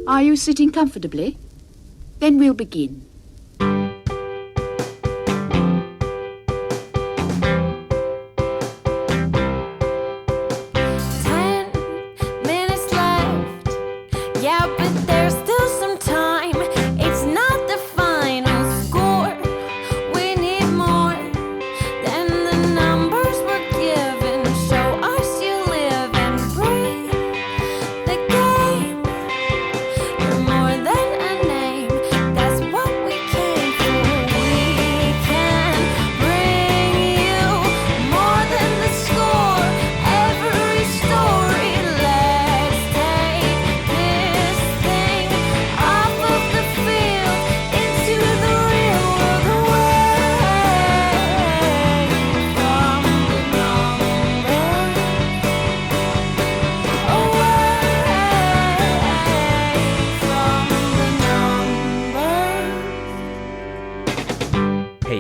Are you sitting comfortably? Then we'll begin.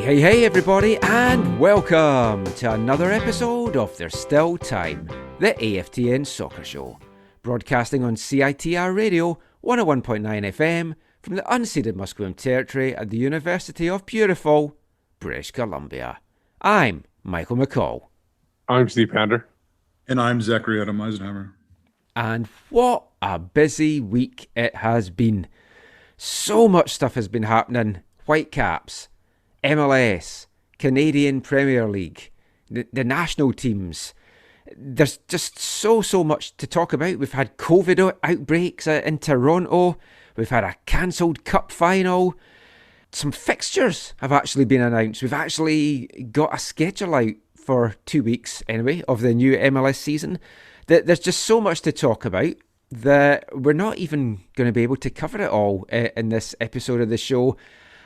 Hey everybody, and welcome to another episode of There's Still Time, the AFTN Soccer Show, broadcasting on CITR Radio 101.9 FM from the unceded Musqueam Territory at the University of beautiful British Columbia. I'm Michael McCall. I'm Steve Pander. And I'm Zachary Adam Eisenhammer. And what a busy week it has been. So much stuff has been happening. Whitecaps, MLS, Canadian Premier League, the national teams. There's just so much to talk about. We've had COVID outbreaks in Toronto. We've had a cancelled cup final. Some fixtures have actually been announced. We've actually got a schedule out for 2 weeks, anyway, of the new MLS season. There's just so much to talk about that we're not even going to be able to cover it all in this episode of the show.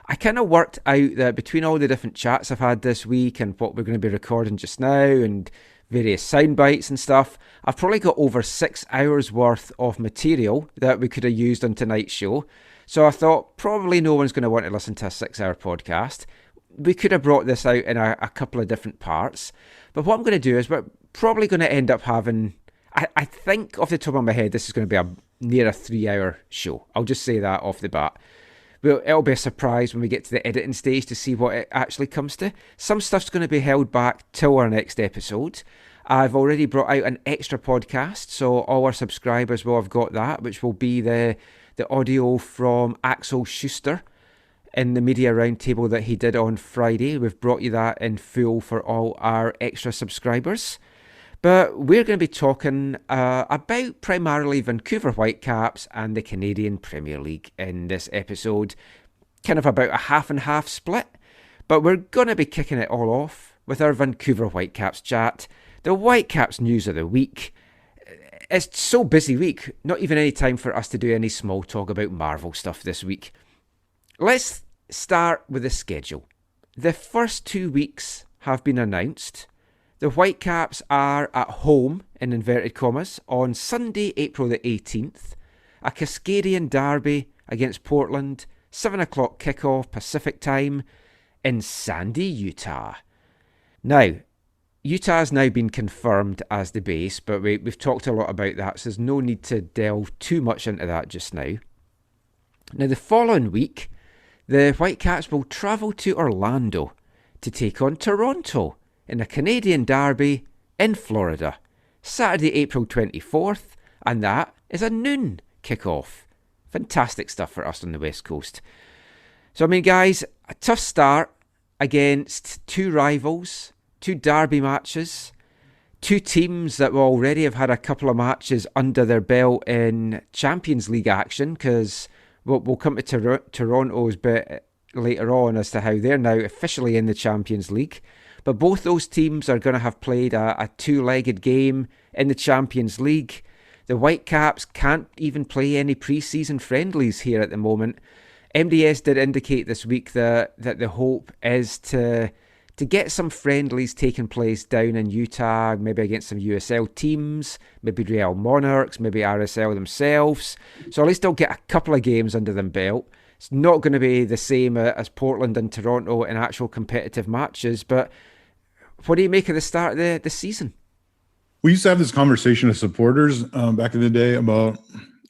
I kind of worked out that between all the different chats I've had this week and what we're going to be recording just now and various sound bites and stuff, I've probably got over 6 hours worth of material that we could have used on tonight's show. So I thought probably no one's going to want to listen to a 6-hour podcast. We could have brought this out in a couple of different parts. But what I'm going to do is we're probably going to end up having, I think off the top of my head, this is going to be near a 3-hour show. I'll just say that off the bat. Well, it'll be a surprise when we get to the editing stage to see what it actually comes to. Some stuff's going to be held back till our next episode. I've already brought out an extra podcast, so all our subscribers will have got that, which will be the audio from Axel Schuster in the media roundtable that he did on Friday. We've brought you that in full for all our extra subscribers. But we're going to be talking about primarily Vancouver Whitecaps and the Canadian Premier League in this episode. Kind of about a half and half split. But we're going to be kicking it all off with our Vancouver Whitecaps chat. The Whitecaps news of the week. It's so busy week. Not even any time for us to do any small talk about Marvel stuff this week. Let's start with the schedule. The first 2 weeks have been announced. The Whitecaps are at home, in inverted commas, on Sunday, April the 18th. A Cascadian derby against Portland, 7 o'clock kickoff Pacific time in Sandy, Utah. Now, Utah has now been confirmed as the base, but we've talked a lot about that, so there's no need to delve too much into that just now. Now, the following week, the Whitecaps will travel to Orlando to take on Toronto in a Canadian derby in Florida, Saturday, April 24th, and that is a noon kickoff. Fantastic stuff for us on the West Coast. So, I mean, guys, a tough start against two rivals, two derby matches, two teams that will already have had a couple of matches under their belt in Champions League action, because we'll come to Toronto's bit later on as to how they're now officially in the Champions League. But both those teams are going to have played a two-legged game in the Champions League. The Whitecaps can't even play any pre-season friendlies here at the moment. MDS did indicate this week that the hope is to get some friendlies taking place down in Utah, maybe against some USL teams, maybe Real Monarchs, maybe RSL themselves. So at least they'll get a couple of games under them belt. It's not going to be the same as Portland and Toronto in actual competitive matches, but what do you make of the start of the season? We used to have this conversation as supporters back in the day about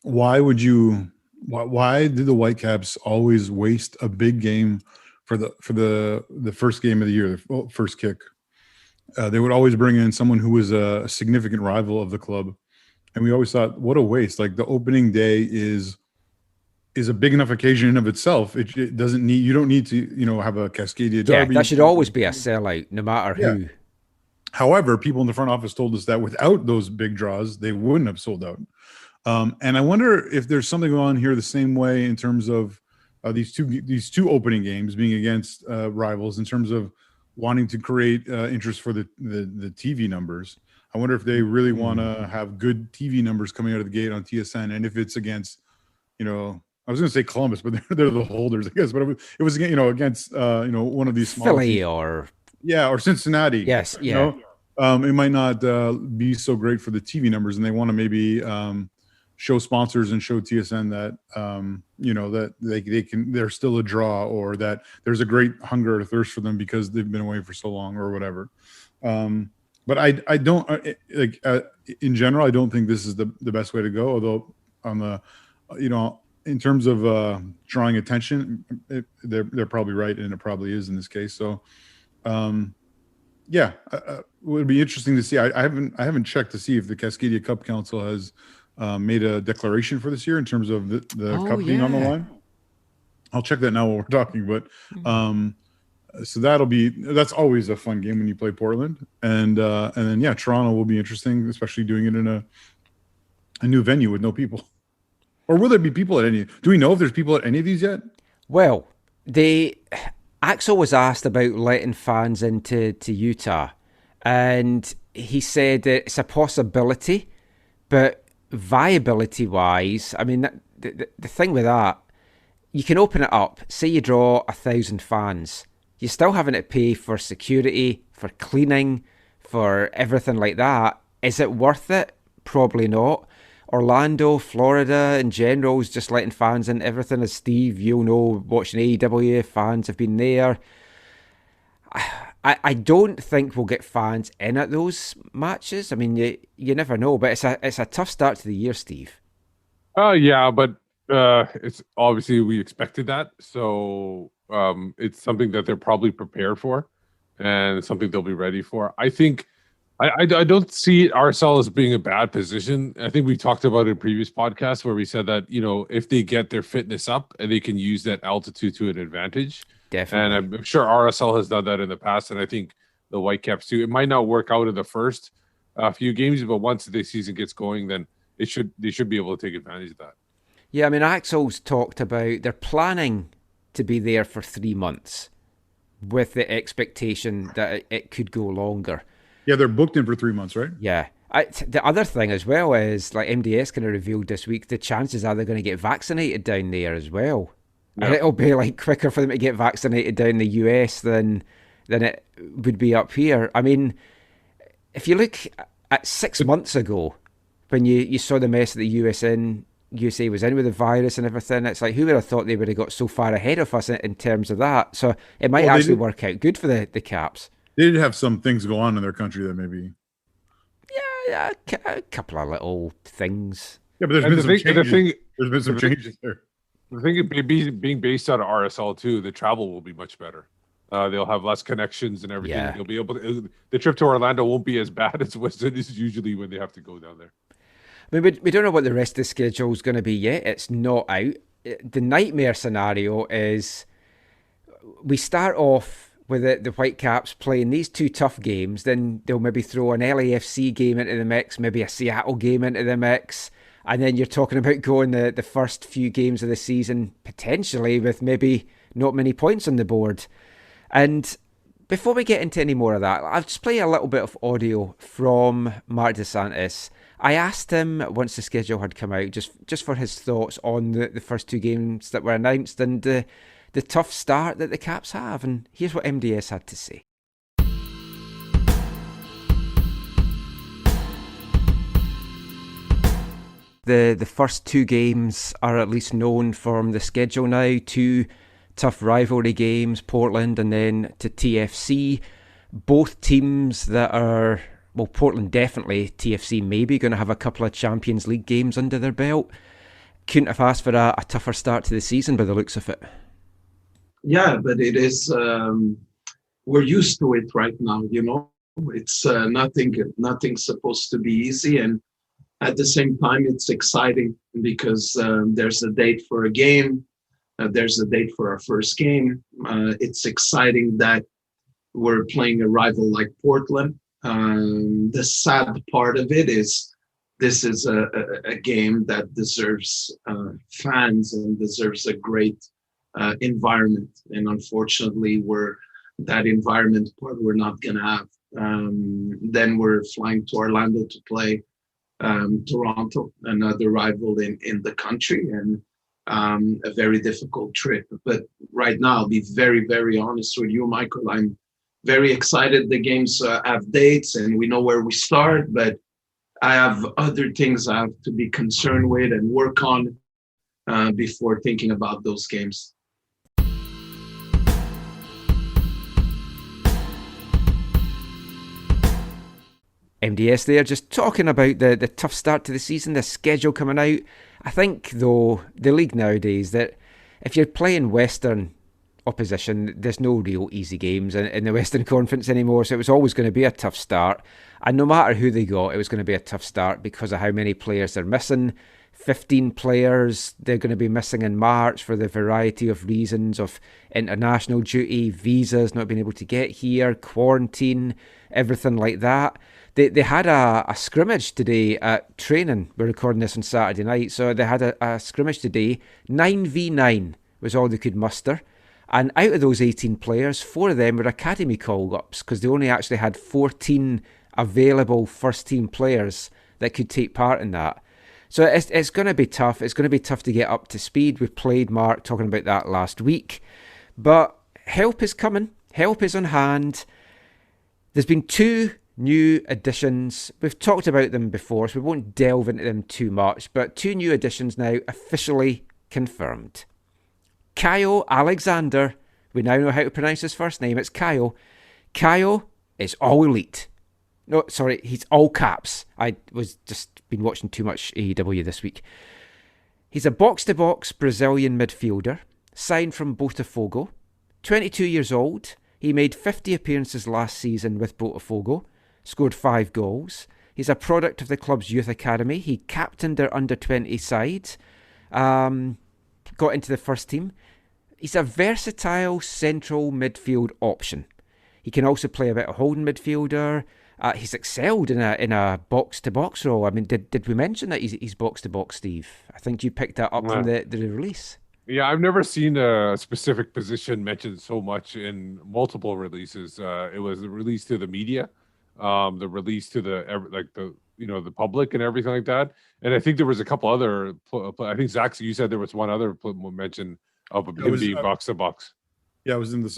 why would you Why did the Whitecaps always waste a big game for the first game of the year, the first kick? They would always bring in someone who was a significant rival of the club, and we always thought, what a waste! Like the opening day is a big enough occasion in of itself. It doesn't need, you don't need to have a Cascadia derby. Yeah, that should always be a sellout, no matter who. However, people in the front office told us that without those big draws, they wouldn't have sold out. And I wonder if there's something going on here the same way in terms of these two opening games being against rivals, in terms of wanting to create interest for the TV numbers. I wonder if they really want to have good TV numbers coming out of the gate on TSN, and if it's against, I was going to say Columbus, but they're the holders, I guess. But it was against one of these small Philly teams. or Cincinnati. Yes, yeah. It might not be so great for the TV numbers, and they want to maybe show sponsors and show TSN that that they're still a draw, or that there's a great hunger or thirst for them because they've been away for so long or whatever. But I don't in general, I don't think this is the best way to go. Although on the in terms of drawing attention, they're probably right, and it probably is in this case. So it would be interesting to see. I haven't checked to see if the Cascadia Cup Council has made a declaration for this year in terms of the cup being on the line. I'll check that now while we're talking, but so that's always a fun game when you play Portland, and then Toronto will be interesting, especially doing it in a new venue with no people. Or will there be people at any? Do we know if there's people at any of these yet? Well, Axel was asked about letting fans into Utah, and he said it's a possibility, but viability-wise, I mean, the thing with that, you can open it up. Say you draw 1,000 fans, you're still having to pay for security, for cleaning, for everything like that. Is it worth it? Probably not. Orlando, Florida in general is just letting fans in everything. As Steve, you'll know, watching AEW, fans have been there. I don't think we'll get fans in at those matches. I mean, you never know, but it's a tough start to the year, Steve. Yeah, but it's obviously we expected that, so it's something that they're probably prepared for, and it's something they'll be ready for. I think I don't see RSL as being a bad position. I think we talked about it in previous podcasts where we said that if they get their fitness up and they can use that altitude to an advantage. Definitely. And I'm sure RSL has done that in the past, and I think the Whitecaps too. It might not work out in the first few games, but once the season gets going, then they should be able to take advantage of that. Yeah, I mean, Axel's talked about they're planning to be there for 3 months with the expectation that it could go longer. Yeah, they're booked in for 3 months, right? Yeah. The other thing as well is, like MDS kind of revealed this week, the chances are they're going to get vaccinated down there as well. Yep. And it'll be like quicker for them to get vaccinated down in the US than it would be up here. I mean, if you look at 6 months ago, when you saw the mess that the USA was in with the virus and everything, it's like, who would have thought they would have got so far ahead of us in terms of that? So it might actually work out good for the Caps. They did have some things go on in their country that maybe... Yeah, a couple of little things. Yeah, but there's been some changes there. The thing is, being based out of RSL too, the travel will be much better. They'll have less connections and everything. Yeah. You'll be able to. The trip to Orlando won't be as bad as it is usually when they have to go down there. I mean, we don't know what the rest of the schedule is going to be yet. It's not out. The nightmare scenario is we start off with the Whitecaps playing these 2 tough games, then they'll maybe throw an LAFC game into the mix, maybe a Seattle game into the mix, and then you're talking about going the first few games of the season potentially with maybe not many points on the board. And before we get into any more of that, I'll just play a little bit of audio from Marc Santos. I asked him once the schedule had come out just for his thoughts on the first 2 games that were announced and the tough start that the Caps have, and here's what MDS had to say. The first 2 games are at least known from the schedule now. 2 tough rivalry games, Portland and then to TFC. Both teams that are, well, Portland definitely, TFC maybe going to have a couple of Champions League games under their belt. couldn't have asked for a tougher start to the season by the looks of it. Yeah, but it is. We're used to it right now. It's nothing's supposed to be easy, and at the same time, it's exciting because there's a date for a game. There's a date for our first game. It's exciting that we're playing a rival like Portland. The sad part of it is this is a game that deserves fans and deserves a great environment. And unfortunately, that environment part we're not going to have. Then we're flying to Orlando to play Toronto, another rival in the country, and a very difficult trip. But right now, I'll be very, very honest with you, Michael. I'm very excited. The games have dates and we know where we start, but I have other things I have to be concerned with and work on before thinking about those games. MDS there, just talking about the tough start to the season, the schedule coming out. I think, though, the league nowadays, that if you're playing Western opposition, there's no real easy games in the Western Conference anymore, so it was always going to be a tough start. And no matter who they got, it was going to be a tough start because of how many players they're missing. 15 players they're going to be missing in March for the variety of reasons of international duty, visas, not being able to get here, quarantine, everything like that. They had a scrimmage today at training. We're recording this on Saturday night, so they had a scrimmage today. 9v9 was all they could muster. And out of those 18 players, 4 of them were academy call-ups because they only actually had 14 available first-team players that could take part in that. So it's going to be tough. It's going to be tough to get up to speed. We've played Marc talking about that last week. But help is coming. Help is on hand. There's been 2 new additions. We've talked about them before, so we won't delve into them too much. But 2 new additions now officially confirmed. Caio Alexandre. We now know how to pronounce his first name. It's Caio. Caio is all elite. No, sorry, he's all caps. I was just been watching too much AEW this week. He's a box-to-box Brazilian midfielder, signed from Botafogo. 22 years old. He made 50 appearances last season with Botafogo, scored 5 goals. He's a product of the club's youth academy. He captained their under-20 side, got into the first team. He's a versatile central midfield option. He can also play a bit of holding midfielder. He's excelled in a box-to-box role. I mean, did we mention that he's box-to-box, Steve? I think you picked that up from the release. Yeah, I've never seen a specific position mentioned so much in multiple releases. It was the release to the media, the release to the public and everything like that. And I think there was a couple other. I think Zach, you said there was one other mention of him being box-to-box. Yeah, it was in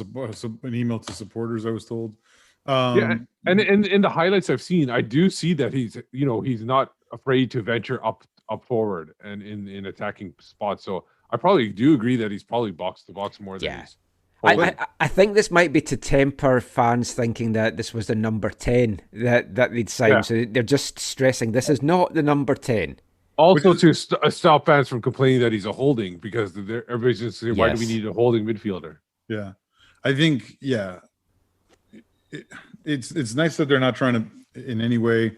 an email to supporters, I was told. Yeah, and in the highlights I've seen, I do see that he's not afraid to venture up forward and in attacking spots. So I probably do agree that he's probably box to box more than he's. I think this might be to temper fans thinking that this was the number 10 that they'd signed. Yeah. So they're just stressing this is not the number 10. Also to stop fans from complaining that he's a holding, because everybody's just saying, why do we need a holding midfielder? Yeah, I think it's nice that they're not trying to in any way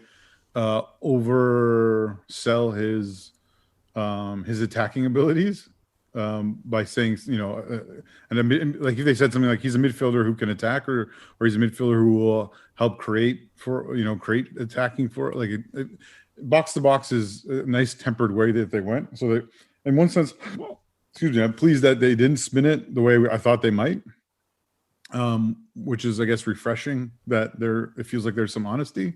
oversell his attacking abilities by saying, and like if they said something like he's a midfielder who can attack, or he's a midfielder who will help create attacking for box to box is a nice tempered way that they went. So that in one sense, excuse me, I'm pleased that they didn't spin it the way I thought they might. Which is, I guess, refreshing that it feels like there's some honesty,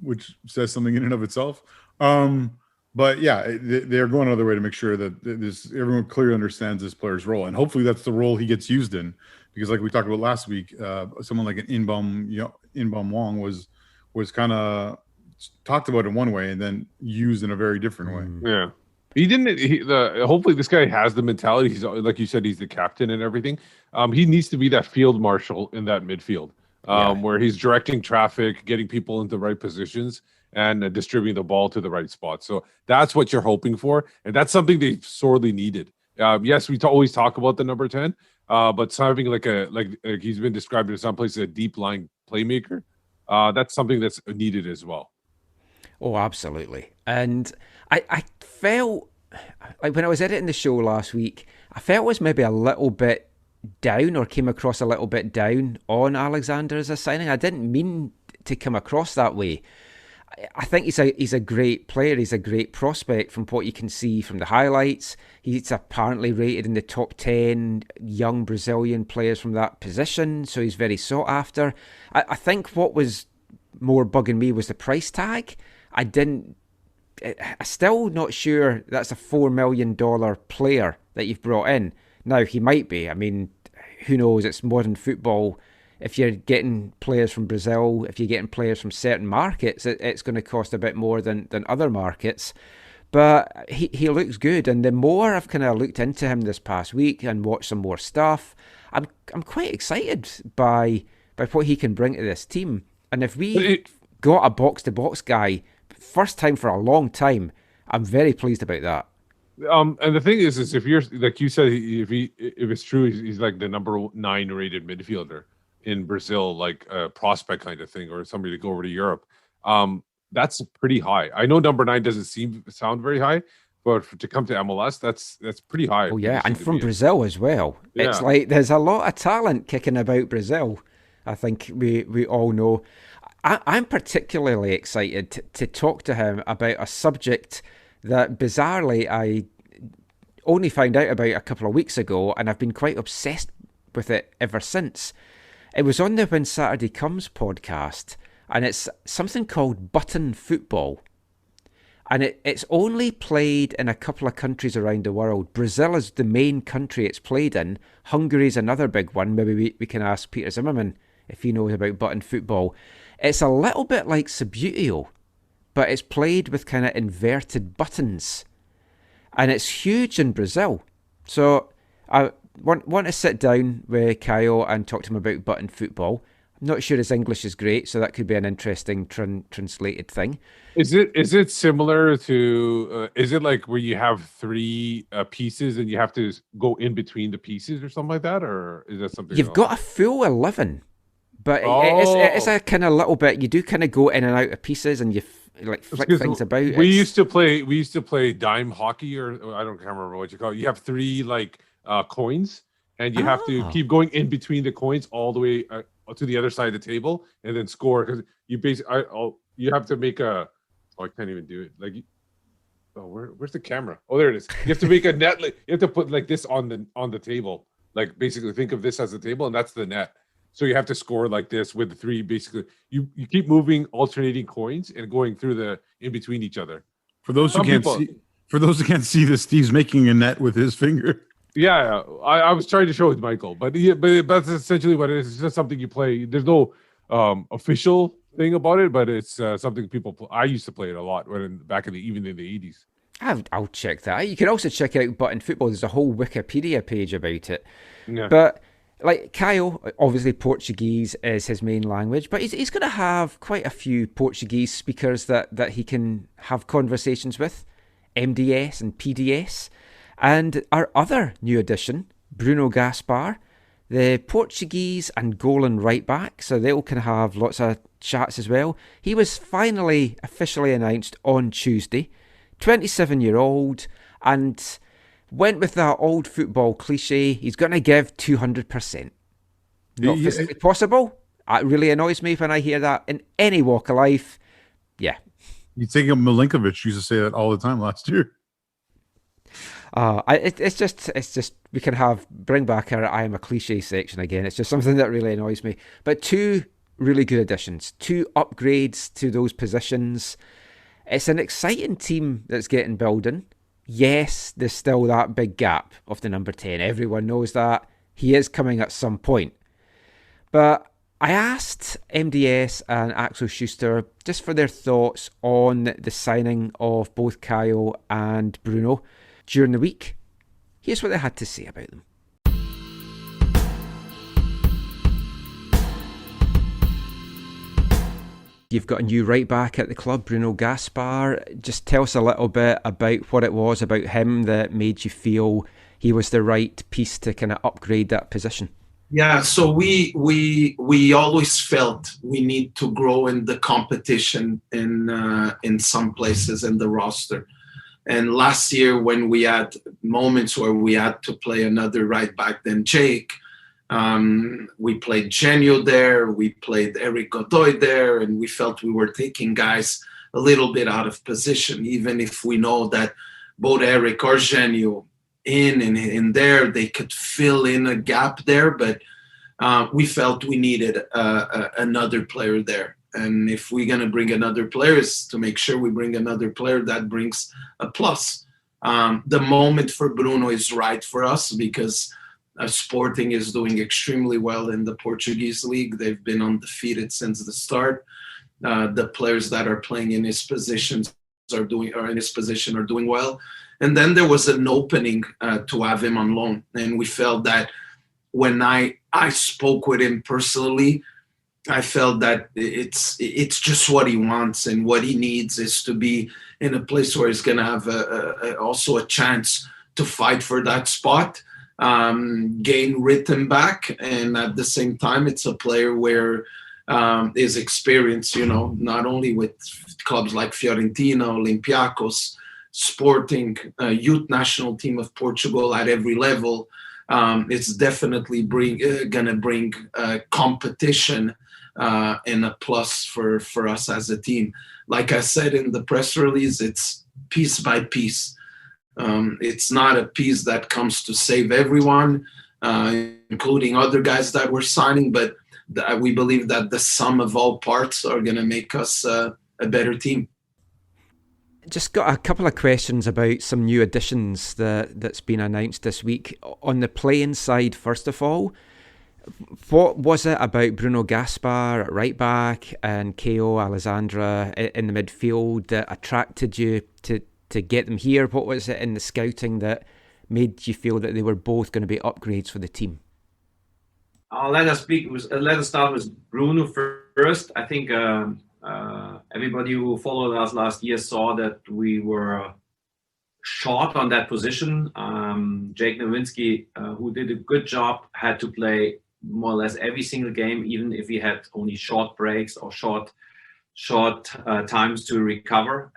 which says something in and of itself. But yeah, they're going another way to make sure that everyone clearly understands this player's role, and hopefully that's the role he gets used in. Because, like we talked about last week, someone like an Inbom Wong was kind of talked about in one way and then used in a very different way. Yeah. He didn't. Hopefully, this guy has the mentality. He's, like you said, he's the captain and everything. He needs to be that field marshal in that midfield, where he's directing traffic, getting people into the right positions, and distributing the ball to the right spot. So that's what you're hoping for, and that's something they sorely needed. Yes, we always talk about the number 10, but something like he's been described in some places a deep line playmaker. That's something that's needed as well. Oh, absolutely. And I felt like when I was editing the show last week, I felt it was maybe a little bit down, or came across a little bit down on Alexandre as a signing. I didn't mean to come across that way. I think he's a great player. He's a great prospect from what you can see from the highlights. He's apparently rated in the top 10 young Brazilian players from that position, so he's very sought after. I think what was more bugging me was the price tag. I'm still not sure that's a $4 million player that you've brought in. Now, he might be. I mean, who knows? It's modern football. If you're getting players from Brazil, if you're getting players from certain markets, it's going to cost a bit more than other markets. But he looks good, and the more I've kind of looked into him this past week and watched some more stuff, I'm quite excited by what he can bring to this team. And if we got a box-to-box guy, first time for a long time, I'm very pleased about that. And the thing is if you're like you said, if it's true, he's like the number 9 rated midfielder in Brazil, like a prospect kind of thing, or somebody to go over to Europe. That's pretty high. I know number 9 doesn't sound very high, but to come to MLS, that's pretty high. Oh yeah, and from Brazil as well. Yeah. It's like there's a lot of talent kicking about Brazil. I think we all know. I'm particularly excited to talk to him about a subject that bizarrely I only found out about a couple of weeks ago, and I've been quite obsessed with it ever since. It was on the When Saturday Comes podcast, and it's something called button football. And it's only played in a couple of countries around the world. Brazil is the main country it's played in. Hungary's another big one. Maybe we can ask Peter Zimmerman if he knows about button football. It's a little bit like Subutio, but it's played with kind of inverted buttons. And it's huge in Brazil. So I want to sit down with Caio and talk to him about button football. I'm not sure his English is great, so that could be an interesting translated thing. Is it similar to, is it like where you have 3 pieces and you have to go in between the pieces or something like that? Or is that something You've else? got a full 11, but it's a kind of little bit, you do kind of go in and out of pieces and you flick things about. We used to play dime hockey, or can't remember what you call it. You have 3 coins, and you have to keep going in between the coins all the way to the other side of the table, and then score. Because you basically, you have to make a. Oh, I can't even do it. Where's the camera? Oh, there it is. You have to make a net. You have to put like this on the table. Like basically, think of this as a table, and that's the net. So you have to score like this with the 3. Basically, you keep moving, alternating coins, and going through the in between each other. For those who can't see this, Steve's making a net with his finger. Yeah, I was trying to show it, Michael, but that's essentially what it is. It's just something you play. There's no official thing about it, but it's something I used to play it a lot back even in the 80s. I'll check that. You can also check out button football. There's a whole Wikipedia page about it. Yeah. But like Caio, obviously Portuguese is his main language, but he's going to have quite a few Portuguese speakers that he can have conversations with, MDS and PDS. And our other new addition, Bruno Gaspar, the Portuguese Angolan right back, so they'll kind of have lots of chats as well. He was finally officially announced on Tuesday, 27-year-old, and went with that old football cliche, he's going to give 200%. Not physically possible. It really annoys me when I hear that in any walk of life. Yeah. You think of Milinkovic used to say that all the time last year. It's just we can bring back our I am a cliche section again. It's just something that really annoys me. But 2 really good additions, 2 upgrades to those positions. It's an exciting team that's getting building. Yes, there's still that big gap of the number 10. Everyone knows that. He is coming at some point. But I asked MDS and Axel Schuster just for their thoughts on the signing of both Caio and Bruno during the week. Here's what they had to say about them. You've got a new right back at the club, Bruno Gaspar. Just tell us a little bit about what it was about him that made you feel he was the right piece to kind of upgrade that position. Yeah, so we always felt we need to grow in the competition in some places in the roster. And last year, when we had moments where we had to play another right back than Jake, we played Genio there, we played Eric Godoy there, and we felt we were taking guys a little bit out of position, even if we know that both Eric or Genio in there, they could fill in a gap there, but we felt we needed another player there. And if we're going to bring another player, is to make sure we bring another player that brings a plus. The moment for Bruno is right for us because Sporting is doing extremely well in the Portuguese league. They've been undefeated since the start. The players that are playing in his positions are doing well. And then there was an opening to have him on loan. And we felt that when I spoke with him personally, I felt that it's just what he wants, and what he needs is to be in a place where he's going to have also a chance to fight for that spot, gain rhythm back, and at the same time, it's a player where his experience, not only with clubs like Fiorentina, Olympiacos, Sporting, youth national team of Portugal at every level, it's definitely going to bring competition and a plus for us as a team. Like I said in the press release, it's piece by piece. It's not a piece that comes to save everyone, including other guys that we're signing, but we believe that the sum of all parts are going to make us a better team. Just got a couple of questions about some new additions that's been announced this week. On the playing side, first of all, what was it about Bruno Gaspar at right back and Caio, Alexandre in the midfield that attracted you to get them here? What was it in the scouting that made you feel that they were both going to be upgrades for the team? Let us start with Bruno first. I think everybody who followed us last year saw that we were short on that position. Jake Nowinski, who did a good job, had to play more or less every single game, even if he had only short breaks or short times to recover.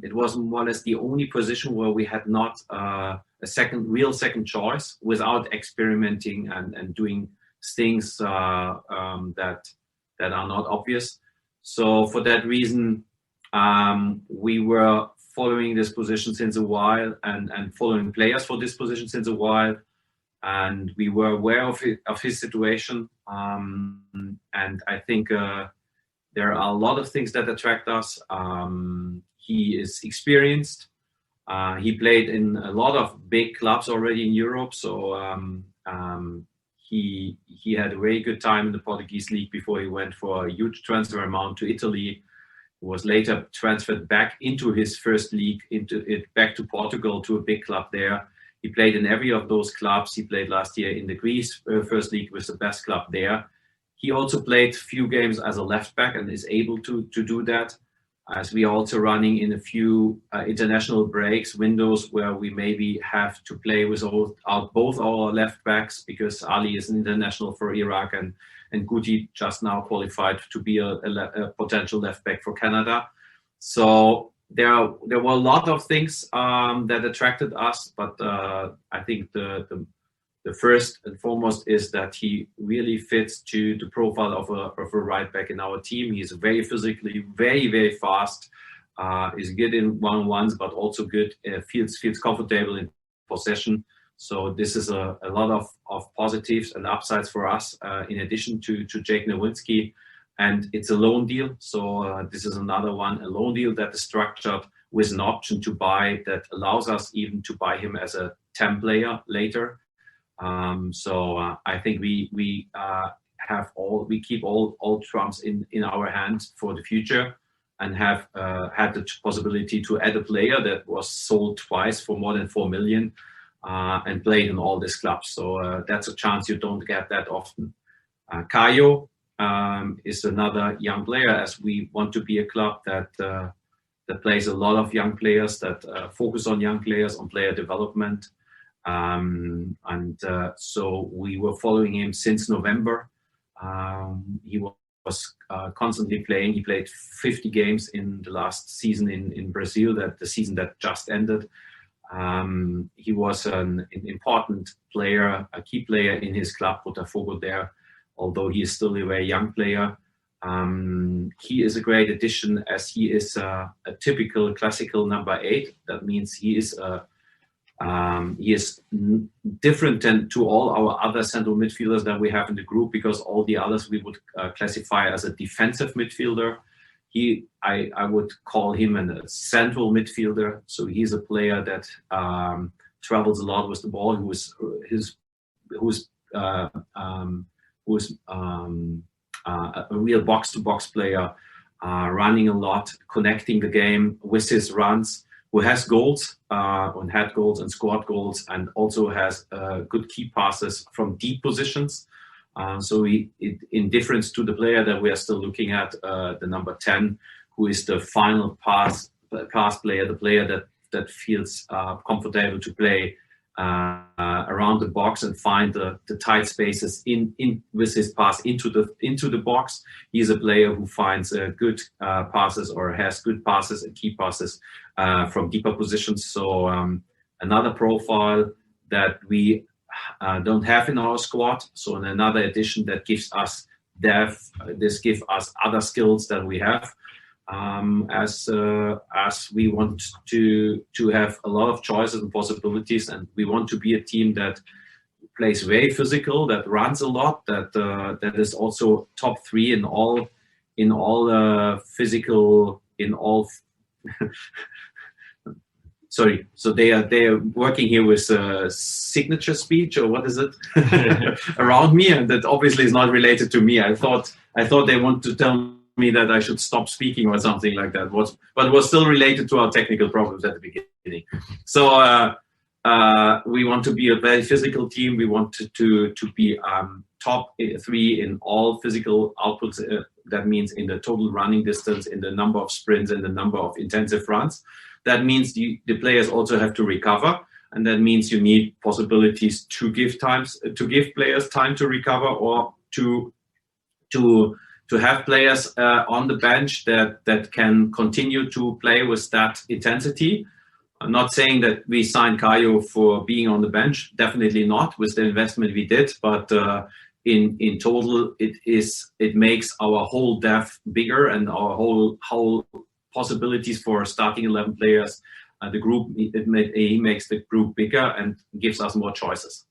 It was more or less the only position where we had not a second choice without experimenting and doing things that are not obvious. So for that reason, we were following this position since a while and following players for this position since a while. And we were aware of his situation. And I think there are a lot of things that attract us. He is experienced. He played in a lot of big clubs already in Europe. So he had a very good time in the Portuguese league before he went for a huge transfer amount to Italy. He was later transferred back into his first league, back to Portugal, to a big club there. He played in every of those clubs. He played last year in the Greece first league with the best club there. He also played a few games as a left back and is able to do that, as we are also running in a few international breaks, windows where we maybe have to play without both our left backs, because Ali is an international for Iraq and Guti just now qualified to be a potential left back for Canada. So there were a lot of things that attracted us, but I think the first and foremost is that he really fits to the profile of a right back in our team. He's very physically, very, very fast. Is good in one-on-ones, but also good, feels comfortable in possession. So this is a lot of positives and upsides for us, in addition to Jake Nowinski. And it's a loan deal. So this is another one, a loan deal that is structured with an option to buy that allows us even to buy him as a 10 player later. So I think we keep all trumps in our hands for the future, and have had the possibility to add a player that was sold twice for more than 4 million and played in all these clubs. So that's a chance you don't get that often. Caio, is another young player, as we want to be a club that plays a lot of young players, that focus on young players, on player development. So we were following him since November. He was constantly playing. He played 50 games in the last season in Brazil, the season that just ended. He was an important player, a key player in his club, Botafogo there, although he is still a very young player. He is a great addition, as he is a typical classical number 8. That means he is different than to all our other central midfielders that we have in the group, because all the others we would classify as a defensive midfielder. I would call him a central midfielder. So he's a player that travels a lot with the ball, who's a real box-to-box player, running a lot, connecting the game with his runs, who has goals, and had goals and scored goals, and also has good key passes from deep positions. So in difference to the player that we are still looking at, the number 10, who is the final pass player, the player that feels comfortable to play around the box and find the tight spaces in with his pass into the box. He's a player who finds good passes, or has good passes and key passes from deeper positions. So another profile that we don't have in our squad. So another addition that gives us depth. This gives us other skills that we have. As we want to have a lot of choices and possibilities, and we want to be a team that plays very physical, that runs a lot, that is also top 3 in all physical, in all. Sorry, so they are working here with signature speech, or what is it around me, and that obviously is not related to me. I thought they want to tell me that I should stop speaking or something like that. But it was still related to our technical problems at the beginning. So we want to be a very physical team. We want to be top 3 in all physical outputs. That means in the total running distance, in the number of sprints, and the number of intensive runs. That means the players also have to recover, and that means you need possibilities to give players time to recover, or to have players on the bench that can continue to play with that intensity. I'm not saying that we signed Caio for being on the bench, definitely not with the investment we did, but in total it makes our whole depth bigger, and our whole possibilities for starting 11 players. The group, he makes the group bigger and gives us more choices.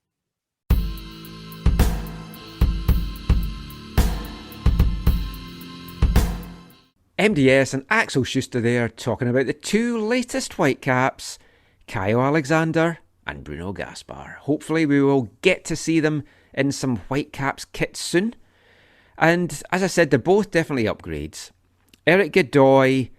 MDS and Axel Schuster there, talking about the 2 latest Whitecaps, Caio Alexandre and Bruno Gaspar. Hopefully we will get to see them in some Whitecaps kits soon. And as I said, they're both definitely upgrades. Eric Godoy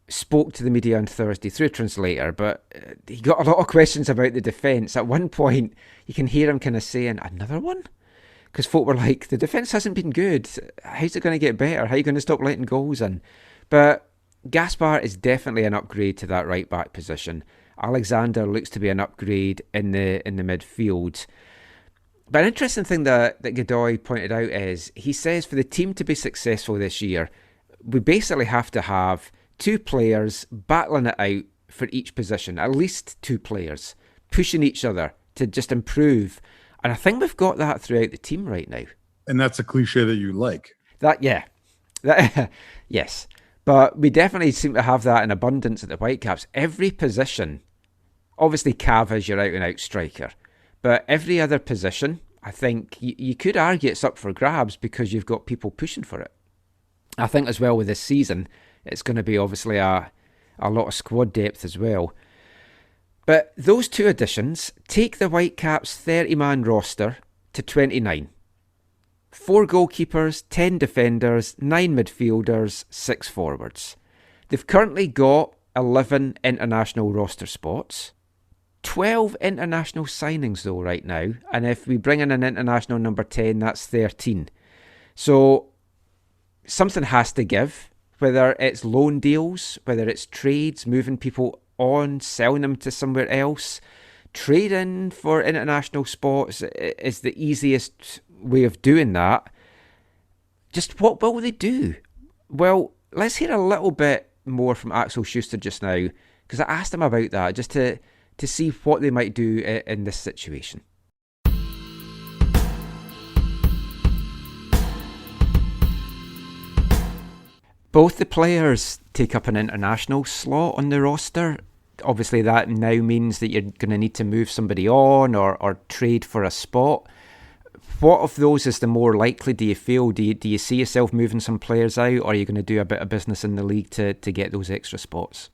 spoke to the media on Thursday through a translator, but he got a lot of questions about the defence. At one point, you can hear him kind of saying, another one? Because folk were like, the defence hasn't been good. How's it going to get better? How are you going to stop letting goals in? But Gaspar is definitely an upgrade to that right-back position. Alexander looks to be an upgrade in the midfield. But an interesting thing that Godoy pointed out is, he says for the team to be successful this year, we basically have to have 2 players battling it out for each position, at least 2 players pushing each other to just improve. And I think we've got that throughout the team right now. And that's a cliche that you like. Yes. But we definitely seem to have that in abundance at the Whitecaps. Every position, obviously Cav is your out-and-out striker, but every other position, I think you could argue it's up for grabs because you've got people pushing for it. I think as well with this season, it's going to be obviously a lot of squad depth as well. But those 2 additions take the Whitecaps' 30-man roster to 29. 4 goalkeepers, 10 defenders, 9 midfielders, 6 forwards. They've currently got 11 international roster spots. 12 international signings though right now, and if we bring in an international number 10, that's 13. So something has to give, whether it's loan deals, whether it's trades, moving people on, selling them to somewhere else. Trading for international spots is the easiest way of doing that. Just what will they do? Well, let's hear a little bit more from Axel Schuster just now, because I asked him about that, just to see what they might do in this situation. Both the players take up an international slot on the roster. Obviously, that now means that you're going to need to move somebody on or trade for a spot. What of those is the more likely, do you feel? Do you see yourself moving some players out, or are you going to do a bit of business in the league to get those extra spots?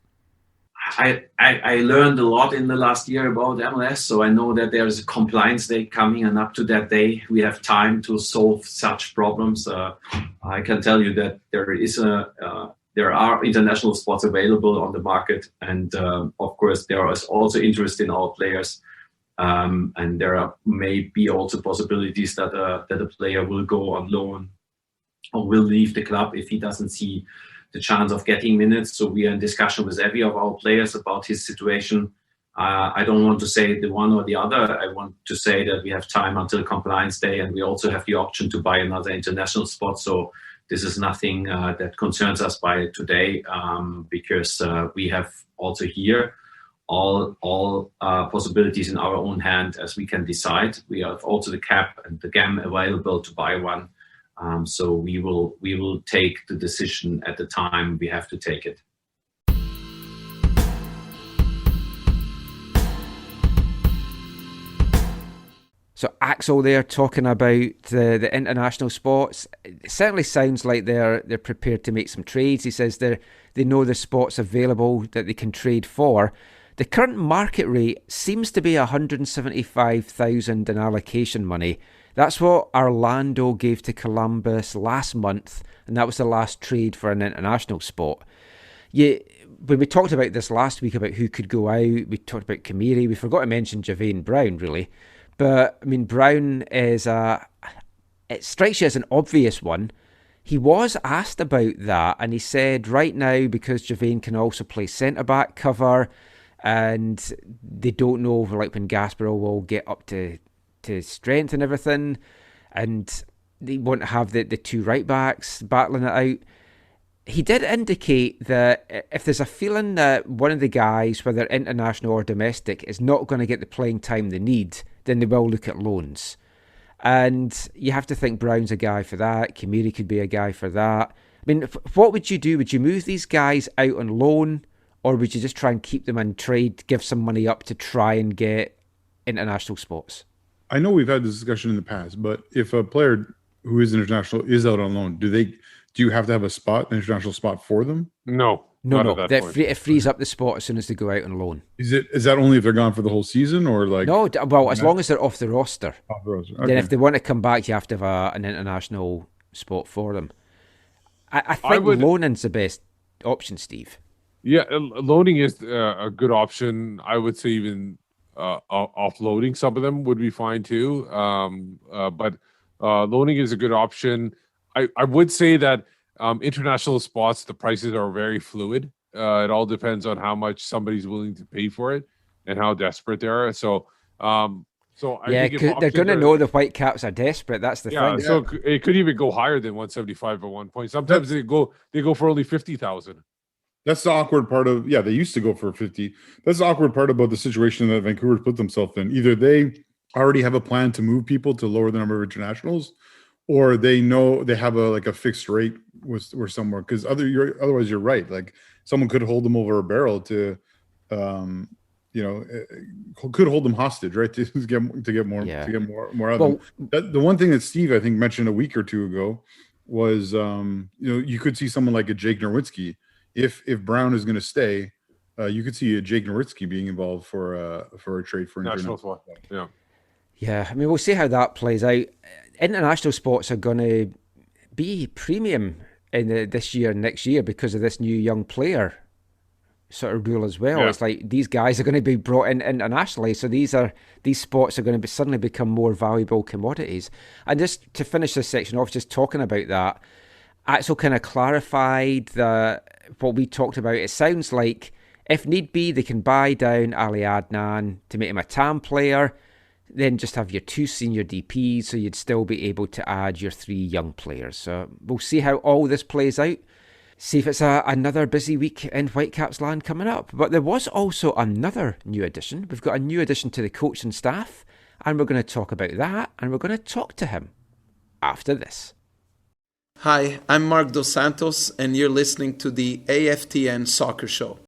I learned a lot in the last year about MLS, so I know that there's a compliance day coming, and up to that day, we have time to solve such problems. I can tell you that there are international spots available on the market, and of course, there is also interest in our players. And there may be also possibilities that a player will go on loan or will leave the club if he doesn't see the chance of getting minutes. So we are in discussion with every of our players about his situation. I don't want to say the one or the other. I want to say that we have time until compliance day, and we also have the option to buy another international spot. So this is nothing that concerns us by today, because we have also here all possibilities in our own hand as we can decide. We have also the cap and the GAM available to buy one. So we will take the decision at the time we have to take it. So Axel there talking about the international spots. It certainly sounds like they're prepared to make some trades. He says they know the spots available that they can trade for. The current market rate seems to be $175,000 in allocation money. That's what Orlando gave to Columbus last month, and that was the last trade for an international spot. When we talked about this last week about who could go out, we talked about Kamiri. We forgot to mention Javane Brown, really. But, I mean, Brown is it strikes you as an obvious one. He was asked about that, and he said right now, because Javane can also play centre-back cover, and they don't know, like, when Gaspar will get up to strength and everything, and they won't have the two right-backs battling it out. He did indicate that if there's a feeling that one of the guys, whether international or domestic, is not going to get the playing time they need, then they will look at loans. And you have to think Brown's a guy for that. Kamiri could be a guy for that. I mean, what would you do? Would you move these guys out on loan, or would you just try and keep them in trade, give some money up to try and get international spots? I know we've had this discussion in the past, but if a player who is international is out on loan, do you have to have an international spot for them? No. It frees up the spot as soon as they go out on loan. Is that only if they're gone for the whole season, or like? No, well, as long as they're off the roster. Off the roster. Okay. Then if they want to come back, you have to have an international spot for them. I think loaning's the best option, Steve. Yeah, loaning is a good option. I would say even offloading some of them would be fine too. But loaning is a good option. I would say that international spots, the prices are very fluid. It all depends on how much somebody's willing to pay for it and how desperate they are. So I think they're going to know the Whitecaps are desperate. That's the thing. So it could even go higher than 175 at one point. Sometimes they go for only 50,000. That's the awkward part of, they used to go for 50. That's the awkward part about the situation that Vancouver put themselves in. Either they already have a plan to move people to lower the number of internationals, or they know they have a fixed rate with somewhere. Because otherwise you're right. Like, someone could hold them over a barrel to, could hold them hostage, right? To get more out of them. The one thing that Steve, I think, mentioned a week or two ago was, you could see someone like a Jake Nowitzki. If Brown is going to stay, you could see a Jake Nowitzki being involved for a trade for international spot. Yeah. I mean, we'll see how that plays out. International spots are going to be premium in this year and next year because of this new young player sort of rule as well. Yeah. It's like these guys are going to be brought in internationally, so these spots are going to suddenly become more valuable commodities. And just to finish this section off, just talking about that, Axel kind of clarified what we talked about. It sounds like, if need be, they can buy down Ali Adnan to make him a TAM player, then just have your 2 senior DPs, so you'd still be able to add your 3 young players. So we'll see how all this plays out. See if it's another busy week in Whitecaps land coming up. But there was also another new addition. We've got a new addition to the coaching staff, and we're going to talk about that, and we're going to talk to him after this. Hi, I'm Marc dos Santos, and you're listening to the AFTN Soccer Show.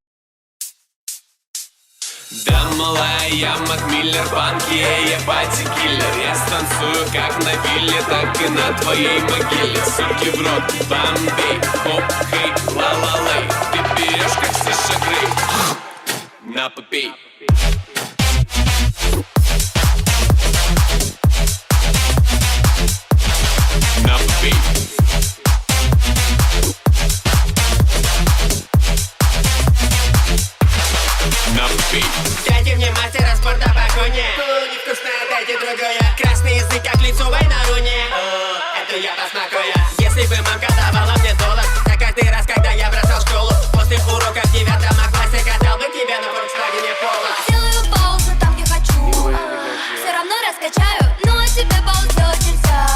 Да, малая, я Макмиллер, банки, ебать и киллер. Я станцую как на вилле, так и на твоей могиле. Суки в рот, бомбей, хоп, хей, ла-ла-лей. Ты берешь как Саша Грей, на попей. На попей. Дайте мне мастера спорта по коне. Невкусная, дайте другое. Красный язык, как лицо на руне. Это я посмакую. Если бы мамка давала мне доллар, так каждый раз, когда я бросал школу, после уроков в 9 классе катал бы тебя на Volkswagen Polo. Делаю паузу там, где хочу. Все равно раскачаю, но тебе ползет нельзя.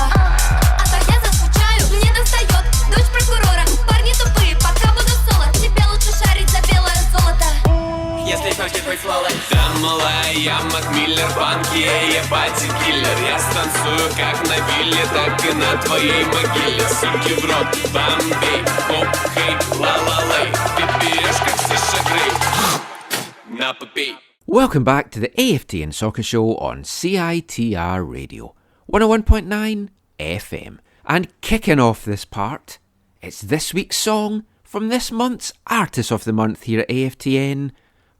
А то я заскучаю, мне достает дочь прокурора. Парни тупые, пока буду соло. Тебе лучше шарить за белое золото. Если хочешь быть слолой. Да, малая, я Макмиллер, банки, ебать и киллер. Я станцую как на вилле, так и на твоей могиле. Суки в рот, бомбей, хоп, хей, ла-ла-лей. Ты берешь как Саша Грей, на попей. Welcome back to the AFTN Soccer Show on CITR Radio, 101.9 FM. And kicking off this part, it's this week's song from this month's Artist of the Month here at AFTN,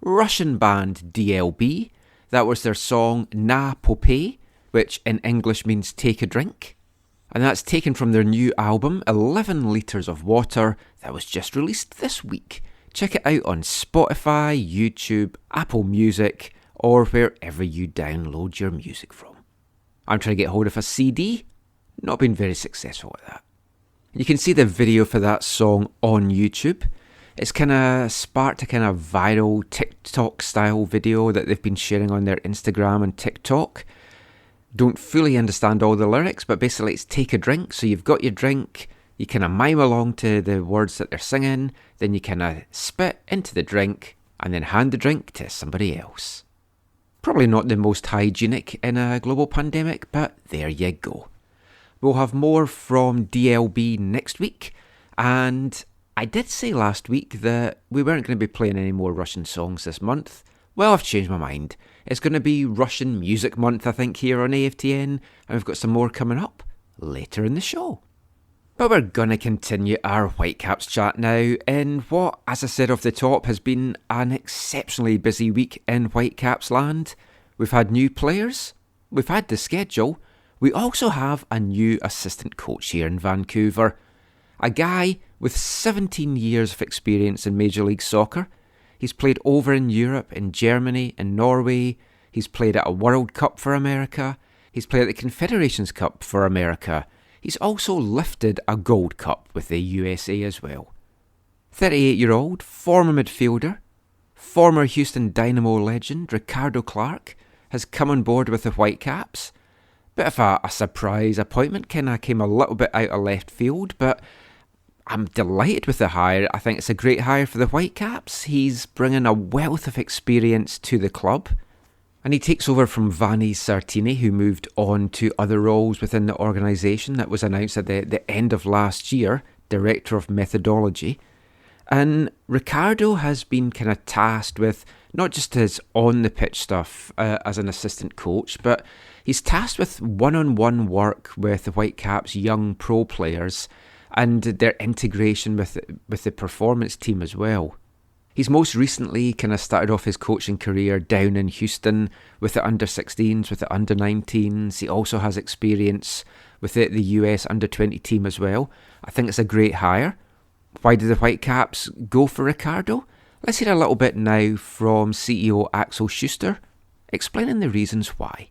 Russian band DLB. That was their song Na Popey, which in English means take a drink. And that's taken from their new album 11 Litres of Water that was just released this week. Check it out on Spotify, YouTube, Apple Music, or wherever you download your music from. I'm trying to get hold of a CD, not been very successful at that. You can see the video for that song on YouTube. It's kind of sparked a kind of viral TikTok style video that they've been sharing on their Instagram and TikTok. Don't fully understand all the lyrics, but basically it's take a drink. So you've got your drink, you kind of mime along to the words that they're singing, then you kind of spit into the drink and then hand the drink to somebody else. Probably not the most hygienic in a global pandemic, but there you go. We'll have more from DLB next week, and I did say last week that we weren't going to be playing any more Russian songs this month. Well, I've changed my mind. It's going to be Russian Music Month, I think, here on AFTN, and we've got some more coming up later in the show. But we're going to continue our Whitecaps chat now in what, as I said off the top, has been an exceptionally busy week in Whitecaps land. We've had new players, we've had the schedule, we also have a new assistant coach here in Vancouver. A guy with 17 years of experience in Major League Soccer. He's played over in Europe, in Germany, in Norway. He's played at a World Cup for America. He's played at the Confederations Cup for America. He's also lifted a Gold Cup with the USA as well. 38-year-old, former midfielder, former Houston Dynamo legend Ricardo Clark has come on board with the Whitecaps. Bit of a surprise appointment, kind of came a little bit out of left field, but I'm delighted with the hire. I think it's a great hire for the Whitecaps. He's bringing a wealth of experience to the club. And he takes over from Vanni Sartini, who moved on to other roles within the organisation. That was announced at the end of last year, Director of Methodology. And Ricardo has been kind of tasked with not just his on-the-pitch stuff as an assistant coach, but he's tasked with one-on-one work with the Whitecaps' young pro players and their integration with the performance team as well. He's most recently kind of started off his coaching career down in Houston with the under-16s, with the under-19s. He also has experience with the US under-20 team as well. I think it's a great hire. Why did the Whitecaps go for Ricardo? Let's hear a little bit now from CEO Axel Schuster, explaining the reasons why.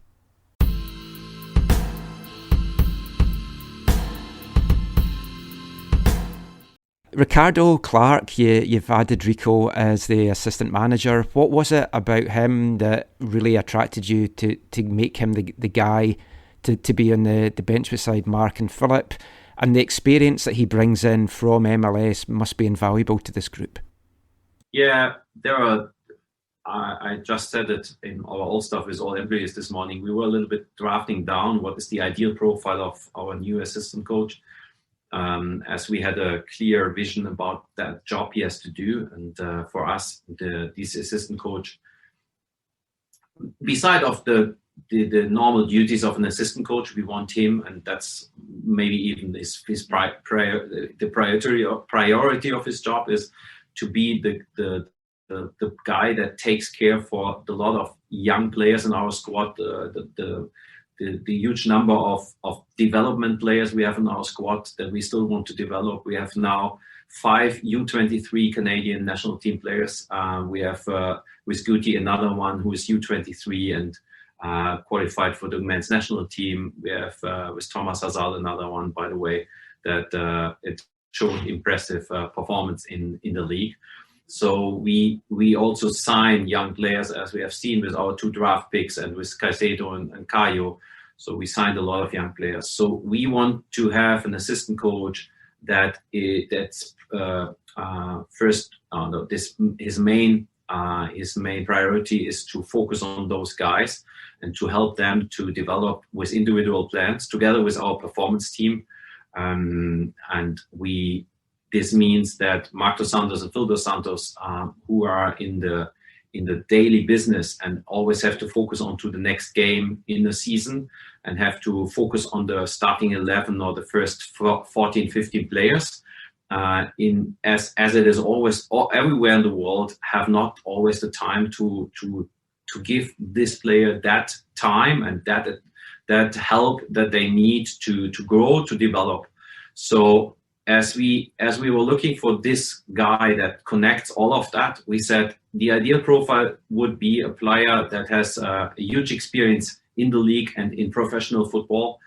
Ricardo Clark, you've added Rico as the assistant manager. What was it about him that really attracted you to make him the guy to be on the bench beside Marc and Philip? And the experience that he brings in from MLS must be invaluable to this group. Yeah, there are. I just said it in our all stuff with all employees this morning. We were a little bit drafting down what is the ideal profile of our new assistant coach, as we had a clear vision about that job he has to do. And for us, this assistant coach, beside of the normal duties of an assistant coach, we want him, and that's maybe even the priority of his job is to be the guy that takes care for the lot of young players in our squad, the huge number of development players we have in our squad that we still want to develop. We have now 5 U23 Canadian national team players. We have with Guti another one who is U23 and qualified for the men's national team. We have with Thomas Hazal another one, by the way, that it showed impressive performance in the league. So we also sign young players, as we have seen with our 2 draft picks and with Caicedo and Caio. So we signed a lot of young players. So we want to have an assistant coach his main priority is to focus on those guys and to help them to develop with individual plans together with our performance team. This means that Marc dos Santos and Phil dos Santos, who are in the daily business and always have to focus on to the next game in the season and have to focus on the starting 11 or the first 14, 15 players, as it is always everywhere in the world, have not always the time to give this player that time and that help that they need to grow, to develop. So as we were looking for this guy that connects all of that, we said the ideal profile would be a player that has a huge experience in the league and in professional football.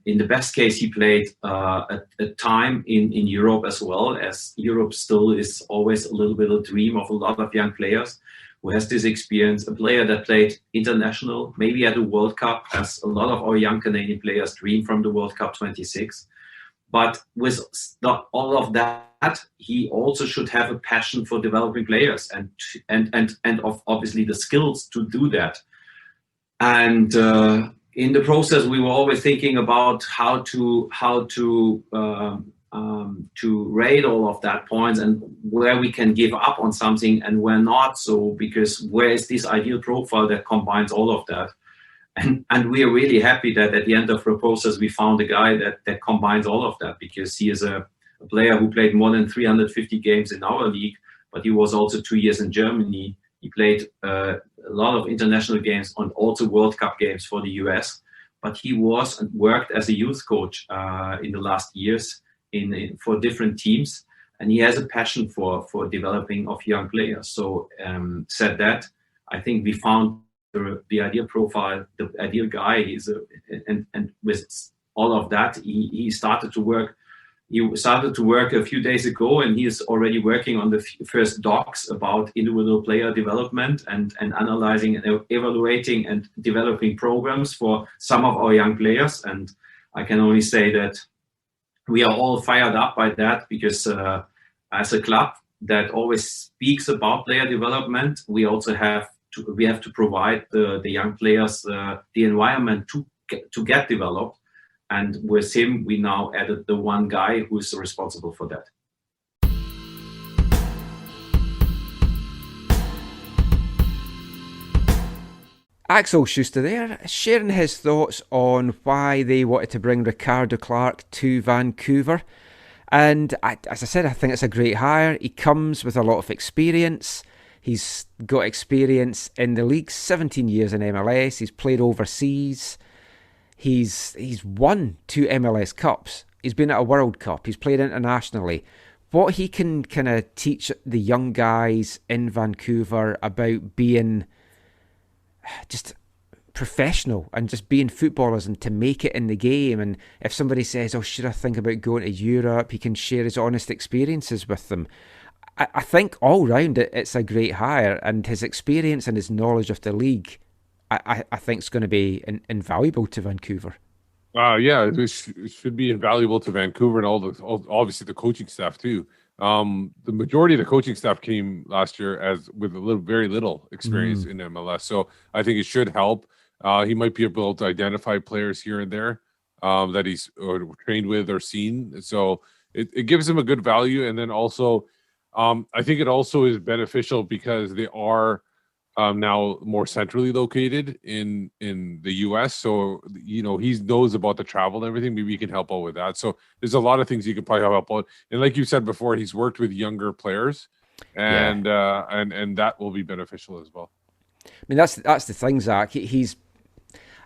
In the best case, he played a time in Europe as well, as Europe still is always a little bit of a dream of a lot of young players who has this experience, a player that played international, maybe at the World Cup, as a lot of our young Canadian players dream from the World Cup 26. But with all of that, he also should have a passion for developing players and obviously the skills to do that. And in the process, we were always thinking about how to rate all of that points and where we can give up on something and where not. So because where is this ideal profile that combines all of that? And we are really happy that at the end of the process, we found a guy that combines all of that, because he is a player who played more than 350 games in our league, but he was also 2 years in Germany. He played a lot of international games and also World Cup games for the US, but he was and worked as a youth coach in the last years for different teams. And he has a passion for developing of young players. So said that, I think we found the ideal profile, the ideal guy. And with all of that, he started to work. He started to work a few days ago, and he is already working on the first docs about individual player development and analyzing and evaluating and developing programs for some of our young players. And I can only say that we are all fired up by that, because as a club that always speaks about player development, we also have to provide the young players the environment to get developed. And with him, we now added the one guy who is responsible for that. Axel Schuster there, sharing his thoughts on why they wanted to bring Ricardo Clark to Vancouver. And as I said, I think it's a great hire. He comes with a lot of experience. He's got experience in the league, 17 years in MLS. He's played overseas. He's won 2 MLS Cups. He's been at a World Cup. He's played internationally. What he can kind of teach the young guys in Vancouver about being just professional and just being footballers and to make it in the game. And if somebody says, oh, should I think about going to Europe, he can share his honest experiences with them. I think all round it's a great hire, and his experience and his knowledge of the league, I think is going to be invaluable to Vancouver. Yeah, it should be invaluable to Vancouver and obviously the coaching staff too. The majority of the coaching staff came last year with very little experience in MLS, so I think it should help. He might be able to identify players here and there that he's trained with or seen, so it gives him a good value. And then also, I think it also is beneficial because they are now more centrally located in the US. So, he knows about the travel and everything. Maybe he can help out with that. So there's a lot of things he could probably help out. And like you said before, he's worked with younger players, and that will be beneficial as well. I mean, that's the thing, Zach.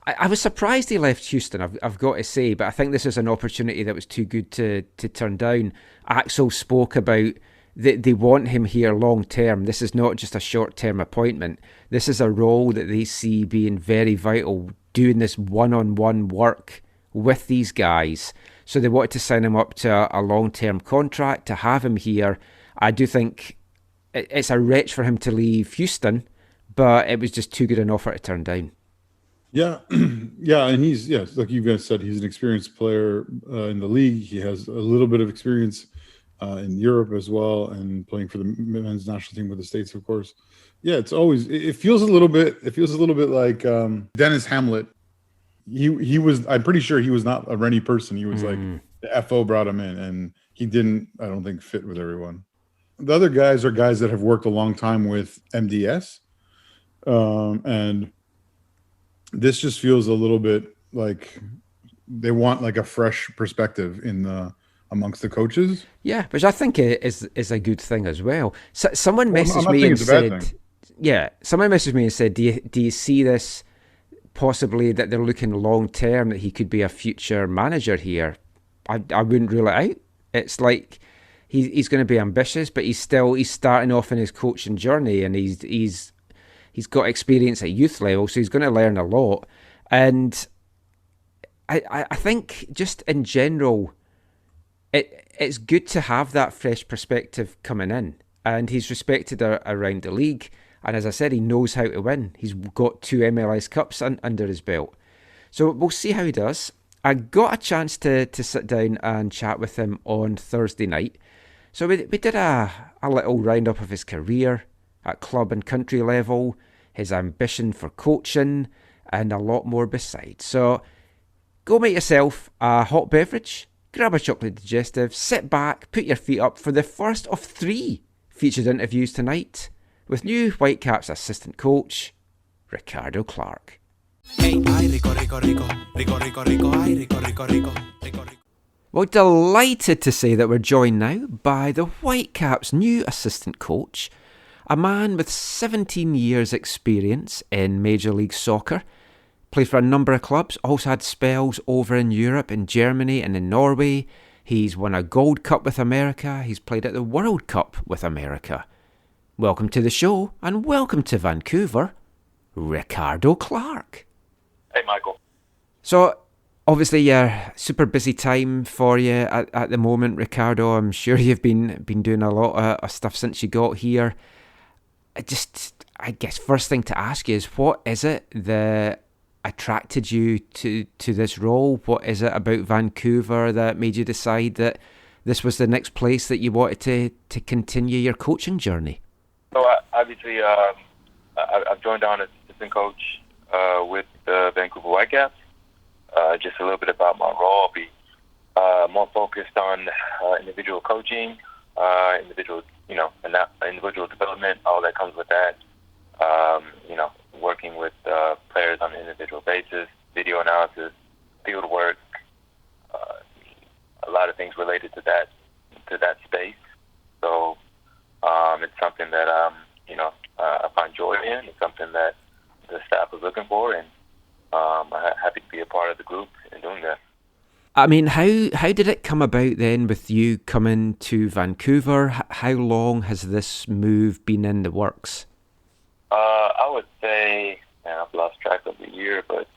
I was surprised he left Houston, I've got to say, but I think this is an opportunity that was too good to turn down. Axel spoke about they want him here long term. This is not just a short term appointment. This is a role that they see being very vital, doing this one-on-one work with these guys. So they wanted to sign him up to a long term contract, to have him here. I do think it's a reach for him to leave Houston, but it was just too good an offer to turn down. Yeah, yeah, and like you guys said, he's an experienced player in the league. He has a little bit of experience in Europe as well, and playing for the men's national team with the States, of course. Yeah, it feels a little bit like Dennis Hamlet. He was, I'm pretty sure he was not a Rennie person. He was like, the FO brought him in, and he didn't, I don't think, fit with everyone. The other guys are guys that have worked a long time with MDS, and this just feels a little bit like they want like a fresh perspective amongst the coaches. Yeah, which I think is a good thing as well. So, someone messaged me and said, do you see this possibly that they're looking long term, that he could be a future manager here? I wouldn't rule it out. It's like he's going to be ambitious, but he's starting off in his coaching journey, and he's got experience at youth level, so he's going to learn a lot. And I think just in general, it's good to have that fresh perspective coming in. And he's respected around the league. And as I said, he knows how to win. He's got 2 MLS Cups under his belt. So we'll see how he does. I got a chance to sit down and chat with him on Thursday night. So we did a little roundup of his career at club and country level, his ambition for coaching, and a lot more besides. So go make yourself a hot beverage, grab a chocolate digestive, sit back, put your feet up for the first of 3 featured interviews tonight with new Whitecaps assistant coach, Ricardo Clark. Well, delighted to say that we're joined now by the Whitecaps' new assistant coach, a man with 17 years experience in Major League Soccer, played for a number of clubs, also had spells over in Europe, in Germany and in Norway. He's won a Gold Cup with America, he's played at the World Cup with America. Welcome to the show, and welcome to Vancouver, Ricardo Clark. Hey, Michael. So, obviously, yeah, super busy time for you at the moment, Ricardo. I'm sure you've been doing a lot of stuff since you got here. I guess first thing to ask you is, what is it that attracted you to this role? What is it about Vancouver that made you decide that this was the next place that you wanted to continue your coaching journey? So obviously, I've joined on as assistant coach with the Vancouver Whitecaps. Just a little bit about my role. I'll be more focused on individual coaching, individual development, all that comes with that. Working with players on an individual basis, video analysis, field work, a lot of things related to that space. So it's something that I find joy in. It's something that the staff is looking for, and I'm happy to be a part of the group in doing that. I mean, how did it come about then with you coming to Vancouver? How long has this move been in the works? I would say man, I've lost track of the year, but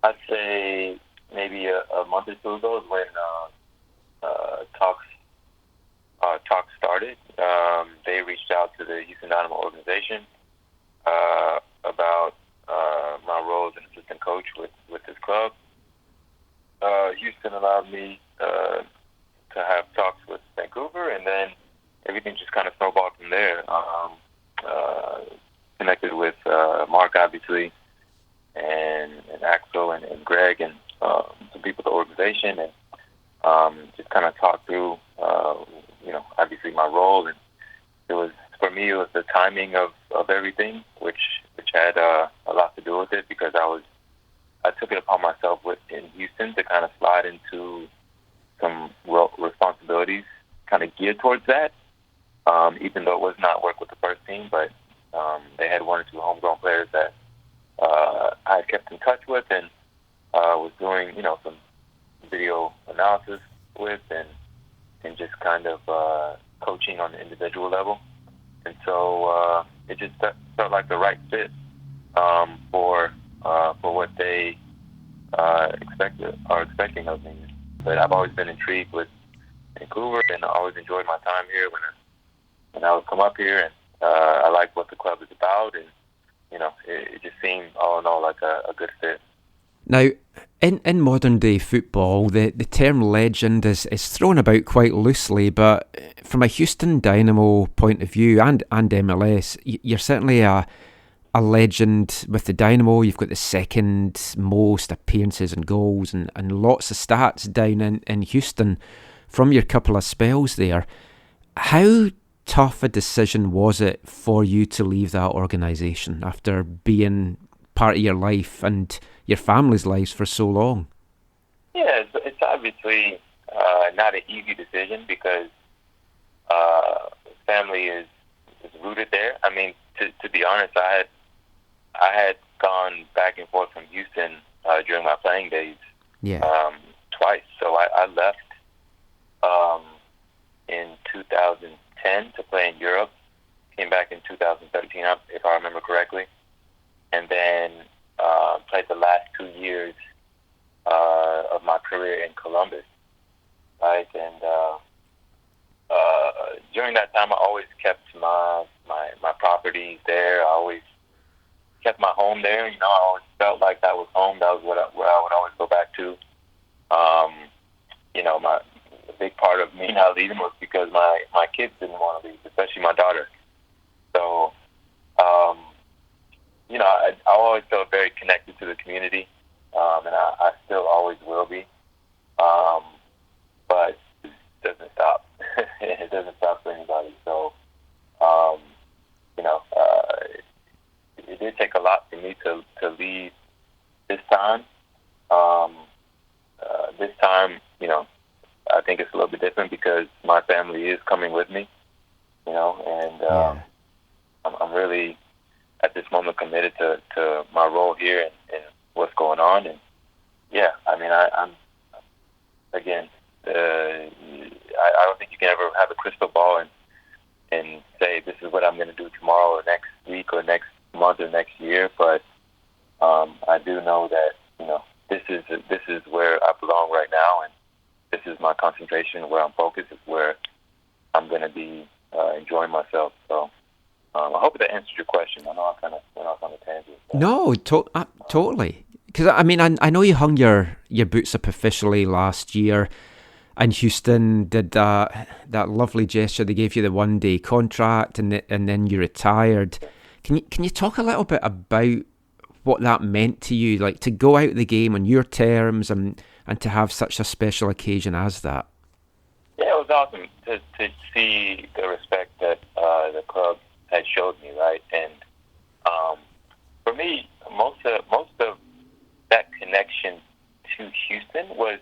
I'd say maybe a month or two ago is when talks started. They reached out to the Houston Dynamo organization about my role as an assistant coach with this club. Houston allowed me to have talks with Vancouver, and then everything just kind of snowballed from there. Connected with Marc, obviously, and Axel and Greg and some people at the organization, and just kind of talked through, obviously my role. And it was, for me, it was the timing of everything, which had a lot to do with it, because I took it upon myself in Houston to kind of slide into some responsibilities kind of geared towards that, even though it was not work with the first team, but they had one or two homegrown players that I had kept in touch with and was doing, some video analysis with and just kind of coaching on the individual level. And so it just felt like the right fit for what they are expecting of me. But I've always been intrigued with Vancouver, and I always enjoyed my time here when I would come up here, and I like what the club is about, and it just seemed all in all like a good fit. Now, in modern day football, the term legend is thrown about quite loosely, but from a Houston Dynamo point of view and MLS, you're certainly a legend with the Dynamo. You've got the second most appearances and goals and lots of stats down in Houston from your couple of spells there. How tough a decision was it for you to leave that organisation after being part of your life and your family's lives for so long? Yeah, it's obviously not an easy decision, because family is rooted there. I mean, to be honest, I had gone back and forth from Houston during my playing days twice. So I left in 2010 to play in Europe, came back in 2013, if I remember correctly, and then played the last 2 years of my career in Columbus, right? And during that time, I always kept my properties there. I always kept my home there. I always felt like that was home. That was where I would always go back to. A big part of me not leaving was because my kids didn't want to leave, especially my daughter. So, I always felt very connected to the community, and I still always will be. But it doesn't stop. It doesn't stop for anybody. So, it did take a lot for me to leave this time. This time, I think it's a little bit different because my family is coming with me, and I'm really at this moment committed to my role here and what's going on. And yeah, I mean, I'm again, I don't think you can ever have a crystal ball and say this is what I'm going to do tomorrow or next week or next month or next year. But I do know that this is where I belong right now, and this is my concentration, where I'm focused, is where I'm going to be enjoying myself. So I hope that answers your question. I know I kind of went off on a tangent. No, totally. Because I mean, I know you hung your boots up officially last year, and Houston did that lovely gesture. They gave you the 1-day contract, and then you retired. Can you talk a little bit about what that meant to you, like to go out the game on your terms and to have such a special occasion as that? Yeah, it was awesome to see the respect that the club had showed me, right? And for me, most of that connection to Houston was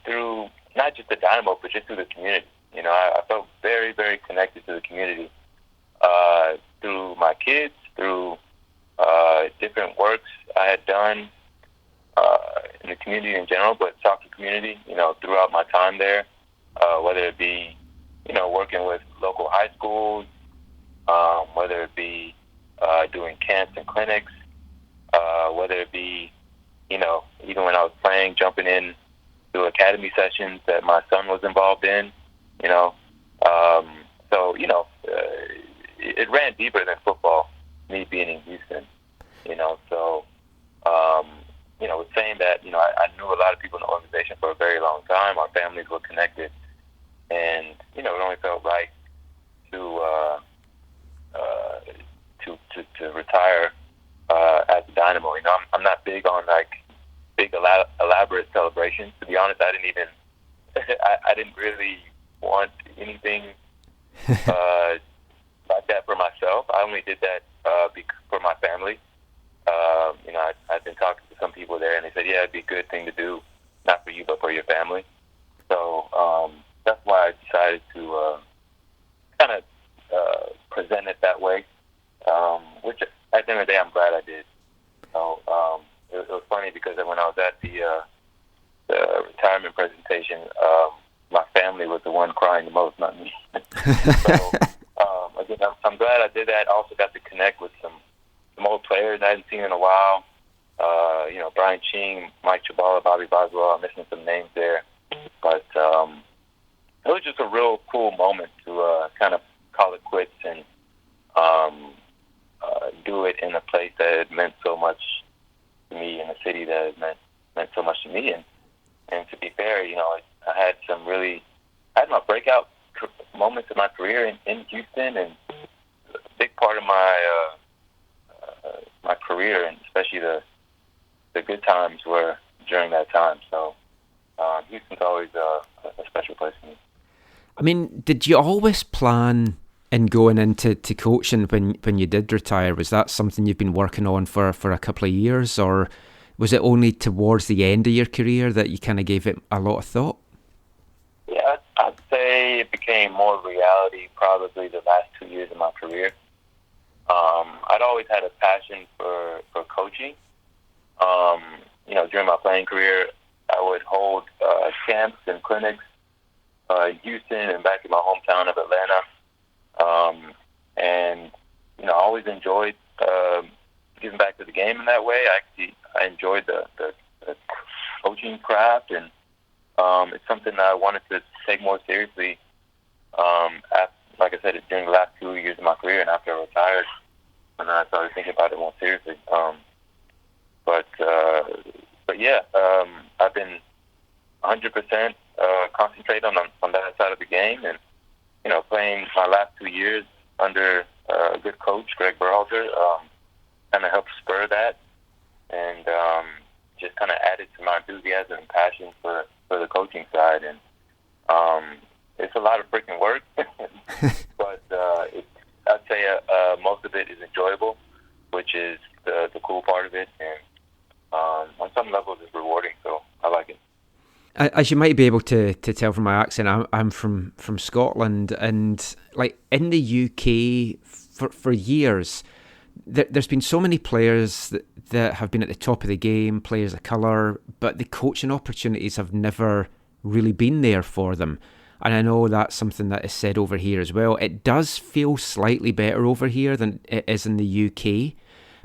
through not just the Dynamo, but just through the community. I felt very, very connected to the community through my kids, through different works I had done in the community in general, but soccer community, throughout my time there, whether it be, working with local high schools, whether it be doing camps and clinics, whether it be, even when I was playing, jumping in to academy sessions that my son was involved in, so, it ran deeper than football, me being in Houston, so, with saying that, I knew a lot of people in the organization for a very long time. Our families were connected, and, it only felt right to retire at the Dynamo. I'm not big on big elaborate celebrations. To be honest, I didn't really want anything like that for myself. I only did that for my family. I've been talking to some people there, and they said, yeah, it'd be a good thing to do, not for you, but for your family. So that's why I decided to kind of present it that way, which at the end of the day, I'm glad I did. So it was funny because when I was at the retirement presentation, my family was the one crying the most, not me. So again, I'm glad I did that. I also got to connect with some old players I hadn't seen in a while. Brian Ching, Mike Chabala, Bobby Boswell. I'm missing some names there, but it was just a real cool moment to kind of call it quits and do it in a place that had meant so much to me, in a city that had meant so much to me. And to be fair, I had my breakout moments in my career in Houston, and a big part of my career, and especially the good times, were during that time. So Houston's always a special place for me. I mean, did you always plan in going into coaching when you did retire? Was that something you've been working on for a couple of years, or was it only towards the end of your career that you kind of gave it a lot of thought? Yeah, I'd say it became more reality probably the last 2 years of my career. I'd always had a passion for coaching. During my playing career, I would hold camps and clinics in Houston and back in my hometown of Atlanta. And I always enjoyed giving back to the game in that way. I enjoyed the coaching craft, and it's something that I wanted to take more seriously. Like I said, during the last 2 years of my career, and after I retired, and I started thinking about it more seriously. But yeah, I've been 100% concentrate on that side of the game, and playing my last 2 years under a good coach, Greg Berhalter, kind of helped spur that, and just kind of added to my enthusiasm and passion for the coaching side. And it's a lot of freaking work, but I'd say most of it is enjoyable, which is the cool part of it, and on some levels it's rewarding, so I like it. As you might be able to tell from my accent, I'm from Scotland, and like in the UK for years, there's been so many players that have been at the top of the game, players of colour, but the coaching opportunities have never really been there for them. And I know that's something that is said over here as well. It does feel slightly better over here than it is in the UK.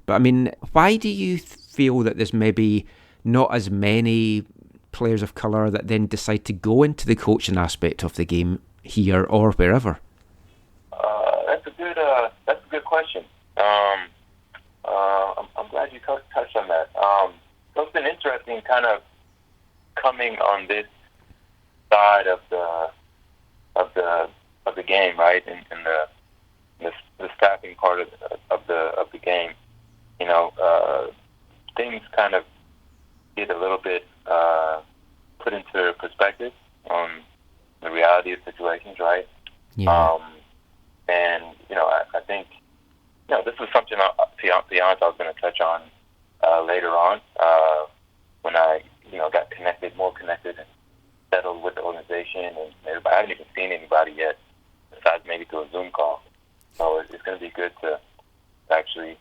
But I mean, why do you feel that there's maybe not as many players of colour that then decide to go into the coaching aspect of the game here or wherever? That's a good question. I'm glad you touched on that. So it's been interesting, kind of coming on this side of the game, right, in the staffing part of the game. Things kind of get a little bit put into perspective on the reality of situations, right? Yeah. And I think this was something, to be honest, I was going to touch on later on when I got more connected and settled with the organization and everybody. I haven't even seen anybody yet, besides maybe through a Zoom call. So it's going to be good to actually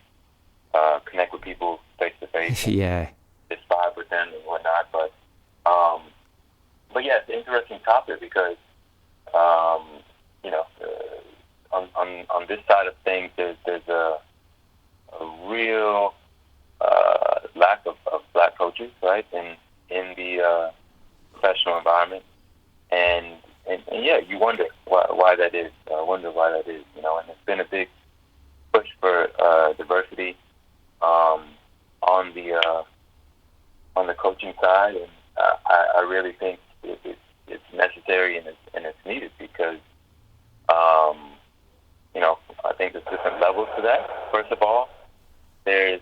connect with people face to face. Yeah. Just vibe with them and whatnot. But yeah, it's an interesting topic because on this side of things, there's a real lack of black coaches, right, in the professional environment, and yeah, you wonder why that is. I wonder why that is, and it's been a big push for diversity on the coaching side, and I really think it's necessary and it's needed because I think there's different levels to that. First of all, there's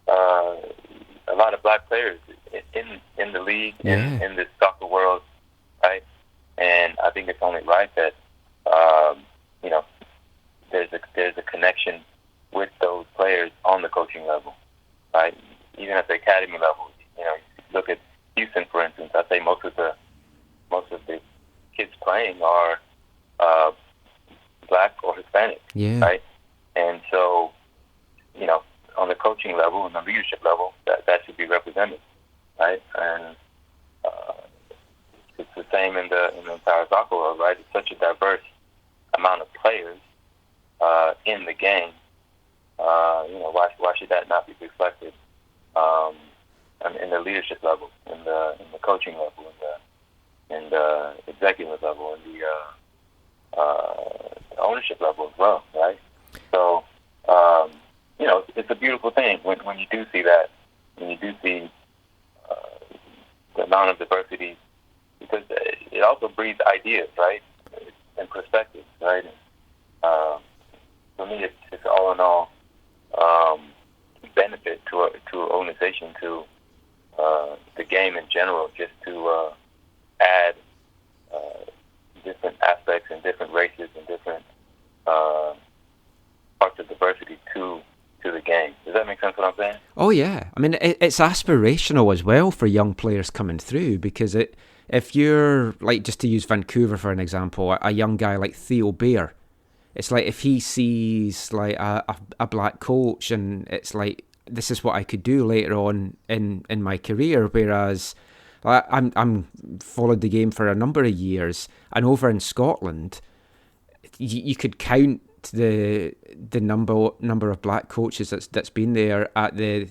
a lot of black players in the league, in this soccer world, right? And I think it's only right that there's a connection with those players on the coaching level, right? Even at the academy level, look at Houston, for instance. I say most of the kids playing are black or Hispanic, right? And so, on the coaching level and the leadership level, that should be represented, right? And it's the same in the entire soccer world, right? It's such a diverse amount of players in the game. Why should that not be reflected in the leadership level, in the coaching level, in the executive level, in the ownership level as well, right? So, it's a beautiful thing when you do see that, when you do see the amount of diversity, because it also breeds ideas, right, and perspectives, right? And, for me, it's all in all benefit to an organization, to the game in general, just to add different aspects and different races and different parts of diversity to the game. Does that make sense what I'm saying? Oh yeah, I mean it's aspirational as well for young players coming through, because if you're like, just to use Vancouver for an example, a young guy like Theo Bair, it's like if he sees like a black coach, and it's like, this is what I could do later on in my career. Whereas I'm followed the game for a number of years, and over in Scotland, you could count the number of black coaches that's been there at the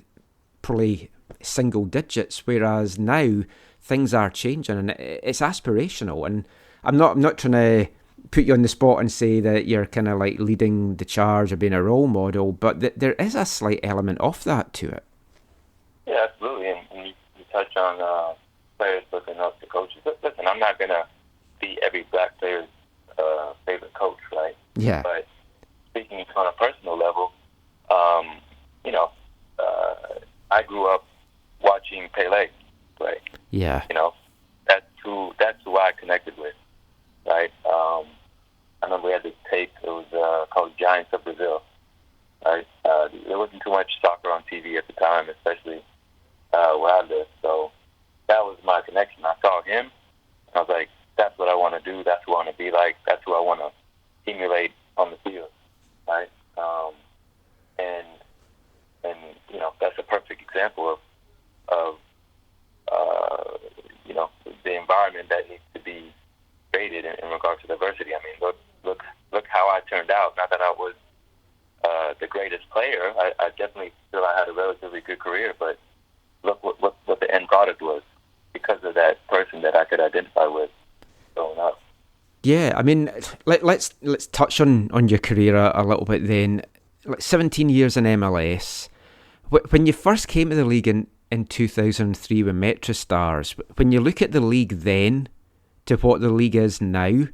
probably single digits. Whereas now things are changing, and it's aspirational. And I'm not trying to put you on the spot and say that you're kind of like leading the charge or being a role model, but there is a slight element of that to it. Yeah, absolutely. And you touch on players looking up to coaches. Listen, I'm not going to be every black player's favorite coach, right? Yeah. But speaking on a personal level, I grew up watching Pele play. Yeah. That's who I connected with, right? I remember we had this tape. It was called Giants of Brazil. Right? There wasn't too much soccer on TV at the time, especially where I lived. So that was my connection. I saw him, and I was like, that's what I want to do. That's who I want to be like. That's who I want to emulate on the field, right? And that's a perfect example of the environment that needs to be created in regards to diversity. I mean, look how I turned out. Not that I was the greatest player. I definitely feel I had a relatively good career, but look what the end product was because of that person that I could identify with growing up. Yeah, I mean, let's touch on your career a little bit then. Like 17 years in MLS. When you first came to the league in 2003 with Metro Stars, when you look at the league then to what the league is now,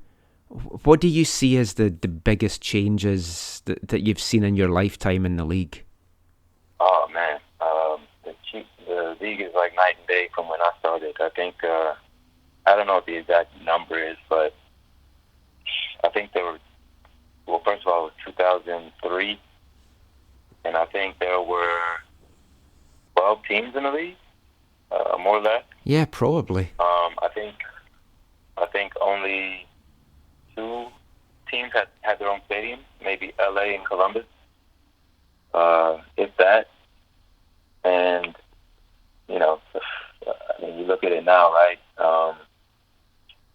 what do you see as the biggest changes that you've seen in your lifetime in the league? Oh, man. The league is like night and day from when I started. I think, I don't know what the exact number is, but I think there were, well, first of all, it was 2003, and I think there were 12 teams in the league, more or less. Yeah, probably. I think only 2 teams had their own stadium, maybe LA and Columbus, if that. And, I mean, you look at it now, right?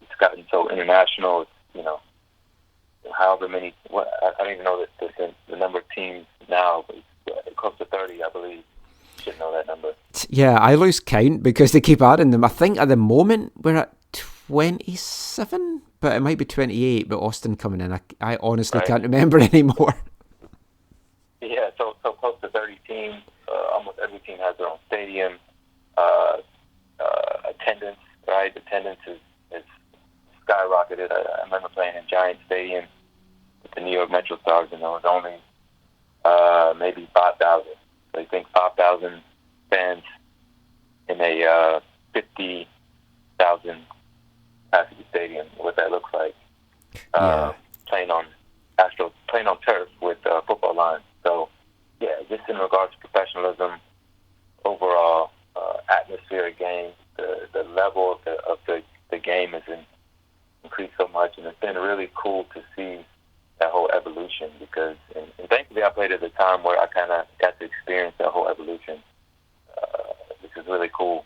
It's gotten so international. It's, however many. I don't even know the number of teams now, but it's close to 30, I believe. Should know that number. Yeah, I lose count because they keep adding them. I think at the moment we're at 27, but it might be 28 with Austin coming in. I honestly can't remember anymore. Yeah, so close to 30 teams. Almost every team has their own stadium. Attendance, right? Attendance is skyrocketed. I remember playing in Giant Stadium with the New York Metro Stars, and there was only maybe 5,000. So you think 5,000 fans in a 50,000 capacity stadium, what that looks like. Playing on turf with football lines. So yeah, just in regards to professionalism, overall atmospheric game, the level of the game has increased so much, and it's been really cool to see that whole evolution because, and thankfully I played at a time where I kind of got to experience that whole evolution, which is really cool,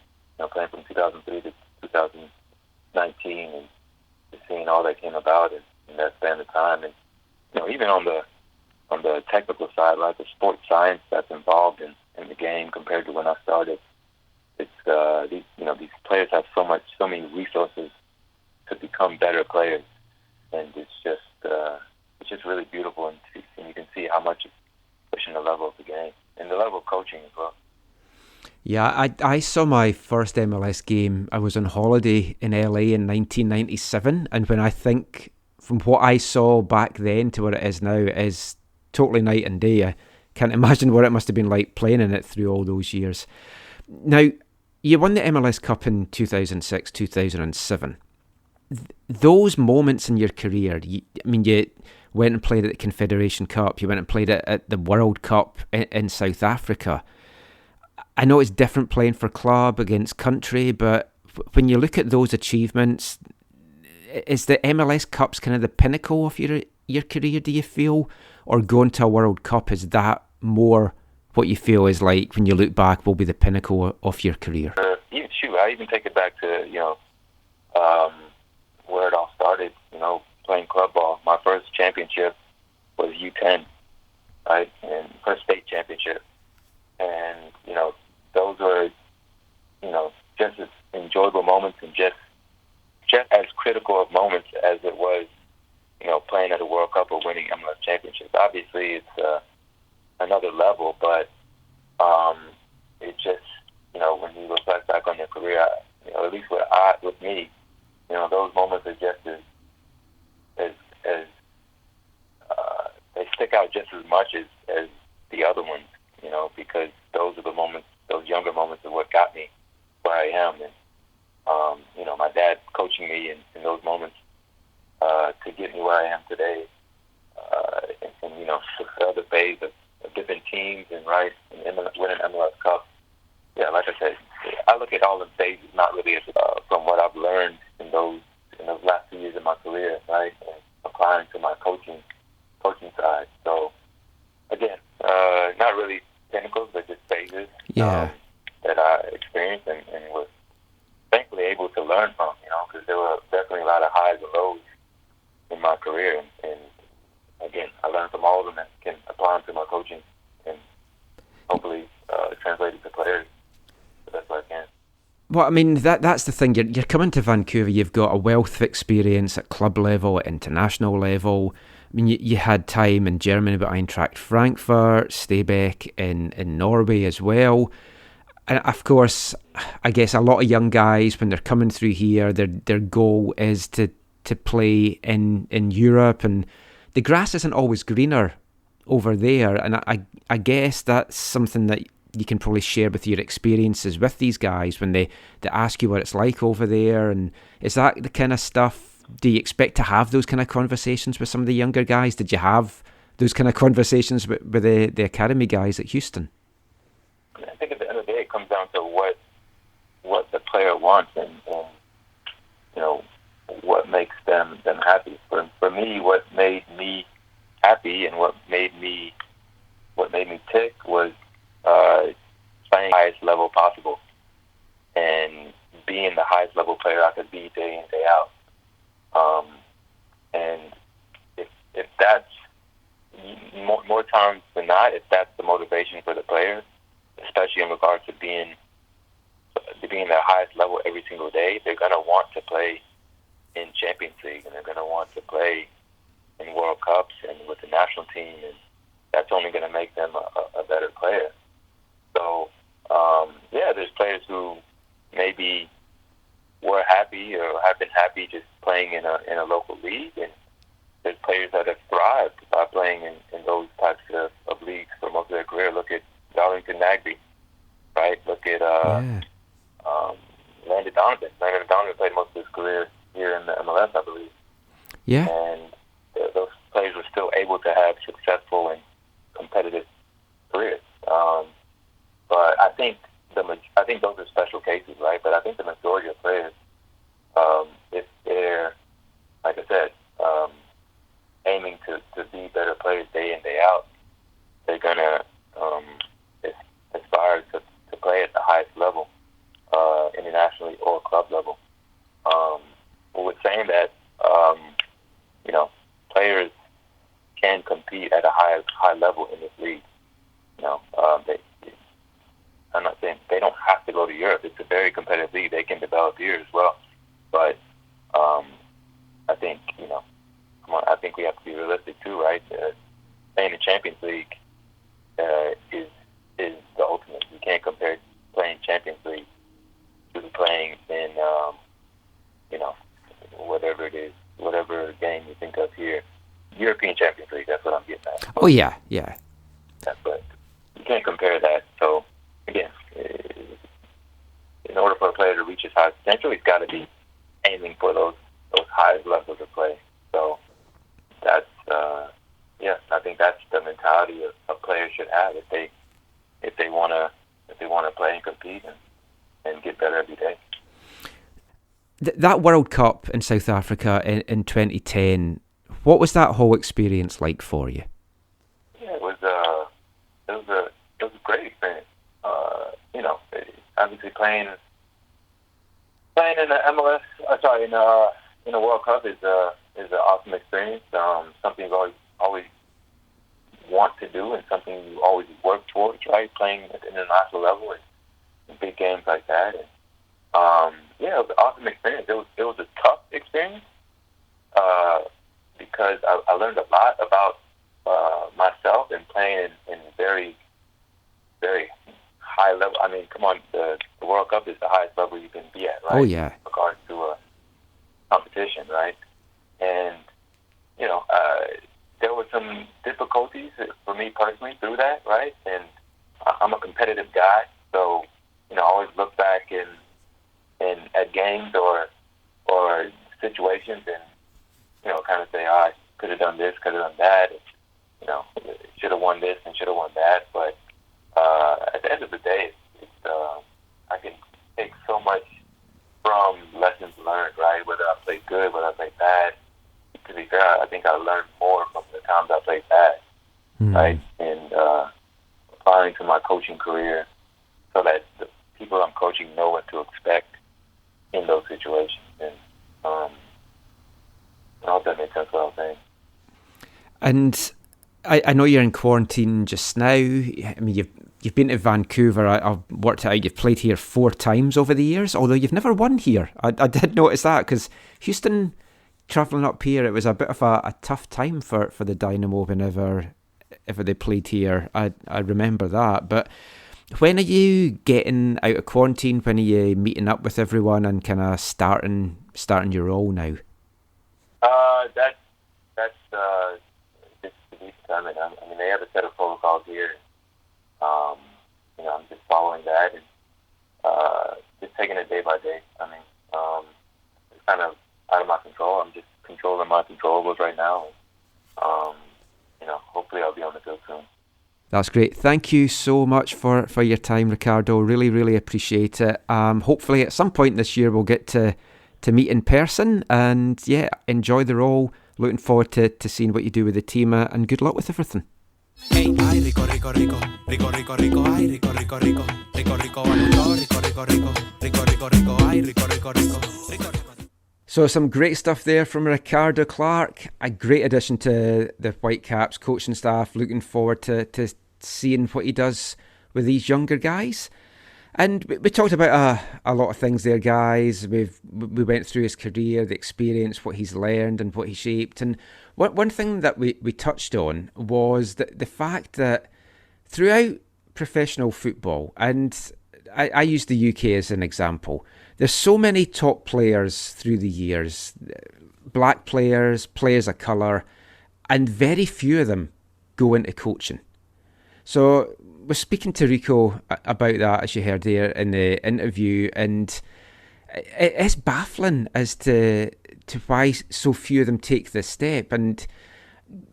playing from 2003 to 2019 and just seeing all that came about in that span of time. And, even on the technical side, like the sports science that's involved in the game compared to when I started, it's, these players have so many resources to become better players. And it's just really beautiful, and you can see how much it's pushing the level of the game and the level of coaching as well. Yeah, I saw my first MLS game. I was on holiday in LA in 1997, and when I think from what I saw back then to what it is now, it is totally night and day. I can't imagine what it must have been like playing in it through all those years. Now, you won the MLS Cup in 2006, 2007. Those moments in your career, you went and played at the Confederation Cup, you went and played at the World Cup in South Africa. I know it's different playing for club against country, but when you look at those achievements, is the MLS Cup's kind of the pinnacle of your career, do you feel? Or going to a World Cup, is that more what you feel is like when you look back will be the pinnacle of your career? I even take it back to, where it all started, playing club ball. My first championship was U10, right? And first state championship. And, those were, just as enjoyable moments and just as critical of moments as it was, playing at a World Cup or winning MLS championships. Obviously, it's another level, but it just, when you reflect back on your career, at least with me, those moments are just as they stick out just as much as the other ones, because those are the moments, those younger moments are what got me where I am. And, my dad coaching me in those moments to get me where I am today, and the other phase of different teams and winning MLS Cup. Yeah, like I said, I look at all the phases not really as from what I've learned in those last 2 years of my career, right, and applying to my coaching side. So again, not really pinnacles, but just phases that I experienced and was thankfully able to learn from, because there were definitely a lot of highs and lows in my career. And again, I learned from all of them and can apply them to my coaching and hopefully translate it to players the best way I can. Well, that's the thing. You're coming to Vancouver, you've got a wealth of experience at club level, at international level. You had time in Germany with Eintracht Frankfurt, Stabæk in Norway as well. And of course, I guess a lot of young guys, when they're coming through here, their goal is to play in Europe, and the grass isn't always greener over there. And I guess that's something that you can probably share with your experiences with these guys when they ask you what it's like over there. And is that the kind of stuff, do you expect to have those kind of conversations with some of the younger guys? Did you have those kind of conversations with the academy guys at Houston? I think at the end of the day, it comes down to what the player wants and what makes them happy. For me, what made me happy and what made me tick was playing the highest level possible and being the highest level player I could be day in, day out. And if regards to being their highest level every single day, they're going to want to play in Champions League, and they're going to want to play in World Cups and with the national team, and that's only going to make them a better player. So, there's players who maybe were happy or have been happy just playing in a local league, and there's players that have thrived by playing in those types of leagues for most of their career. Look at Darlington Nagbe, right? Look at Landon Donovan. Landon Donovan played most of his career here in the MLS, I believe. Yeah. And those players were still able to have successful and competitive careers. But I think those are special cases, right? But I think the majority of players, if they're, like I said, aiming to be better players day in, day out, they're gonna aspire to play at the highest level, internationally or club level. With saying that, players can compete at a high level in this league. I'm not saying they don't have to go to Europe. It's a very competitive league. They can develop here as well. But I think, I think we have to be realistic too, right? Playing the Champions League is the ultimate. You can't compare playing Champions League to playing in, whatever it is, whatever game you think of here. European Champions League, that's what I'm getting at. Oh, yeah. But you can't compare that. So, again, in order for a player to reach his highest potential, he's got to be aiming for those highest levels of play. So, that's, I think that's the mentality a player should have if they want to play and compete and get better every day. That World Cup in South Africa in 2010, what was that whole experience like for you? Yeah, it was a great experience. Obviously playing in the MLS, in the World Cup is an awesome experience. Something you always want to do and something you always work towards, right? Playing at the international level and big games like that. And, it was an awesome experience. It was a tough experience because I learned a lot about myself and playing in very, very high level. I mean, come on, the World Cup is the highest level you can be at, right? Oh, yeah. In regards to a competition, right? And, there were some difficulties for me personally through that, right? And I'm a competitive guy, so, I always look back at games or situations and, kind of say, I could have done this, could have done that, should have won this and should have won that. But at the end of the day, I can take so much from lessons learned, right? Whether I played good, whether I played bad. To be fair, I think I learned more from the times I played bad, right? And applying to my coaching career so that the people I'm coaching know what to expect in those situations. And I hope that makes sense what I'm saying. And I know you're in quarantine just now. I mean, you've been to Vancouver. I've worked it out. You've played here 4 times over the years, although you've never won here. I did notice that because Houston travelling up here, it was a bit of a tough time for the Dynamo whenever they played here. I remember that. But when are you getting out of quarantine? When are you meeting up with everyone and kind of starting your role now? That's just to be determined. I mean, they have a set of protocols here. I'm just following that and just taking it day by day. I mean, it's kind of out of my control. I'm just controlling my controllables right now. Hopefully I'll be on the field soon. That's great. Thank you so much for your time, Ricardo. Really, really appreciate it. Hopefully at some point this year we'll get to meet in person and enjoy the role. Looking forward to seeing what you do with the team and good luck with everything. Hey, ay, rico, rico, rico, rico, rico, rico, ay, rico, rico, rico, rico, rico, rico, rico, rico, rico, rico, rico, ay, rico, rico, rico, rico, rico. So some great stuff there from Ricardo Clark. A great addition to the Whitecaps coaching staff. Looking forward to seeing what he does with these younger guys. And we talked about a lot of things there, guys. We went through his career, the experience, what he's learned and what he shaped. And one thing that we touched on was the fact that throughout professional football, and I use the UK as an example, there's so many top players through the years, black players, players of colour, and very few of them go into coaching. So we're speaking to Rico about that, as you heard there in the interview, and it's baffling as to why so few of them take this step. And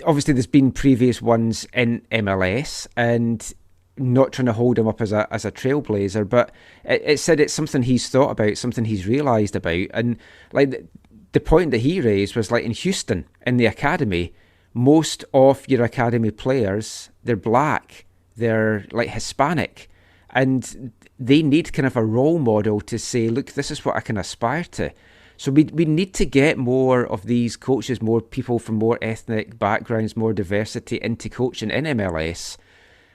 obviously there's been previous ones in MLS, and not trying to hold him up as a trailblazer, but it said it's something he's thought about, something he's realised about. And like the point that he raised was, like, in Houston, in the academy, most of your academy players, they're black, they're like Hispanic, and they need kind of a role model to say, look, this is what I can aspire to. So we need to get more of these coaches, more people from more ethnic backgrounds, more diversity into coaching in MLS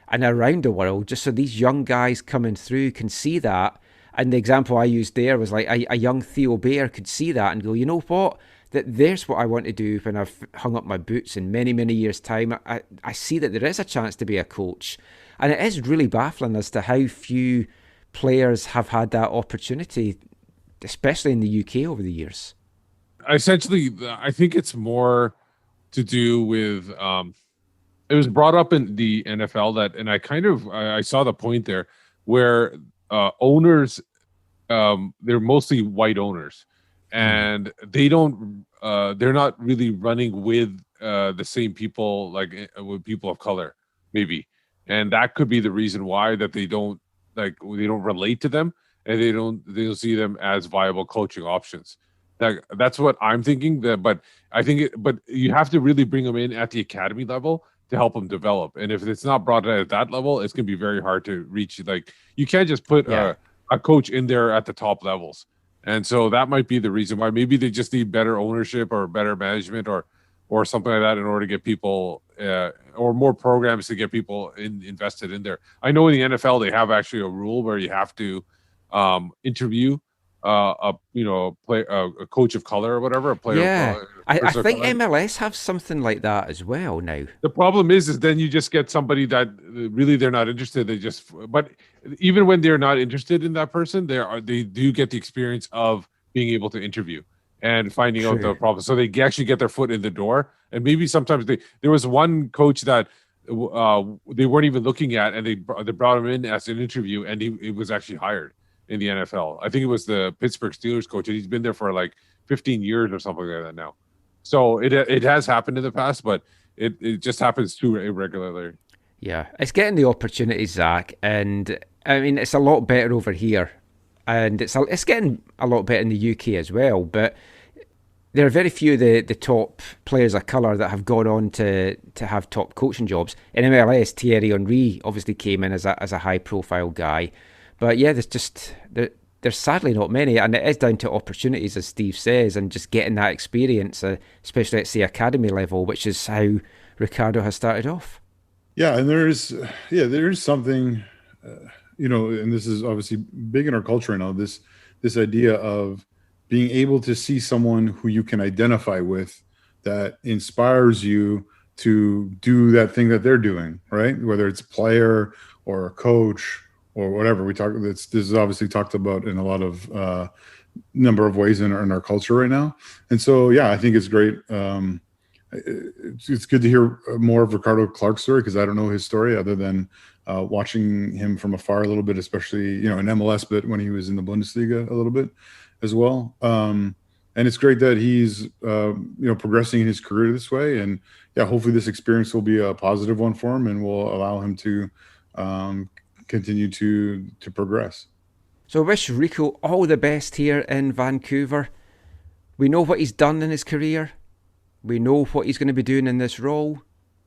and around the world, just so these young guys coming through can see that. And the example I used there was like a young Theo Bair could see that and go, you know what? There's what I want to do when I've hung up my boots in many, many years' time. I see that there is a chance to be a coach. And it is really baffling as to how few players have had that opportunity, especially in the UK over the years. Essentially, I think it's more to do with it was brought up in the NFL that, and I saw the point there where owners, they're mostly white owners, and they're not really running with the same people, like with people of color, maybe. And that could be the reason why that they don't relate to them, and they don't see them as viable coaching options. That's what I'm thinking. But you have to really bring them in at the academy level to help them develop. And if it's not brought in at that level, it's going to be very hard to reach. Like, you can't just put a coach in there at the top levels. And so that might be the reason why. Maybe they just need better ownership or better management or something like that in order to get people or more programs to get people invested in there. I know in the NFL, they have actually a rule where you have to interview a coach of color or whatever, a player. Yeah, I think MLS have something like that as well now. The problem is then you just get somebody that really they're not interested. But even when they're not interested in that person, they do get the experience of being able to interview and finding out the problem. So they actually get their foot in the door. And maybe sometimes there was one coach that they weren't even looking at, and they brought him in as an interview, and he was actually hired in the NFL. I think it was the Pittsburgh Steelers coach, and he's been there for like 15 years or something like that now. So it has happened in the past, but it just happens too irregularly. Yeah, it's getting the opportunities, Zach, and I mean, it's a lot better over here, and it's getting a lot better in the UK as well, but there are very few of the top players of colour that have gone on to have top coaching jobs. In MLS, Thierry Henry obviously came in as a high-profile guy, but yeah, there's sadly not many, and it is down to opportunities, as Steve says, and just getting that experience, especially at the academy level, which is how Ricardo has started off. Yeah, and there is something, and this is obviously big in our culture now. This idea of being able to see someone who you can identify with, that inspires you to do that thing that they're doing, right? Whether it's a player or a coach or whatever. This is obviously talked about in a lot of number of ways in our culture right now. And so, yeah, I think it's great. It's good to hear more of Ricardo Clark's story, because I don't know his story other than watching him from afar a little bit, especially, in MLS, but when he was in the Bundesliga a little bit as well. And it's great that he's, progressing in his career this way. And yeah, hopefully this experience will be a positive one for him and will allow him to continue to progress. So I wish Rico all the best here in Vancouver. We know what he's done in his career. We know what he's going to be doing in this role.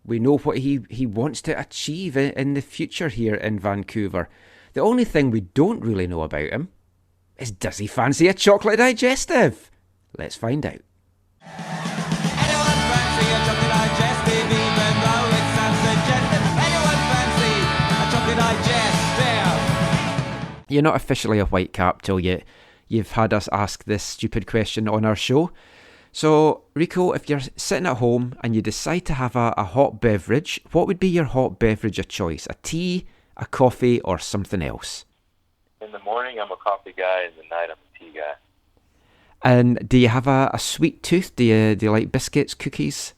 We know what he wants to achieve in the future here in Vancouver. The only thing we don't really know about him is, does he fancy a chocolate digestive? Let's find out. Anyone fancy a chocolate digestive, even though it's unsuggested? Anyone fancy a chocolate digest? You're not officially a Whitecap till you've had us ask this stupid question on our show. So, Rico, if you're sitting at home and you decide to have a hot beverage, what would be your hot beverage of choice? A tea, a coffee, or something else? In the morning, I'm a coffee guy. In the night, I'm a tea guy. And do you have a sweet tooth? Do you like biscuits, cookies?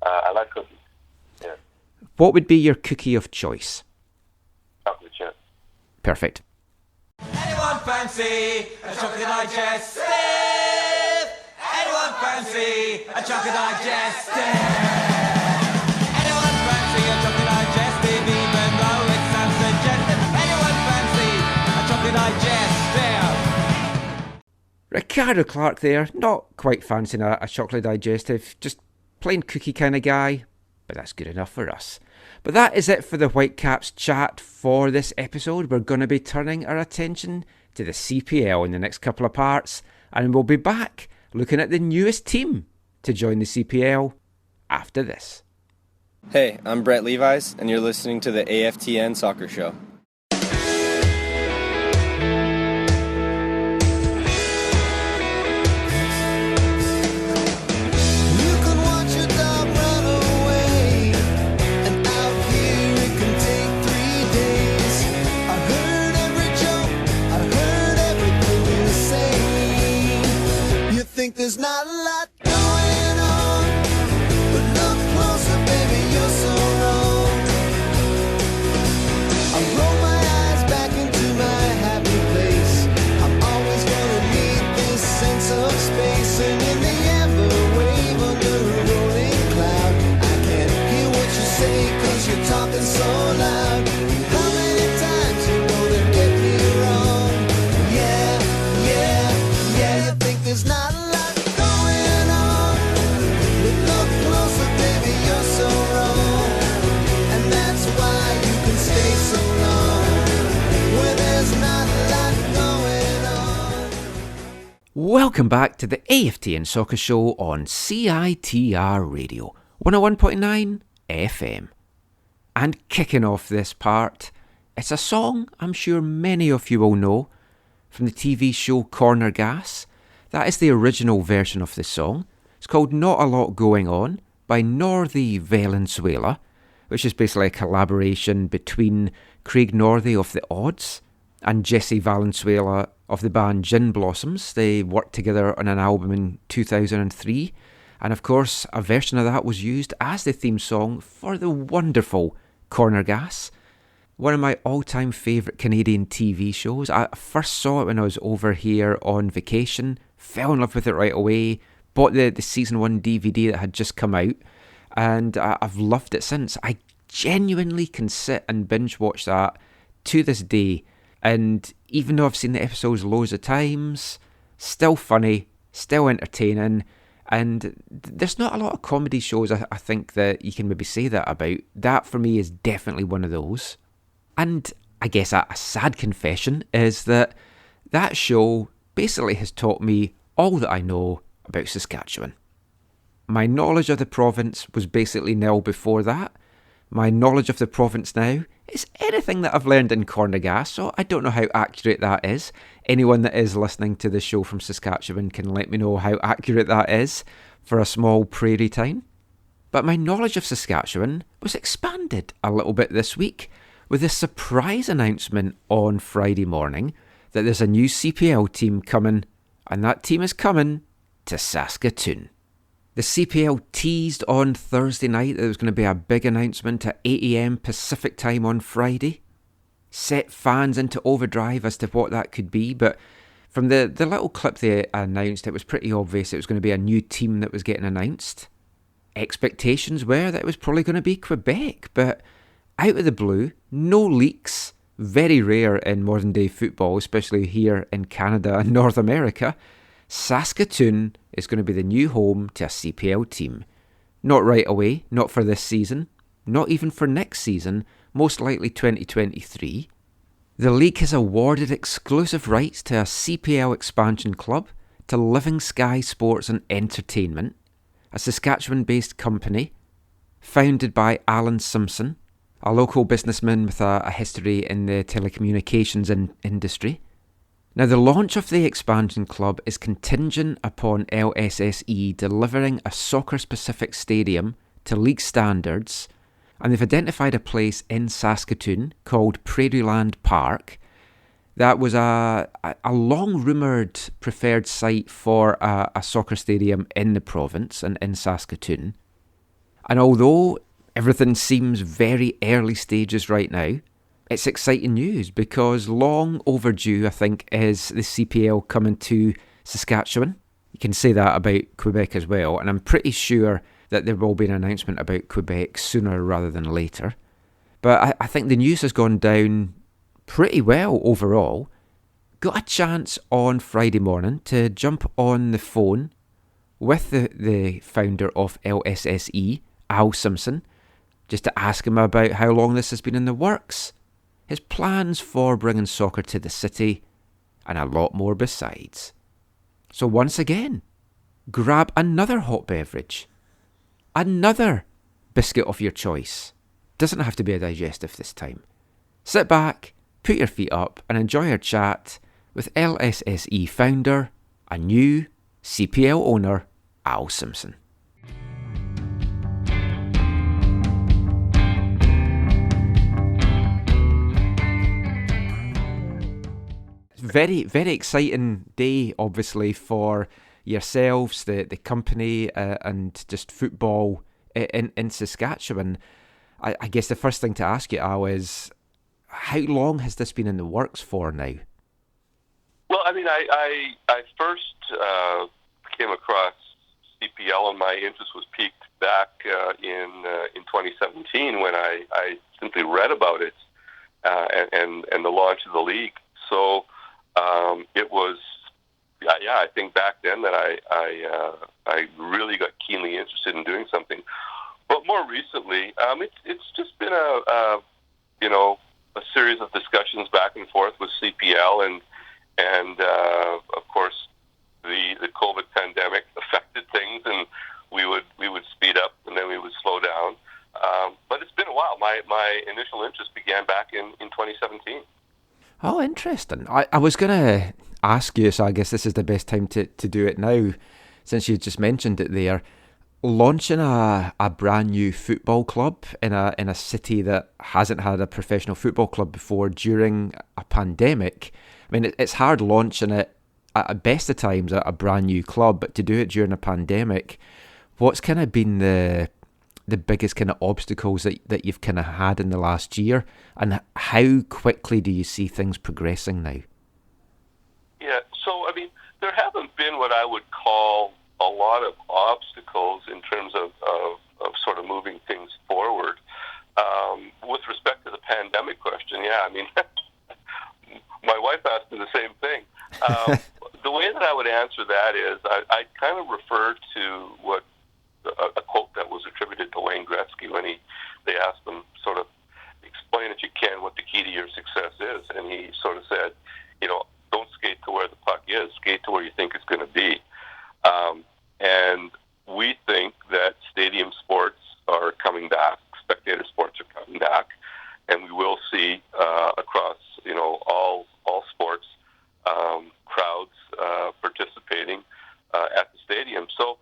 I like cookies. Yeah. What would be your cookie of choice? Chocolate chip. Perfect. Anyone fancy a chocolate digestive? Anyone fancy a chocolate digestive? Anyone fancy a chocolate digestive, even though it sounds suggestive? Anyone fancy a chocolate digestive? Ricardo Clark there, not quite fancying a chocolate digestive, just plain cookie kind of guy, but that's good enough for us. But that is it for the Whitecaps chat for this episode. We're going to be turning our attention to the CPL in the next couple of parts, and we'll be back looking at the newest team to join the CPL after this. Hey, I'm Brett Levis, and you're listening to the AFTN Soccer Show. There's not a lot going on, but look closer, baby, you're so wrong. I roll my eyes back into my happy place. I'm always gonna need this sense of space, and in the ever wave under a rolling cloud, I can't hear what you say, 'cause you're talking so loud. How many times you wanna get me wrong? Yeah, you think there's not a lot. Welcome back to the AFTN Soccer Show on CITR Radio 101.9 FM. And kicking off this part, it's a song I'm sure many of you will know from the TV show Corner Gas. That is the original version of this song. It's called Not a Lot Going On by Northey Valenzuela, which is basically a collaboration between Craig Northey of The Odds and Jesse Valenzuela of the band Gin Blossoms. They worked together on an album in 2003, and of course a version of that was used as the theme song for the wonderful Corner Gas, one of my all-time favourite Canadian TV shows. I first saw it when I was over here on vacation, fell in love with it right away, bought the season 1 DVD that had just come out, and I've loved it since. I genuinely can sit and binge watch that to this day. And even though I've seen the episodes loads of times, still funny, still entertaining, and there's not a lot of comedy shows I think that you can maybe say that about. That for me is definitely one of those. And I guess a sad confession is that show basically has taught me all that I know about Saskatchewan. My knowledge of the province was basically nil before that. My knowledge of the province now is anything that I've learned in Corner Gas, so I don't know how accurate that is. Anyone that is listening to the show from Saskatchewan can let me know how accurate that is for a small prairie town. But my knowledge of Saskatchewan was expanded a little bit this week with a surprise announcement on Friday morning that there's a new CPL team coming, and that team is coming to Saskatoon. The CPL teased on Thursday night that there was going to be a big announcement at 8 AM Pacific time on Friday. Set fans into overdrive as to what that could be, but from the little clip they announced, it was pretty obvious it was going to be a new team that was getting announced. Expectations were that it was probably going to be Quebec, but out of the blue, no leaks, very rare in modern day football, especially here in Canada and North America. Saskatoon is going to be the new home to a CPL team. Not right away, not for this season, not even for next season, most likely 2023. The league has awarded exclusive rights to a CPL expansion club to Living Sky Sports and Entertainment, a Saskatchewan-based company founded by Alan Simpson, a local businessman with a history in the telecommunications industry. Now, the launch of the expansion club is contingent upon LSSE delivering a soccer-specific stadium to league standards, and they've identified a place in Saskatoon called Prairieland Park that was a long-rumoured preferred site for a soccer stadium in the province and in Saskatoon. And although everything seems very early stages right now, it's exciting news because long overdue, I think, is the CPL coming to Saskatchewan. You can say that about Quebec as well, and I'm pretty sure that there will be an announcement about Quebec sooner rather than later. But I think the news has gone down pretty well overall. Got a chance on Friday morning to jump on the phone with the founder of LSSE, Al Simpson, just to ask him about how long this has been in the works, his plans for bringing soccer to the city, and a lot more besides. So once again, grab another hot beverage, another biscuit of your choice. Doesn't have to be a digestive this time. Sit back, put your feet up, and enjoy our chat with LSSE founder and new CPL owner, Al Simpson. Very, very exciting day, obviously, for yourselves, the company, and just football in Saskatchewan. I guess the first thing to ask you, Al, is how long has this been in the works for now? Well, I mean, I first came across CPL, and my interest was piqued back in 2017 when I simply read about it and the launch of the league. So it was, I think back then that I really got keenly interested in doing something. But more recently, it's just been a series of discussions back and forth with CPL, and of course the COVID pandemic affected things, and we would speed up and then we would slow down. But it's been a while. My initial interest began back in 2017. Oh, interesting. I was going to ask you, so I guess this is the best time to do it now, since you just mentioned it there. Launching a brand new football club in a city that hasn't had a professional football club before during a pandemic. I mean, it's hard launching it at best of times at a brand new club, but to do it during a pandemic, what's kind of been the biggest kind of obstacles that you've kind of had in the last year, and how quickly do you see things progressing now? Yeah, so I mean, there haven't been what I would call a lot of obstacles in terms of sort of moving things forward. With respect to the pandemic question, yeah, I mean, my wife asked me the same thing. The way that I would answer that is I kind of refer to what a quote that was attributed to Wayne Gretzky when they asked him sort of explain if you can what the key to your success is, and he sort of said, don't skate to where the puck is, skate to where you think it's going to be. And we think that stadium sports are coming back, spectator sports are coming back, and we will see across all sports crowds participating at the stadium. So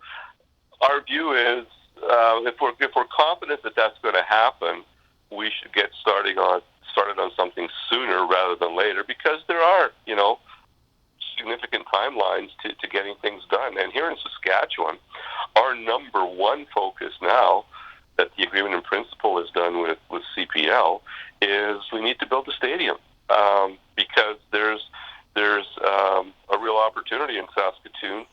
our view is if we're confident that that's going to happen, we should get started on something sooner rather than later, because there are significant timelines to getting things done. And here in Saskatchewan, our number one focus now that the agreement in principle is done with CPL is we need to build a stadium, because there's a real opportunity in Saskatoon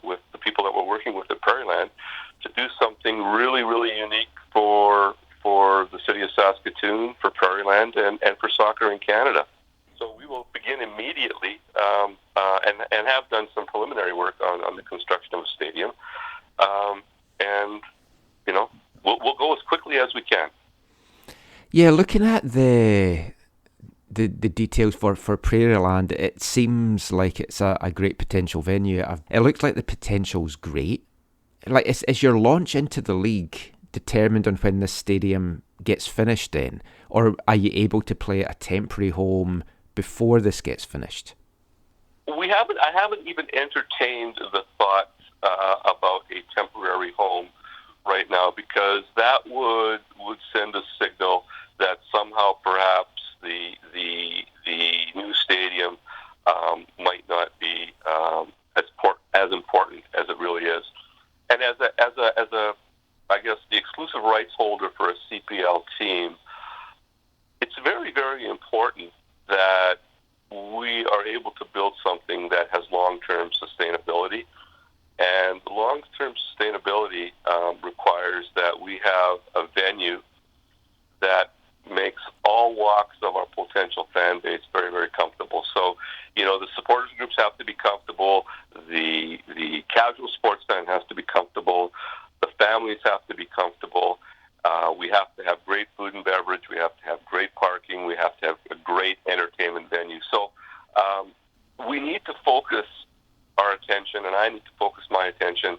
with the people that we're working with at Prairieland to do something really, really unique for the city of Saskatoon, for Prairieland, and for soccer in Canada. So we will begin immediately and have done some preliminary work on the construction of a stadium. And, we'll go as quickly as we can. Yeah, looking at the details for Prairieland, it seems like it's a great potential venue. It looks like the potential's great. Like, is your launch into the league determined on when this stadium gets finished then? Or are you able to play at a temporary home before this gets finished? I haven't even entertained the thought about a temporary home right now, because that would send a signal that somehow perhaps the new stadium might not be as important as it really is. And as a I guess the exclusive rights holder for a CPL team, it's very, very important that we are able to build something that has long-term sustainability. And the long-term sustainability requires that we have a venue that makes all walks of our potential fan base very, very comfortable. So, the supporters groups have to be comfortable. The casual sports fan has to be comfortable. The families have to be comfortable. We have to have great food and beverage. We have to have great parking. We have to have a great entertainment venue. So we need to focus our attention, and I need to focus my attention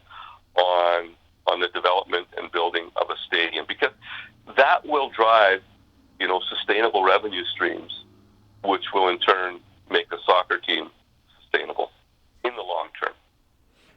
on the development and building of a stadium, because that will drive, sustainable revenue streams, which will in turn make a soccer team sustainable in the long term.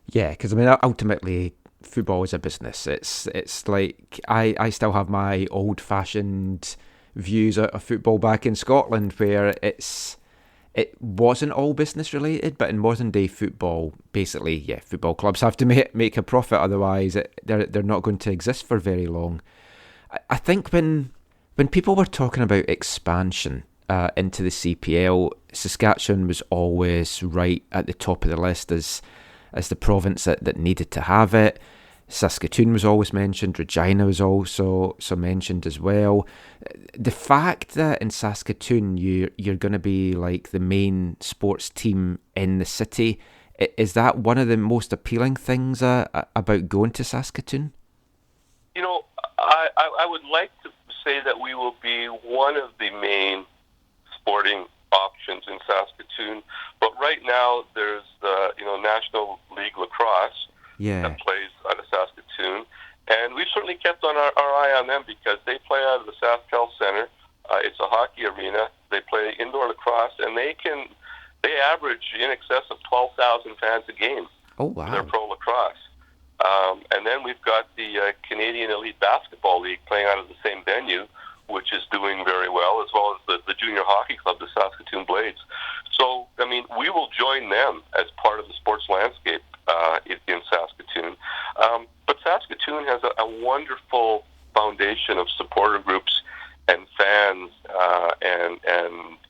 Yeah, because ultimately, football is a business. It's like I still have my old-fashioned views of football back in Scotland, where it wasn't all business related, but in modern day football, basically, football clubs have to make a profit, otherwise they're not going to exist for very long. I think when people were talking about expansion into the CPL, Saskatchewan was always right at the top of the list as the province that needed to have it. Saskatoon was always mentioned. Regina was also mentioned as well. The fact that in Saskatoon you're going to be like the main sports team in the city, is that one of the most appealing things about going to Saskatoon? I would like to say that we will be one of the main sporting options in Saskatoon, but right now there's the National League Lacrosse that plays out of Saskatoon, and we've certainly kept on our eye on them because they play out of the SaskTel Center. It's a hockey arena. They play indoor lacrosse, and they average in excess of 12,000 fans a game. Oh wow! For their pro lacrosse. And then we've got the Canadian Elite Basketball League playing out of the same venue, which is doing very well, as well as the junior hockey club, the Saskatoon Blades. So, we will join them as part of the sports landscape in Saskatoon. But Saskatoon has a wonderful foundation of supporter groups and fans and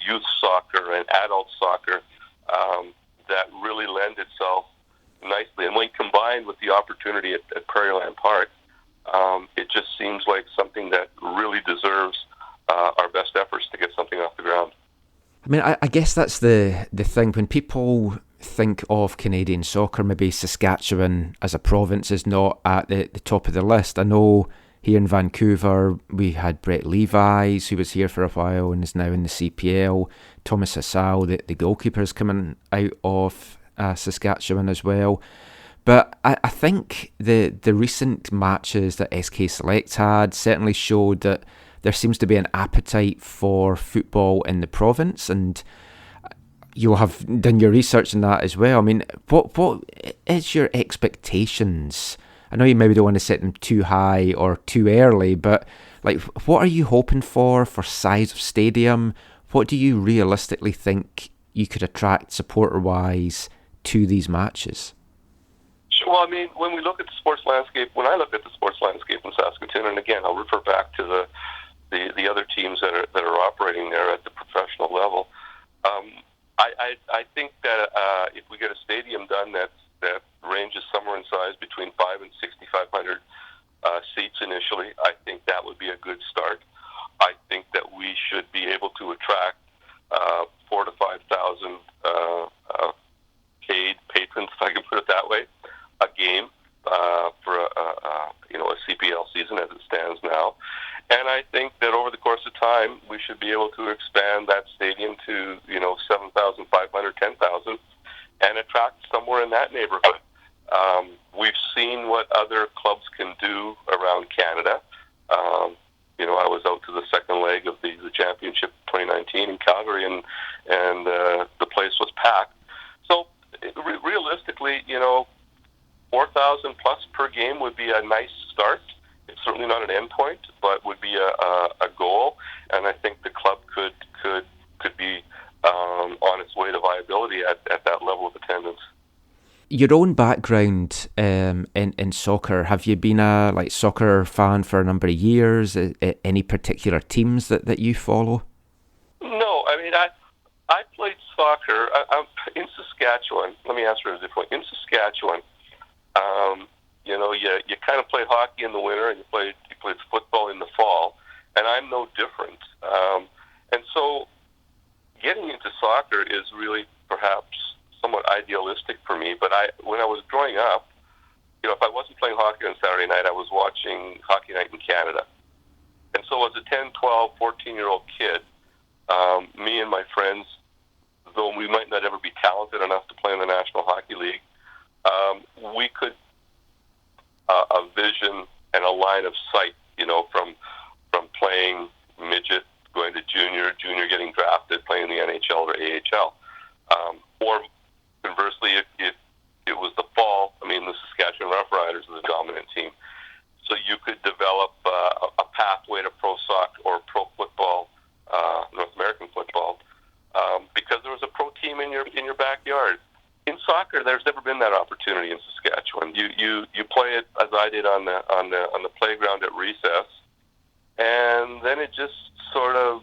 youth soccer and adult soccer that really lend itself nicely. And when combined with the opportunity at Prairieland Park, it just seems like something that really deserves our best efforts to get something off the ground. I guess that's the thing. When people think of Canadian soccer, maybe Saskatchewan as a province is not at the top of the list. I know here in Vancouver we had Brett Levis, who was here for a while and is now in the CPL. Thomas Hassal, the goalkeeper, is coming out of Saskatchewan as well. But I think the recent matches that SK Select had certainly showed that there seems to be an appetite for football in the province, and you'll have done your research on that as well. What is your expectations? I know you maybe don't want to set them too high or too early, but what are you hoping for size of stadium? What do you realistically think you could attract supporter-wise to these matches? Well, when we look at the sports landscape, when I look at the sports landscape in Saskatoon, and again, I'll refer back to the other teams that are operating there at the professional level. I think that if we get a stadium done that ranges somewhere in size between 5,000 and 6,500 seats initially, I think that would be a good start. I think that we should be able to attract 4,000 to 5,000 paid patrons, if I can put it that way, a game for a CPL season as it stands now. And I think that over the course of time, we should be able to expand that stadium to 7,500, 10,000, and attract somewhere in that neighborhood. We've seen what other clubs can do around Canada. I was out to the second leg of the championship 2019 in Calgary, and the place was packed. So realistically, 4,000 plus per game would be a nice start. It's certainly not an end point, but would be a goal, and I think the club could be on its way to viability at that level of attendance. Your own background in soccer, have you been a soccer fan for a number of years? Any particular teams that you follow? No, I mean, I played soccer in Saskatchewan. Let me answer it a different way. In Saskatchewan, you kind of play hockey in the winter, and you played football in the fall, and I'm no different. And so getting into soccer is really perhaps somewhat idealistic for me, but when I was growing up, if I wasn't playing hockey on Saturday night, I was watching Hockey Night in Canada. And so as a 10, 12, 14-year-old kid, me and my friends, though we might not ever be talented enough to play in the National Hockey League, we could a vision and a line of sight, from playing midget, going to junior getting drafted, playing in the NHL or AHL. Or conversely, it was the fall. I mean, the Saskatchewan Roughriders are the dominant team. So you could develop a pathway to pro soccer or pro football, North American football, because there was a pro team in your backyard. In soccer, there's never been that opportunity in Saskatchewan. You play it as I did on the playground at recess, and then it just sort of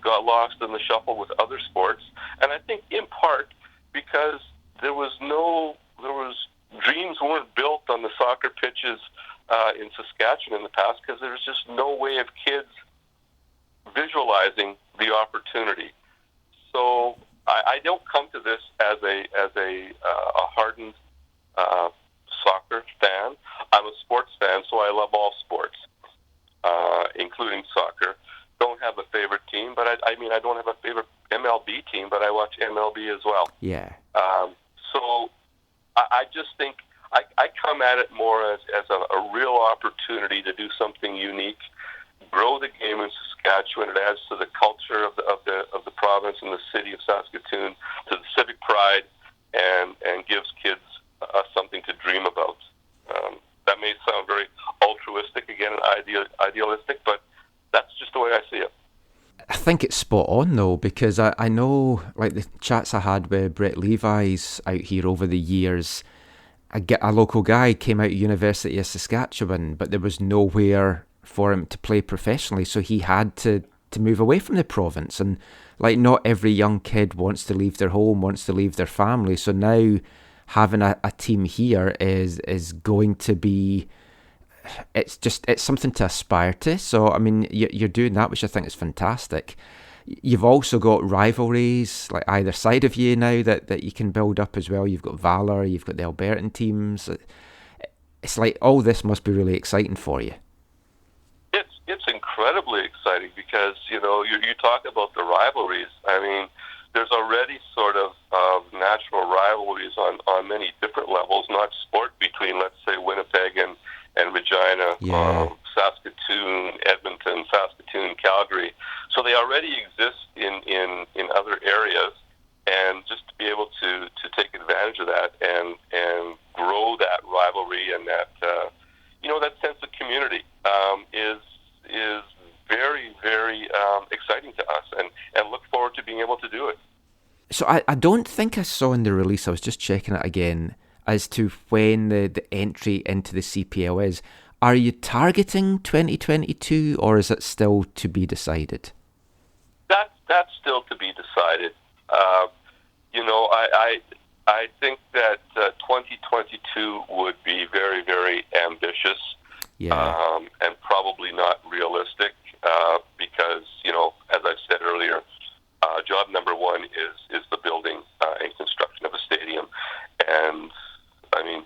got lost in the shuffle with other sports. And I think in part because dreams weren't built on the soccer pitches in Saskatchewan in the past, because there was just no way of kids visualizing the opportunity. So I don't come to this as a hardened soccer fan. I'm a sports fan, so I love all sports, including soccer. Don't have a favorite team, but I don't have a favorite MLB team, but I watch MLB as well. Yeah. So I just think I come at it more as a real opportunity to do something unique, grow the game in Saskatchewan. It adds to the culture of the province and the city of Saskatoon, to the civic pride, and gives kids something to dream about. That may sound very altruistic, again, idealistic, but that's just the way I see it. I think it's spot on though, because I know, like the chats I had with Brett Levi's out here over the years, a local guy came out of University of Saskatchewan, but there was nowhere for him to play professionally, so he had to move away from the province. And like, not every young kid wants to leave their home, wants to leave their family, so now having a team here is going to be, it's something to aspire to. So I mean, you're doing that, which I think is fantastic. You've also got rivalries like either side of you now that you can build up as well. You've got Valor, you've got the Albertan teams. It's like all this must be really exciting for you. It's incredibly exciting because you talk about the rivalries. I mean, there's already sort of natural rivalries on many different levels, not sport, between, let's say, Winnipeg and Regina, Saskatoon, Edmonton, Saskatoon, Calgary. So they already exist in other areas, and just to be able to take advantage of that and grow that rivalry and that that sense of community is very, very exciting to us, and look forward to being able to do it. So I don't think I saw in the release, I was just checking it again, as to when the entry into the CPL is. Are you targeting 2022, or is it still to be decided? That's still to be decided. I think that 2022 would be very, very ambitious, and probably not realistic, because, as I've said earlier, job number one is the building and construction of a stadium. And, I mean,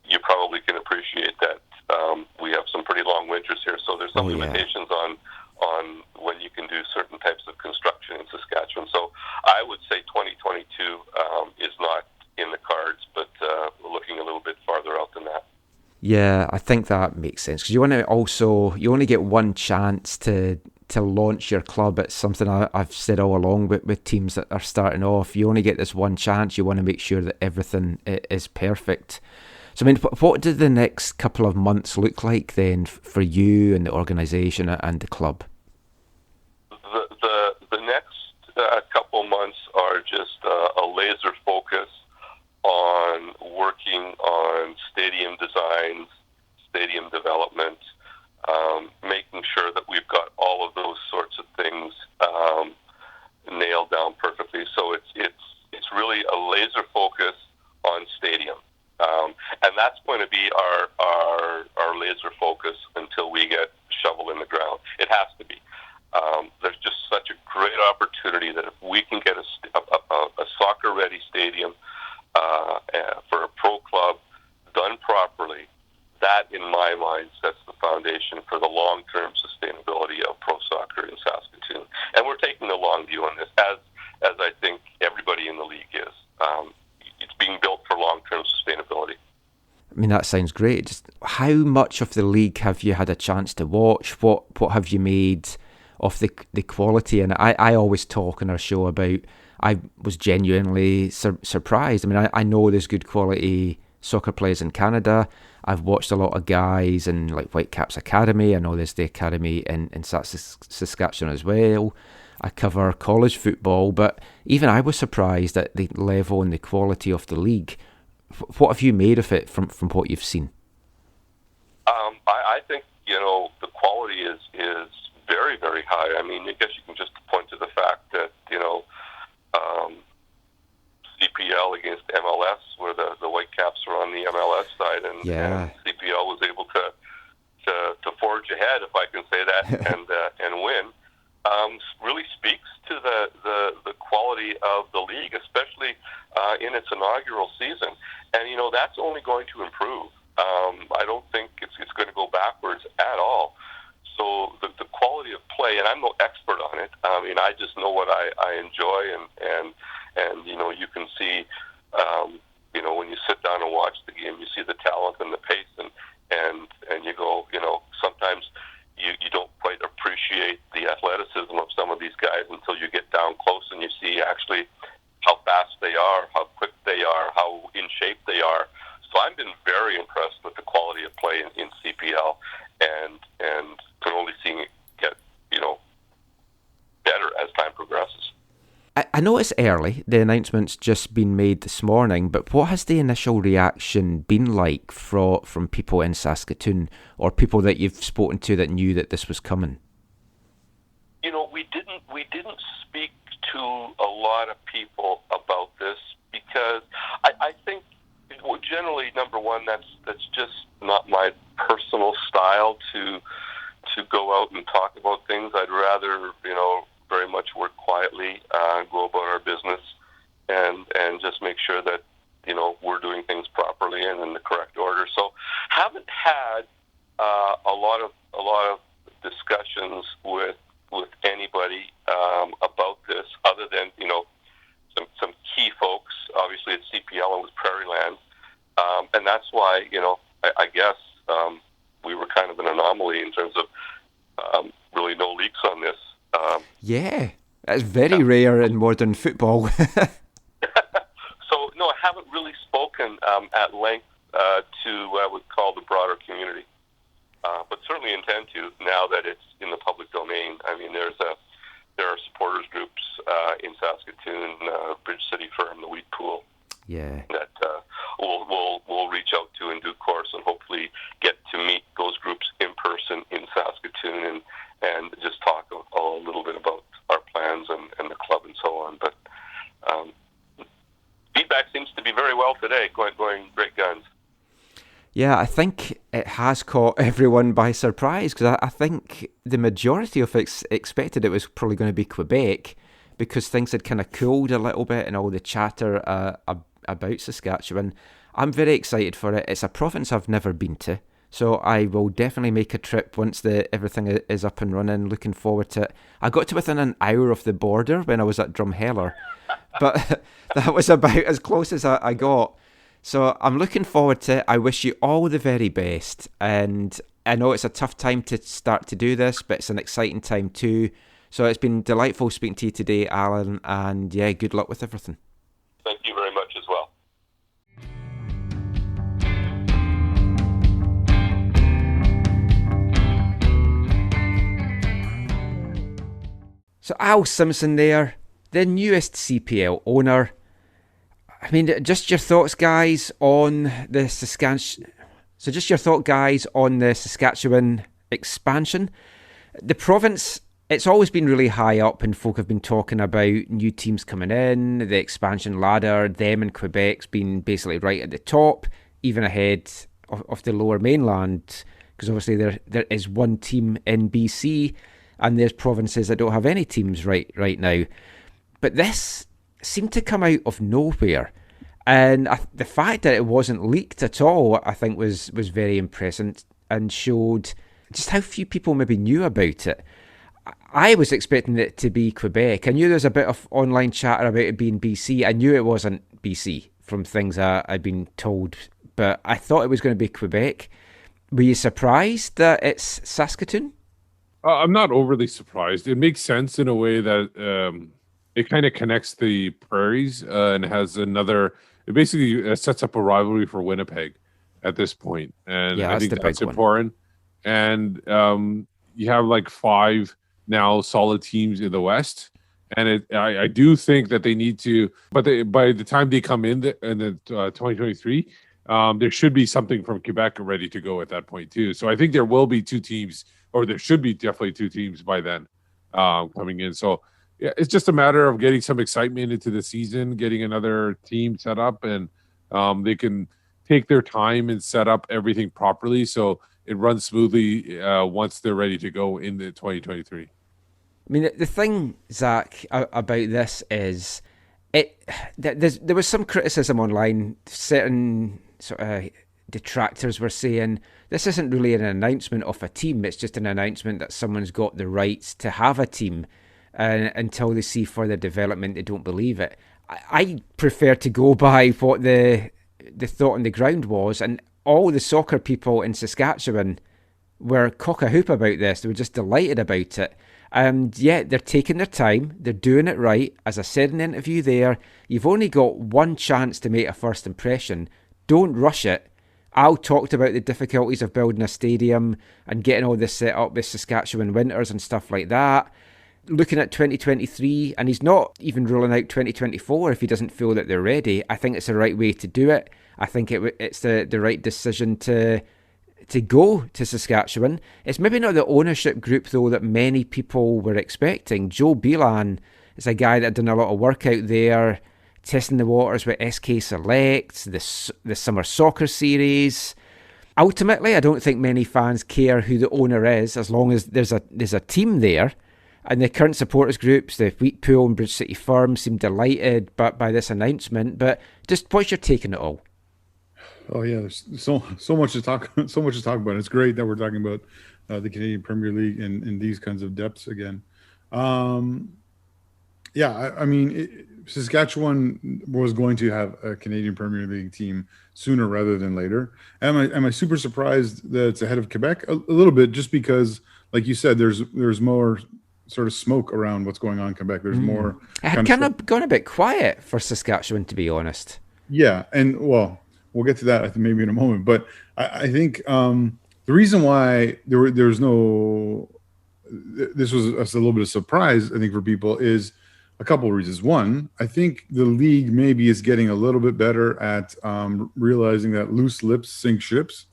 you probably can appreciate that we have some pretty long winters here, so there's some limitations on when you can do certain types of construction in Saskatchewan. So I would say 2022 is not in the cards, but we're looking a little bit farther out than that. Yeah, I think that makes sense, because you only get one chance to launch your club. It's something I've said all along with teams that are starting off. You only get this one chance. You want to make sure that everything is perfect. So, I mean, what do the next couple of months look like then for you and the organisation and the club? The next couple months are just a laser focus on working on stadium designs, stadium development, making sure that we've got all of those sorts of things nailed down perfectly. So it's really a laser focus on stadium, and that's going to be our laser focus until we get shovel in the ground. It has to be. There's just such a great opportunity that if we can get a soccer-ready stadium for a pro club done properly, that, in my mind, sets the foundation for the long-term sustainability of pro soccer in Saskatoon. And we're taking a long view on this, as I think everybody in the league is. It's being built for long-term sustainability. I mean, that sounds great. Just how much of the league have you had a chance to watch? What have you made of the quality? And I always talk on our show about, I was genuinely surprised. I mean, I know there's good quality soccer players in Canada. I've watched a lot of guys in like Whitecaps Academy. I know there's the academy in Saskatchewan as well. I cover college football, but even I was surprised at the level and the quality of the league. What have you made of it from what you've seen? I think, the quality is very, very high. I mean, I guess you can just point to the fact that, CPL against MLS, where the Whitecaps are on the MLS side, and CPL was able to forge ahead, if I can say that, and win. Really speaks to the quality of the league, especially in its inaugural season. And, that's only going to improve. I don't think it's going to go backwards at all. So the quality of play, and I'm no expert on it. I mean, I just know what I enjoy, and you can see, when you sit down and watch the game, you see the talent and the pace, and you go, sometimes you don't quite appreciate the athleticism of some of these guys until you get down close and you see actually how fast they are, how quick they are, how in shape they are. So I've been very impressed with the quality of play in CPL, and can only see it get, better as time progresses. I know it's early, the announcement's just been made this morning, but what has the initial reaction been like from people in Saskatoon, or people that you've spoken to that knew that this was coming? We didn't speak to a lot of people about this, because I think, generally, number one, that's just not my personal style to go out and talk about things. I'd rather, very much work quietly, go about our business, and just make sure that, we're doing things properly and in the correct order. So haven't had a lot of discussions with anybody about this, other than, some key folks. Obviously, it's CPL and with Prairie Land. And that's why, I guess we were kind of an anomaly in terms of really no leaks on this. Yeah, that's very rare in modern football. So, no, I haven't really spoken at length to what I would call the broader community, but certainly intend to now that it's in the public domain. I mean, there are supporters groups in Saskatoon, Bridge City Firm, the Wheat Pool. Yeah. That we'll reach out to in due course, and hopefully get to meet those groups in person in Saskatoon and just talk a little bit about our plans and the club and so on. But feedback seems to be very well today, going great guns. Yeah, I think it has caught everyone by surprise, because I think the majority of it expected it was probably going to be Quebec, because things had kind of cooled a little bit and all the chatter about Saskatchewan. I'm very excited for it. It's a province I've never been to, so I will definitely make a trip once everything is up and running. Looking forward to it. I got to within an hour of the border when I was at Drumheller, but that was about as close as I got. So I'm looking forward to it. I wish you all the very best. And I know it's a tough time to start to do this, but it's an exciting time too. So it's been delightful speaking to you today, Alan. And yeah, good luck with everything. Thank you very much as well. So Al Simpson there, the newest CPL owner. I mean, just your thoughts, guys, on the Saskatchewan expansion. The province, it's always been really high up, and folk have been talking about new teams coming in, the expansion ladder, them and Quebec's been basically right at the top, even ahead of the lower mainland, because obviously there is one team in BC, and there's provinces that don't have any teams right now. But this seemed to come out of nowhere. And the fact that it wasn't leaked at all, I think, was very impressive and showed just how few people maybe knew about it. I was expecting it to be Quebec. I knew there was a bit of online chatter about it being BC. I knew it wasn't BC from things I'd been told, but I thought it was going to be Quebec. Were you surprised that it's Saskatoon? I'm not overly surprised. It makes sense in a way that it kind of connects the prairies and has another. It basically sets up a rivalry for Winnipeg at this point, and I think that's important. And you have like 5 now solid teams in the West, and I do think that they need to. But by the time they come in the 2023, there should be something from Quebec ready to go at that point too. So I think there will be 2 teams. Or there should be definitely 2 teams by then coming in. So yeah, it's just a matter of getting some excitement into the season, getting another team set up, and they can take their time and set up everything properly so it runs smoothly once they're ready to go into 2023. I mean, the thing, Zach, about this is there was some criticism online. Certain sort of detractors were saying this isn't really an announcement of a team, it's just an announcement that someone's got the rights to have a team, and until they see further development they don't believe it. I prefer to go by what the thought on the ground was, and all the soccer people in Saskatchewan were cock-a-hoop about this. They were just delighted about it. And yeah, they're taking their time, they're doing it right. As I said in the interview there, you've only got one chance to make a first impression. Don't rush it. Al talked about the difficulties of building a stadium and getting all this set up with Saskatchewan winters and stuff like that. Looking at 2023, and he's not even ruling out 2024 if he doesn't feel that they're ready. I think it's the right way to do it. I think it's the right decision to go to Saskatchewan. It's maybe not the ownership group, though, that many people were expecting. Joe Belan is a guy that had done a lot of work out there, testing the waters with SK Select, the Summer Soccer Series. Ultimately, I don't think many fans care who the owner is, as long as there's a team there. And the current supporters groups, the Wheatpool and Bridge City Firm, seem delighted by this announcement. But just what's your take on it all? Oh yeah, there's so much to talk about. It's great that we're talking about the Canadian Premier League in these kinds of depths again. Saskatchewan was going to have a Canadian Premier League team sooner rather than later. Am I super surprised that it's ahead of Quebec? A little bit, just because, like you said, there's more sort of smoke around what's going on in Quebec. There's more. It had kind of gone a bit quiet for Saskatchewan, to be honest. Yeah, and well, we'll get to that I think maybe in a moment. But I think the reason why there's no, this was a little bit of surprise, I think, for people is a couple of reasons. One, I think the league maybe is getting a little bit better at realizing that loose lips sink ships,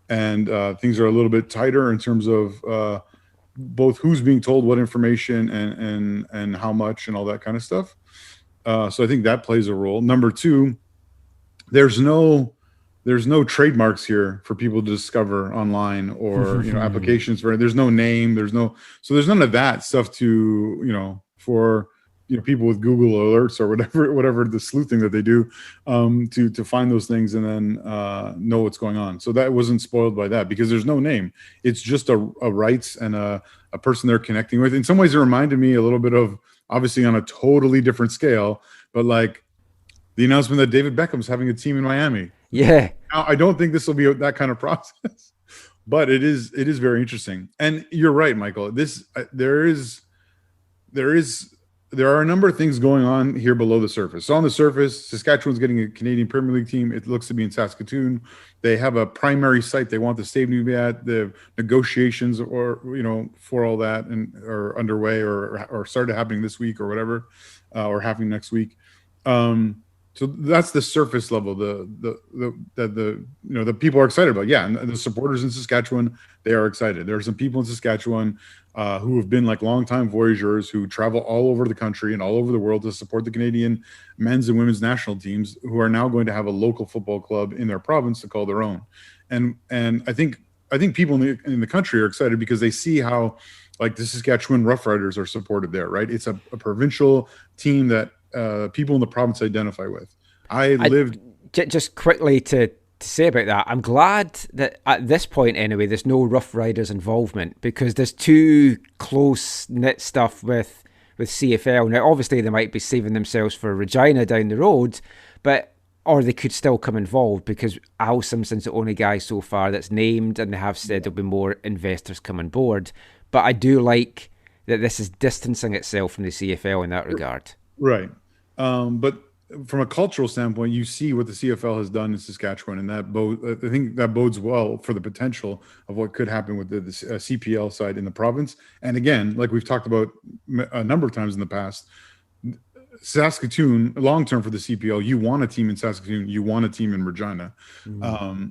and things are a little bit tighter in terms of both who's being told what information and how much and all that kind of stuff. So I think that plays a role. Number two, there's no trademarks here for people to discover online, or applications for. There's no name. There's none of that stuff to for people with Google alerts or whatever the sleuthing that they do to find those things and then know what's going on. So that wasn't spoiled by that, because there's no name. It's just a rights and a person they're connecting with. In some ways, it reminded me a little bit of, obviously on a totally different scale, but like the announcement that David Beckham's having a team in Miami. Yeah. Now, I don't think this will be that kind of process, but it is very interesting. And you're right, Michael. There are a number of things going on here below the surface. So on the surface, Saskatchewan's getting a Canadian Premier League team. It looks to be in Saskatoon. They have a primary site they want the stadium to be at. The negotiations for all that are underway or started happening this week or whatever, or happening next week. So that's the surface level. The people are excited about. Yeah, and the supporters in Saskatchewan, they are excited. There are some people in Saskatchewan who have been like longtime voyageurs who travel all over the country and all over the world to support the Canadian men's and women's national teams, who are now going to have a local football club in their province to call their own. And I think people in the country are excited because they see how like the Saskatchewan Roughriders are supported there, right? It's a provincial team that people in the province identify with. Just quickly to say about that, I'm glad that at this point anyway there's no Rough Riders involvement, because there's too close knit stuff with CFL. Now obviously they might be saving themselves for Regina down the road, or they could still come involved, because Al Simpson's the only guy so far that's named, and they have said there'll be more investors come on board. But I do like that this is distancing itself from the CFL in that regard. Right. But from a cultural standpoint, you see what the CFL has done in Saskatchewan, and I think that bodes well for the potential of what could happen with the CPL side in the province. And again, like we've talked about a number of times in the past, Saskatoon, long-term for the CPL, you want a team in Saskatoon, you want a team in Regina.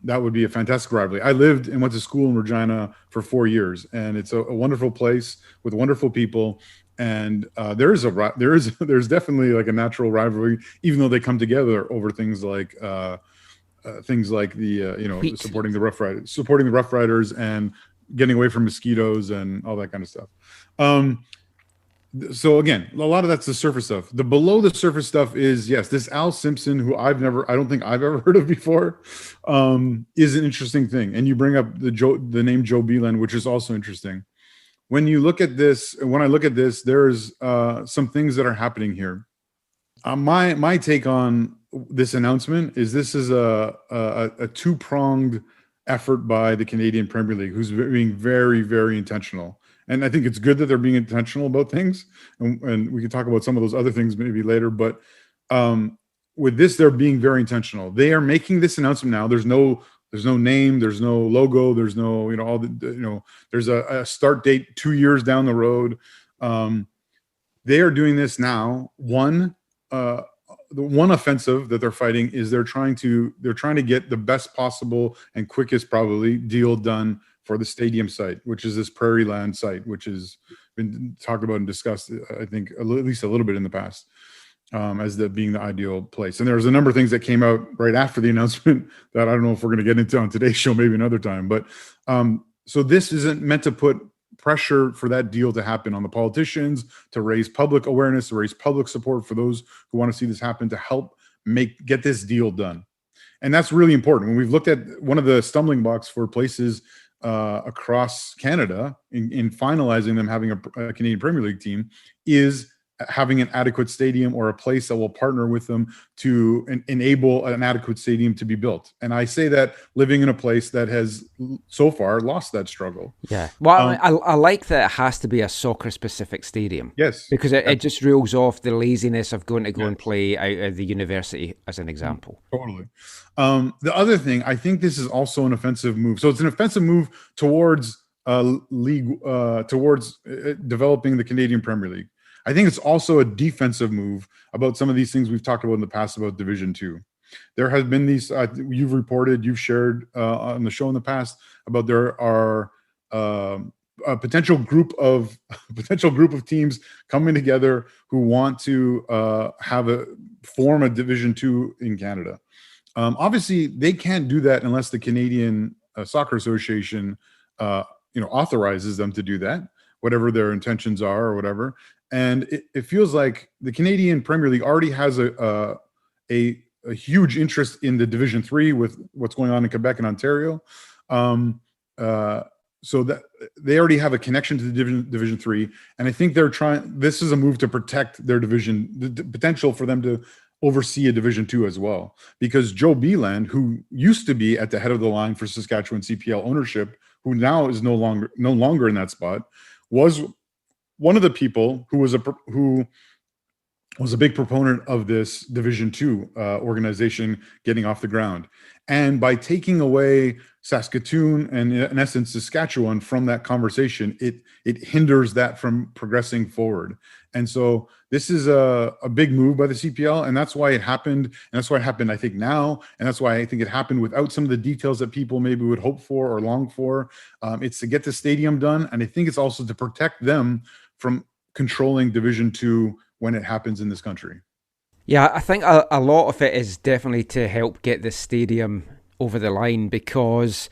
That would be a fantastic rivalry. I lived and went to school in Regina for 4 years, and it's a wonderful place with wonderful people. And there's definitely like a natural rivalry, even though they come together over things like the supporting the Rough Riders and getting away from mosquitoes and all that kind of stuff. So again, a lot of that's the surface stuff. The below the surface stuff is, yes, this Al Simpson, who I don't think I've ever heard of before, is an interesting thing. And you bring up the name Joe Beeland, which is also interesting. When I look at this, there's some things that are happening here. My take on this announcement is this is a two-pronged effort by the Canadian Premier League, who's being very, very intentional. And I think it's good that they're being intentional about things. And we can talk about some of those other things maybe later. But with this, they're being very intentional. They are making this announcement now. There's no name, there's no logo, there's no, there's a start date 2 years down the road. They are doing this now. The one offensive that they're fighting is they're trying to get the best possible and quickest probably deal done for the stadium site, which is this Prairie Land site, which has been talked about and discussed, I think, at least a little bit in the past. As being the ideal place. And there was a number of things that came out right after the announcement that I don't know if we're going to get into on today's show, maybe another time. But so this isn't meant to put pressure for that deal to happen on the politicians, to raise public awareness, to raise public support for those who want to see this happen, to help get this deal done. And that's really important. When we've looked at one of the stumbling blocks for places across Canada in finalizing them having a Canadian Premier League team is having an adequate stadium or a place that will partner with them to enable an adequate stadium to be built. And I say that living in a place that has so far lost that struggle. Yeah. Well, I like that it has to be a soccer-specific stadium. Yes. Because it just rules off the laziness of going to go and play out of the university, as an example. Totally. The other thing, I think this is also an offensive move. So it's an offensive move towards developing the Canadian Premier League. I think it's also a defensive move about some of these things we've talked about in the past about Division 2. There have been these, you've reported, you've shared on the show in the past about there are a potential group of teams coming together who want to form a Division 2 in Canada. Obviously, they can't do that unless the Canadian Soccer Association, authorizes them to do that, whatever their intentions are or whatever. And it feels like the Canadian Premier League already has a huge interest in the Division 3 with what's going on in Quebec and Ontario. So that they already have a connection to the Division 3. And I think this is a move to protect their division, the potential for them to oversee a Division Two as well, because Joe Beeland, who used to be at the head of the line for Saskatchewan CPL ownership, who now is no longer in that spot, was one of the people who was a big proponent of this Division Two organization getting off the ground. And by taking away Saskatoon and, in essence, Saskatchewan from that conversation, it hinders that from progressing forward. And so this is a big move by the CPL, and that's why it happened. And that's why it happened, I think, now. And that's why I think it happened without some of the details that people maybe would hope for or long for. It's to get the stadium done. And I think it's also to protect them from controlling Division Two when it happens in this country. Yeah, I think a lot of it is definitely to help get the stadium over the line, because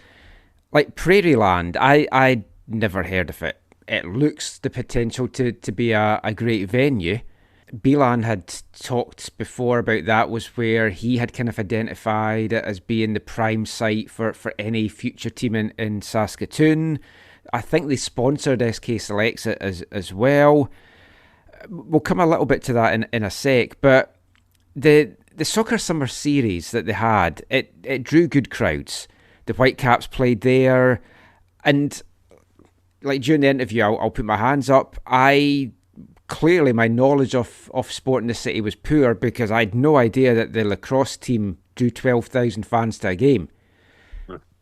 like Prairieland, I never heard of it. It looks the potential to be a great venue. Beeland had talked before about that, was where he had kind of identified it as being the prime site for any future team in Saskatoon. I think they sponsored SK Selects as well. We'll come a little bit to that in a sec, but the Soccer Summer Series that they had, it drew good crowds. The Whitecaps played there, and like during the interview, I'll put my hands up. Clearly my knowledge of sport in the city was poor, because I had no idea that the lacrosse team drew 12,000 fans to a game.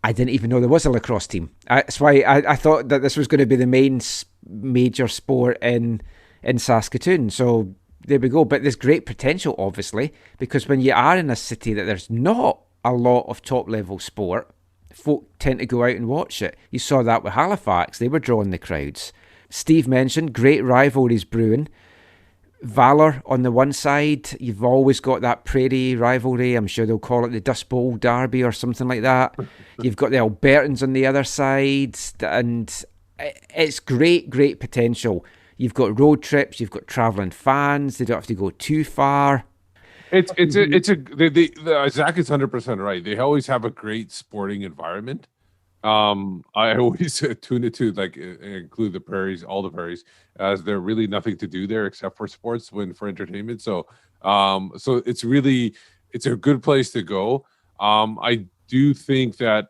I didn't even know there was a lacrosse team. That's why I thought that this was going to be the main major sport in Saskatoon. So there we go. But there's great potential, obviously, because when you are in a city that there's not a lot of top-level sport, folk tend to go out and watch it. You saw that with Halifax. They were drawing the crowds. Steve mentioned great rivalries brewing. Valor on the one side, you've always got that Prairie rivalry. I'm sure they'll call it the Dust Bowl Derby or something like that. You've got the Albertans on the other side, and it's great potential. You've got road trips, you've got travelling fans. They don't have to go too far. Zach is 100% right. They always have a great sporting environment. I always tune it to include the prairies, all the prairies, as there really nothing to do there except for sports for entertainment. So it's a good place to go. I do think that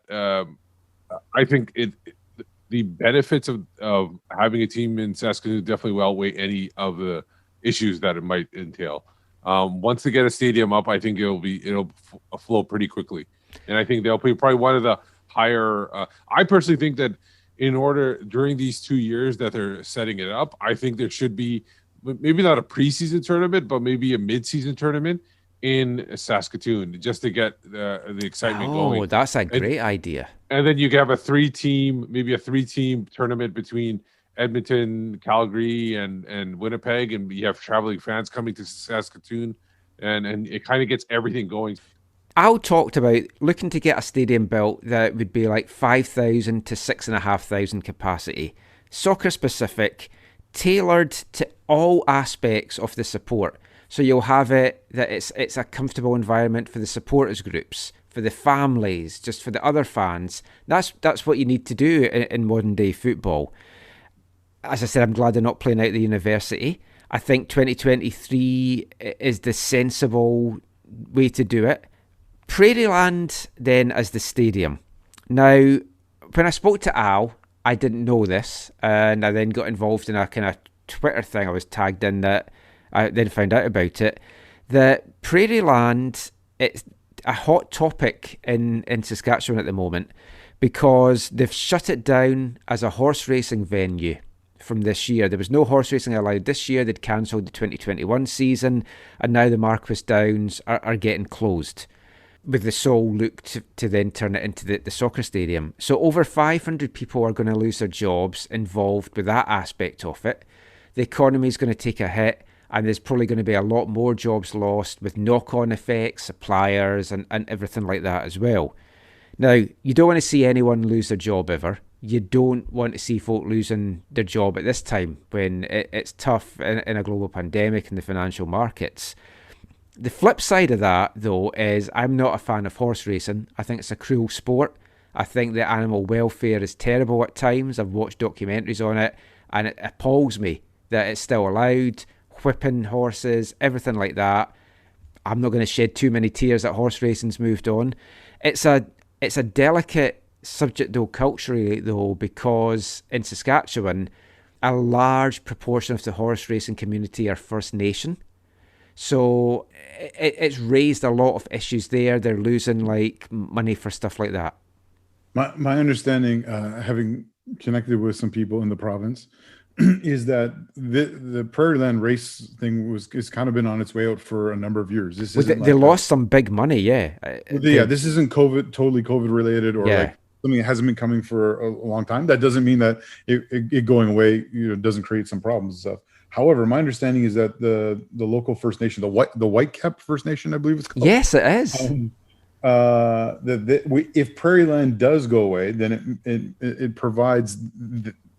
the benefits of having a team in Saskatoon definitely will outweigh any of the issues that it might entail. Once they get a stadium up, I think it'll flow pretty quickly, and I think they'll be probably one of the higher. I personally think that during these 2 years that they're setting it up, I think there should be maybe not a preseason tournament, but maybe a mid-season tournament in Saskatoon, just to get the excitement going. Oh, that's a great idea. And then you can have a three-team tournament between Edmonton, Calgary, and Winnipeg, and you have traveling fans coming to Saskatoon, and it kind of gets everything going. Al talked about looking to get a stadium built that would be like 5,000 to 6,500 capacity, soccer specific, tailored to all aspects of the support. So you'll have it that it's a comfortable environment for the supporters groups, for the families, just for the other fans. That's what you need to do in modern day football. As I said, I'm glad they're not playing out the university. I think 2023 is the sensible way to do it. Prairieland then as the stadium. Now, when I spoke to Al, I didn't know this, and I then got involved in a kind of Twitter thing I was tagged in that I then found out about it. That Prairieland, it's a hot topic in Saskatchewan at the moment, because they've shut it down as a horse racing venue from this year. There was no horse racing allowed this year. They'd cancelled the 2021 season, and now the Marquis Downs are getting closed, with the sole look to then turn it into the soccer stadium. So over 500 people are going to lose their jobs involved with that aspect of it. The economy is going to take a hit, and there's probably going to be a lot more jobs lost with knock-on effects, suppliers, and everything like that as well. Now, you don't want to see anyone lose their job ever. You don't want to see folk losing their job at this time when it's tough in a global pandemic in the financial markets. The flip side of that, though, is I'm not a fan of horse racing. I think it's a cruel sport. I think the animal welfare is terrible at times. I've watched documentaries on it, and it appalls me that it's still allowed. Whipping horses, everything like that. I'm not going to shed too many tears that horse racing's moved on. It's a delicate subject though, culturally though, because in Saskatchewan, a large proportion of the horse racing community are First Nation. So it's raised a lot of issues there. They're losing like money for stuff like that. My understanding, having connected with some people in the province, is that the Prairie Land race thing has kind of been on its way out for a number of years. They lost some big money, yeah. This isn't totally COVID related, or like something that hasn't been coming for a long time. That doesn't mean that it going away, doesn't create some problems and stuff. However, my understanding is that the local First Nation, the Whitecap First Nation, I believe it's called. Yes, it is. If Prairie Land does go away, then it provides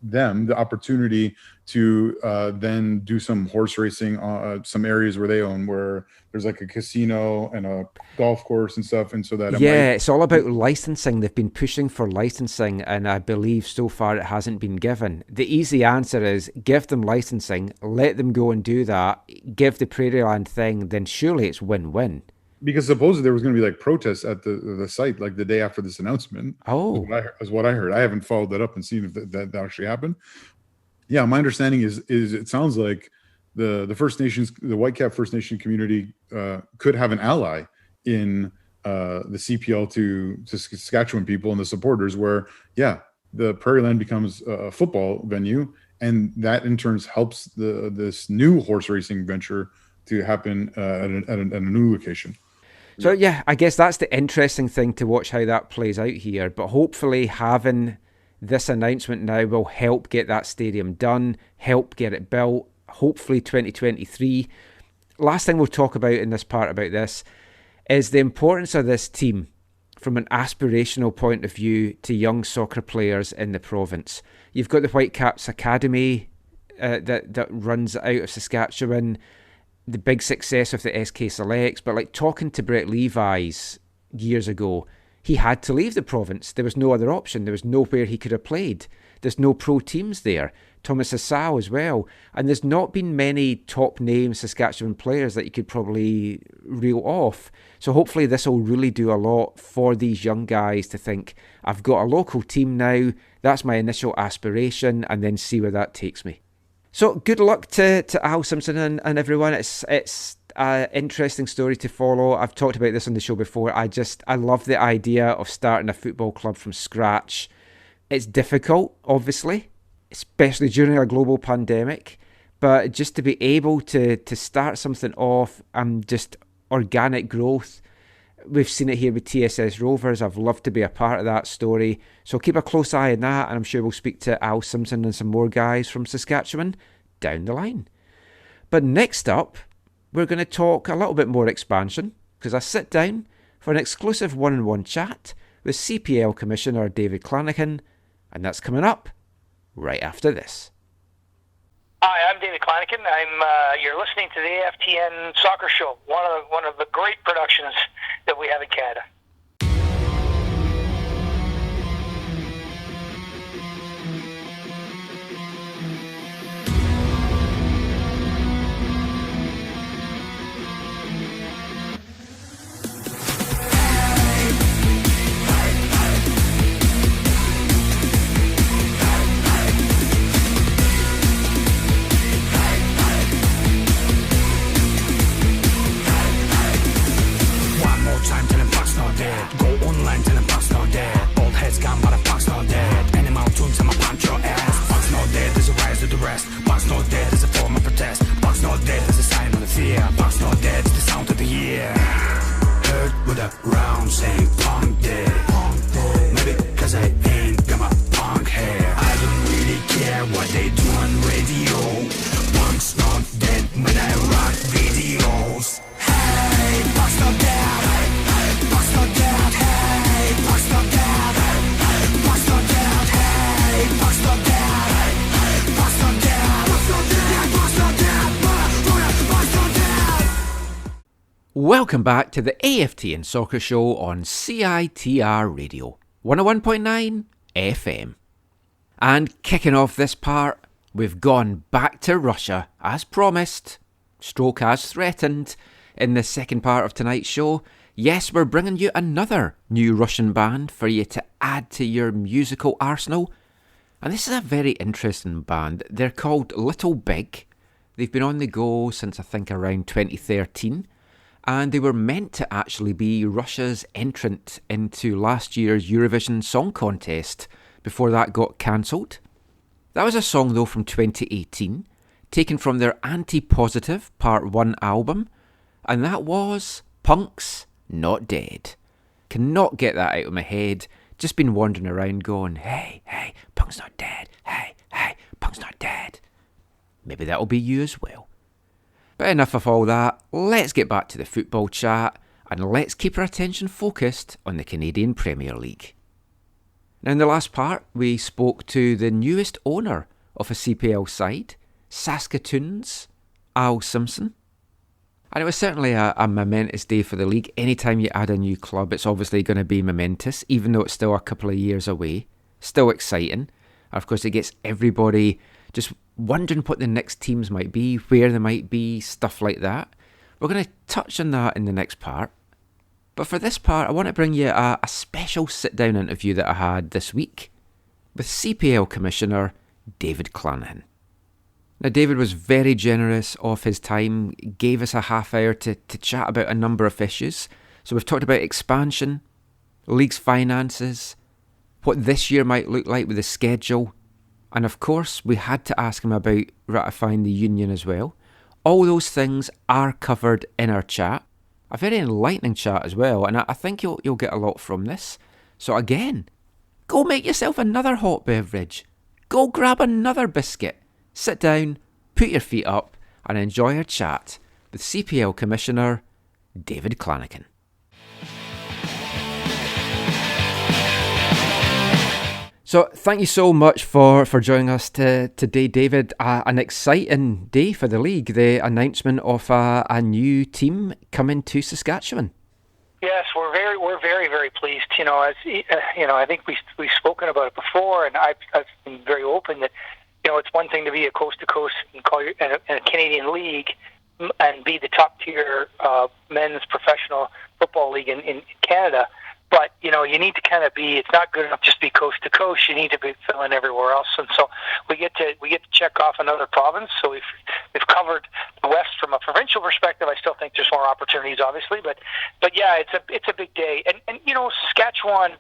them the opportunity to then do some horse racing on some areas where they own, where there's like a casino and a golf course and stuff, and so that it's all about licensing. They've been pushing for licensing, and I believe so far it hasn't been given. The easy answer is give them licensing, let them go and do that, give the Prairie Land thing, then surely it's win-win. Because supposedly there was going to be like protests at the site like the day after this announcement. Oh, is what I heard. I haven't followed that up and seen if that actually happened. Yeah, my understanding is it sounds like the First Nations, the Whitecap First Nation community could have an ally in the CPL to Saskatchewan people and the supporters, where the Prairie Land becomes a football venue, and that in turn helps this new horse racing venture to happen at a new location. So I guess that's the interesting thing to watch how that plays out here. But hopefully having this announcement now will help get that stadium done, help get it built, hopefully 2023. Last thing we'll talk about in this part about this is the importance of this team from an aspirational point of view to young soccer players in the province. You've got the Whitecaps Academy that runs out of Saskatchewan, the big success of the SK Selects, but like talking to Brett Levi's years ago, he had to leave the province. There was no other option. There was nowhere he could have played. There's no pro teams there. Thomas Assau as well. And there's not been many top name Saskatchewan players that you could probably reel off. So hopefully this will really do a lot for these young guys to think, I've got a local team now, that's my initial aspiration, and then see where that takes me. So good luck to Al Simpson and everyone. It's an interesting story to follow. I've talked about this on the show before. I love the idea of starting a football club from scratch. It's difficult, obviously, especially during a global pandemic. But just to be able to start something off and just organic growth. We've seen it here with TSS Rovers. I've loved to be a part of that story. So keep a close eye on that, and I'm sure we'll speak to Al Simpson and some more guys from Saskatchewan down the line. But next up, we're going to talk a little bit more expansion, because I sit down for an exclusive one-on-one chat with CPL Commissioner David Clanachan, and that's coming up right after this. Hi, I'm David Clanachan. You're listening to the AFTN Soccer Show, one of the great productions that we have in Canada. Welcome back to the AFTN Soccer Show on CITR Radio, 101.9 FM. And kicking off this part, we've gone back to Russia as promised, stroke as threatened, In the second part of tonight's show, yes, we're bringing you another new Russian band for you to add to your musical arsenal. And this is a very interesting band. They're called Little Big. They've been on the go since I think around 2013. And they were meant to actually be Russia's entrant into last year's Eurovision Song Contest before that got cancelled. That was a song though from 2018, taken from their Anti-Positive Part 1 album, and that was Punk's Not Dead. Cannot get that out of my head, just been wandering around going, hey, Punk's not dead, hey, Punk's not dead. Maybe that'll be you as well. But enough of all that, let's get back to the football chat and let's keep our attention focused on the Canadian Premier League. Now in the last part, we spoke to the newest owner of a CPL side, Saskatoon's Al Simpson. And it was certainly a momentous day for the league. Anytime you add a new club, it's obviously going to be momentous, even though it's still a couple of years away. Still exciting. And of course, it gets everybody just wondering what the next teams might be, where they might be, stuff like that. We're going to touch on that in the next part. But for this part, I want to bring you a special sit-down interview that I had this week with CPL Commissioner David Clanachan. Now, David was very generous of his time, gave us a half hour to chat about a number of issues. So we've talked about expansion, league's finances, what this year might look like with the schedule, and of course, we had to ask him about ratifying the union as well. All those things are covered in our chat. A very enlightening chat as well, and I think you'll get a lot from this. So again, go make yourself another hot beverage. Go grab another biscuit. Sit down, put your feet up, and enjoy our chat with CPL Commissioner David Clanachan. So thank you so much for joining us today, David. An exciting day for the league, the announcement of a new team coming to Saskatchewan. Yes, we're very pleased. As I think we've spoken about it before, and I've been very open that it's one thing to be a coast to coast and call in a Canadian league and be the top tier men's professional football league in Canada. But, you need to kind of it's not good enough just to be coast to coast. You need to be filling everywhere else. And so we get to check off another province. So we've covered the West from a provincial perspective. I still think there's more opportunities, obviously. But yeah, it's a big day. And Saskatchewan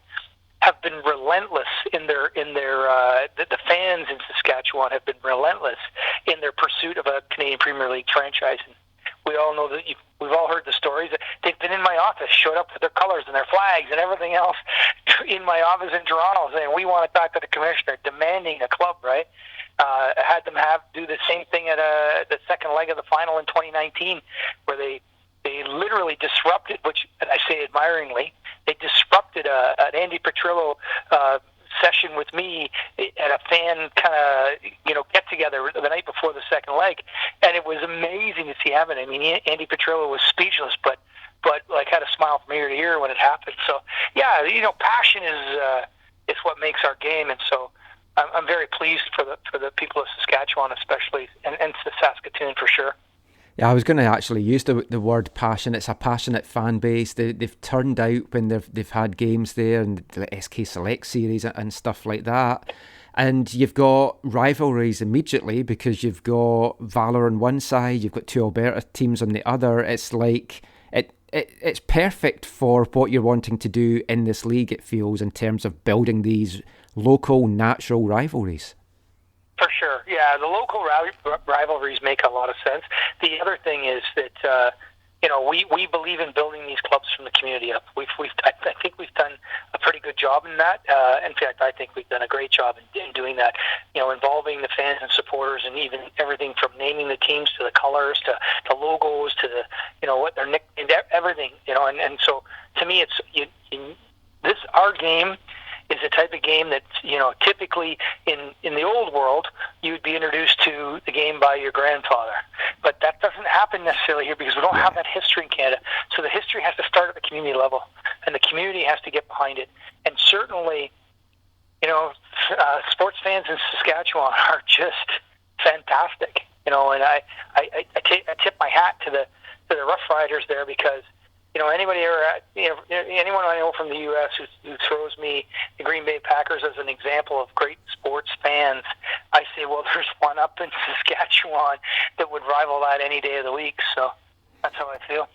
have been relentless in their the fans in Saskatchewan have been relentless in their pursuit of a Canadian Premier League franchise. And we all know that we've all heard the stories. They've been in my office, showed up with their colors and their flags and everything else in my office in Toronto saying, we want to talk to the commissioner, demanding a club, right? Had them do the same thing at the second leg of the final in 2019, where they literally disrupted, which I say admiringly, they disrupted an Andy Petrillo session with me at a fan kind of get together the night before the second leg, and it was amazing to see happen. I mean, Andy Petrillo was speechless, but like had a smile from ear to ear when it happened. So yeah, passion is what makes our game, and so I'm very pleased for the people of Saskatchewan, especially, and Saskatoon for sure. Yeah, I was going to actually use the word passion. It's a passionate fan base. They've turned out when they've had games there and the SK Select series and stuff like that. And you've got rivalries immediately because you've got Valor on one side, you've got two Alberta teams on the other. It's like it's perfect for what you're wanting to do in this league, it feels, in terms of building these local, natural rivalries. For sure, yeah. The local rivalries make a lot of sense. The other thing is that we believe in building these clubs from the community up. I think we've done a pretty good job in that. In fact, I think we've done a great job in doing that. Involving the fans and supporters, and even everything from naming the teams to the colors to logos to the what they're nicknamed, everything. And so to me, it's our game is the type of game that, typically in the old world, you would be introduced to the game by your grandfather. But that doesn't happen necessarily here because we don't have that history in Canada. So the history has to start at the community level, and the community has to get behind it. And certainly, sports fans in Saskatchewan are just fantastic. And I tip my hat to the Rough Riders there because, anybody anyone I know from the U.S. who throws me the Green Bay Packers as an example of great sports fans, I say, well, there's one up in Saskatchewan that would rival that any day of the week. So that's how I feel.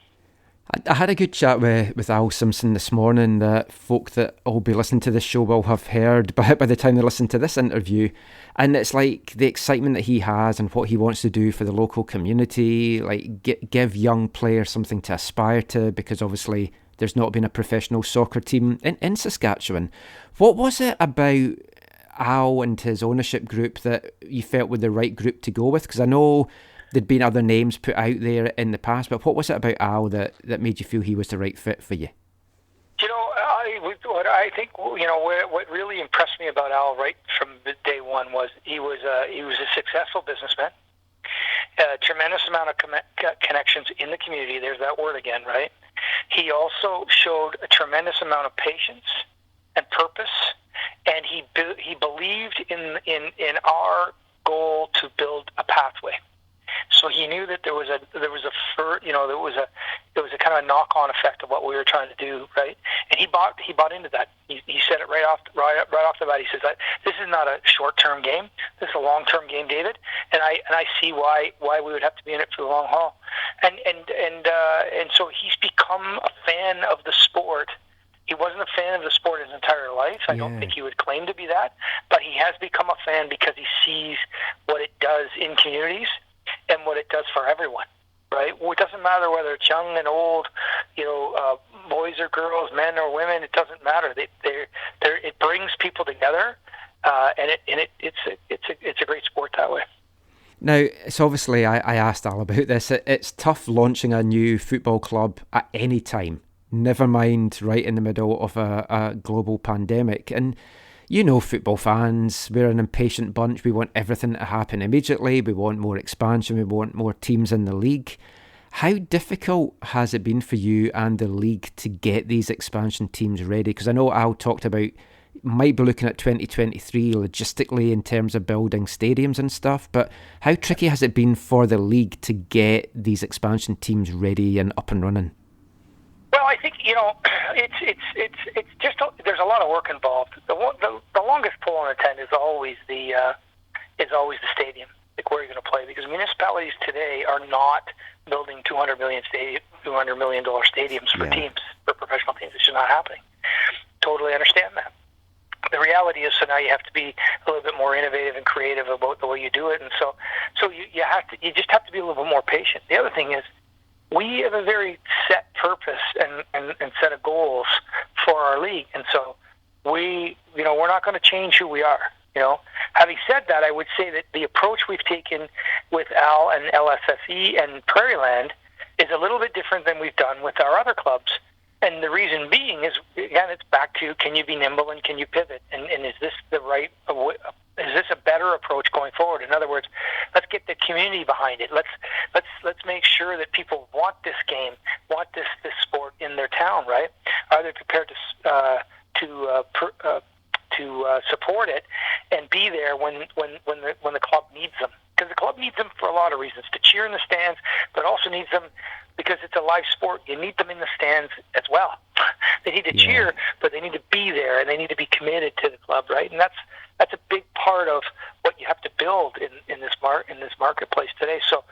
I had a good chat with Al Simpson this morning that folk that will be listening to this show will have heard by the time they listen to this interview. And it's like the excitement that he has and what he wants to do for the local community, like give young players something to aspire to, because obviously there's not been a professional soccer team in Saskatchewan. What was it about Al and his ownership group that you felt were the right group to go with? Because I know there'd been other names put out there in the past, but what was it about Al that made you feel he was the right fit for you? I think what really impressed me about Al right from day one was he was a successful businessman, a tremendous amount of connections in the community. There's that word again, right? He also showed a tremendous amount of patience and purpose, and he believed in our goal to build a pathway. So he knew that there was a kind of knock-on effect of what we were trying to do, right? And he bought into that. He said it right off the bat. He says that this is not a short-term game. This is a long-term game, David. And I see why we would have to be in it for the long haul. And so he's become a fan of the sport. He wasn't a fan of the sport his entire life. I don't think he would claim to be that, but he has become a fan because he sees what it does in communities and what it does for everyone, right? It doesn't matter whether it's young and old, boys or girls, men or women. It doesn't matter. It brings people together, and it's a great sport that way. Now, it's obviously, I asked Al about this. It's tough launching a new football club at any time. Never mind right in the middle of a global pandemic. And football fans, we're an impatient bunch. We want everything to happen immediately. We want more expansion. We want more teams in the league. How difficult has it been for you and the league to get these expansion teams ready? Because I know Al talked about might be looking at 2023 logistically in terms of building stadiums and stuff, but how tricky has it been for the league to get these expansion teams ready and up and running? Well, I think it's just there's a lot of work involved. The longest pole in the tent is always the stadium, like where you're going to play, because municipalities today are not building $200 million stadiums for teams, for professional teams. It's just not happening. Totally understand that. The reality is, so now you have to be a little bit more innovative and creative about the way you do it, and so you just have to be a little bit more patient. The other thing is, we have a very set purpose and set of goals for our league, and so we're not going to change who we are. Having said that, I would say that the approach we've taken with Al and LSSE and Prairieland is a little bit different than we've done with our other clubs. And the reason being is, again, it's back to, can you be nimble and can you pivot? And is this is this a better approach going forward? In other words, let's get the community behind it. Let's make sure that people want this game, want this sport in their town, right? Are they prepared to support it and be there when the club needs them? Because the club needs them for a lot of reasons, to cheer in the stands, but also needs them because it's a live sport. You need them in the stands as well. They need to cheer, but they need to be there and they need to be committed to the club, right? And that's a big part of what you have to build in this marketplace today. So,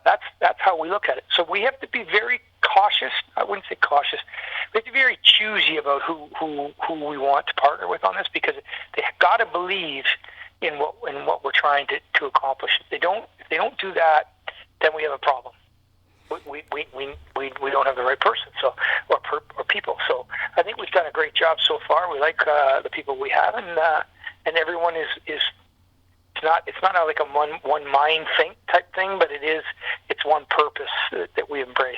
that's how we look at it. So we have to be very cautious. I wouldn't say cautious. We have to be very choosy about who we want to partner with on this, because they've got to believe in what we're trying to accomplish. If they don't do that, then we have a problem. We don't have the right person, or people. So I think we've done a great job so far. We like the people we have, and everyone is. It's not like a one mind type thing, but it's one purpose that we embrace.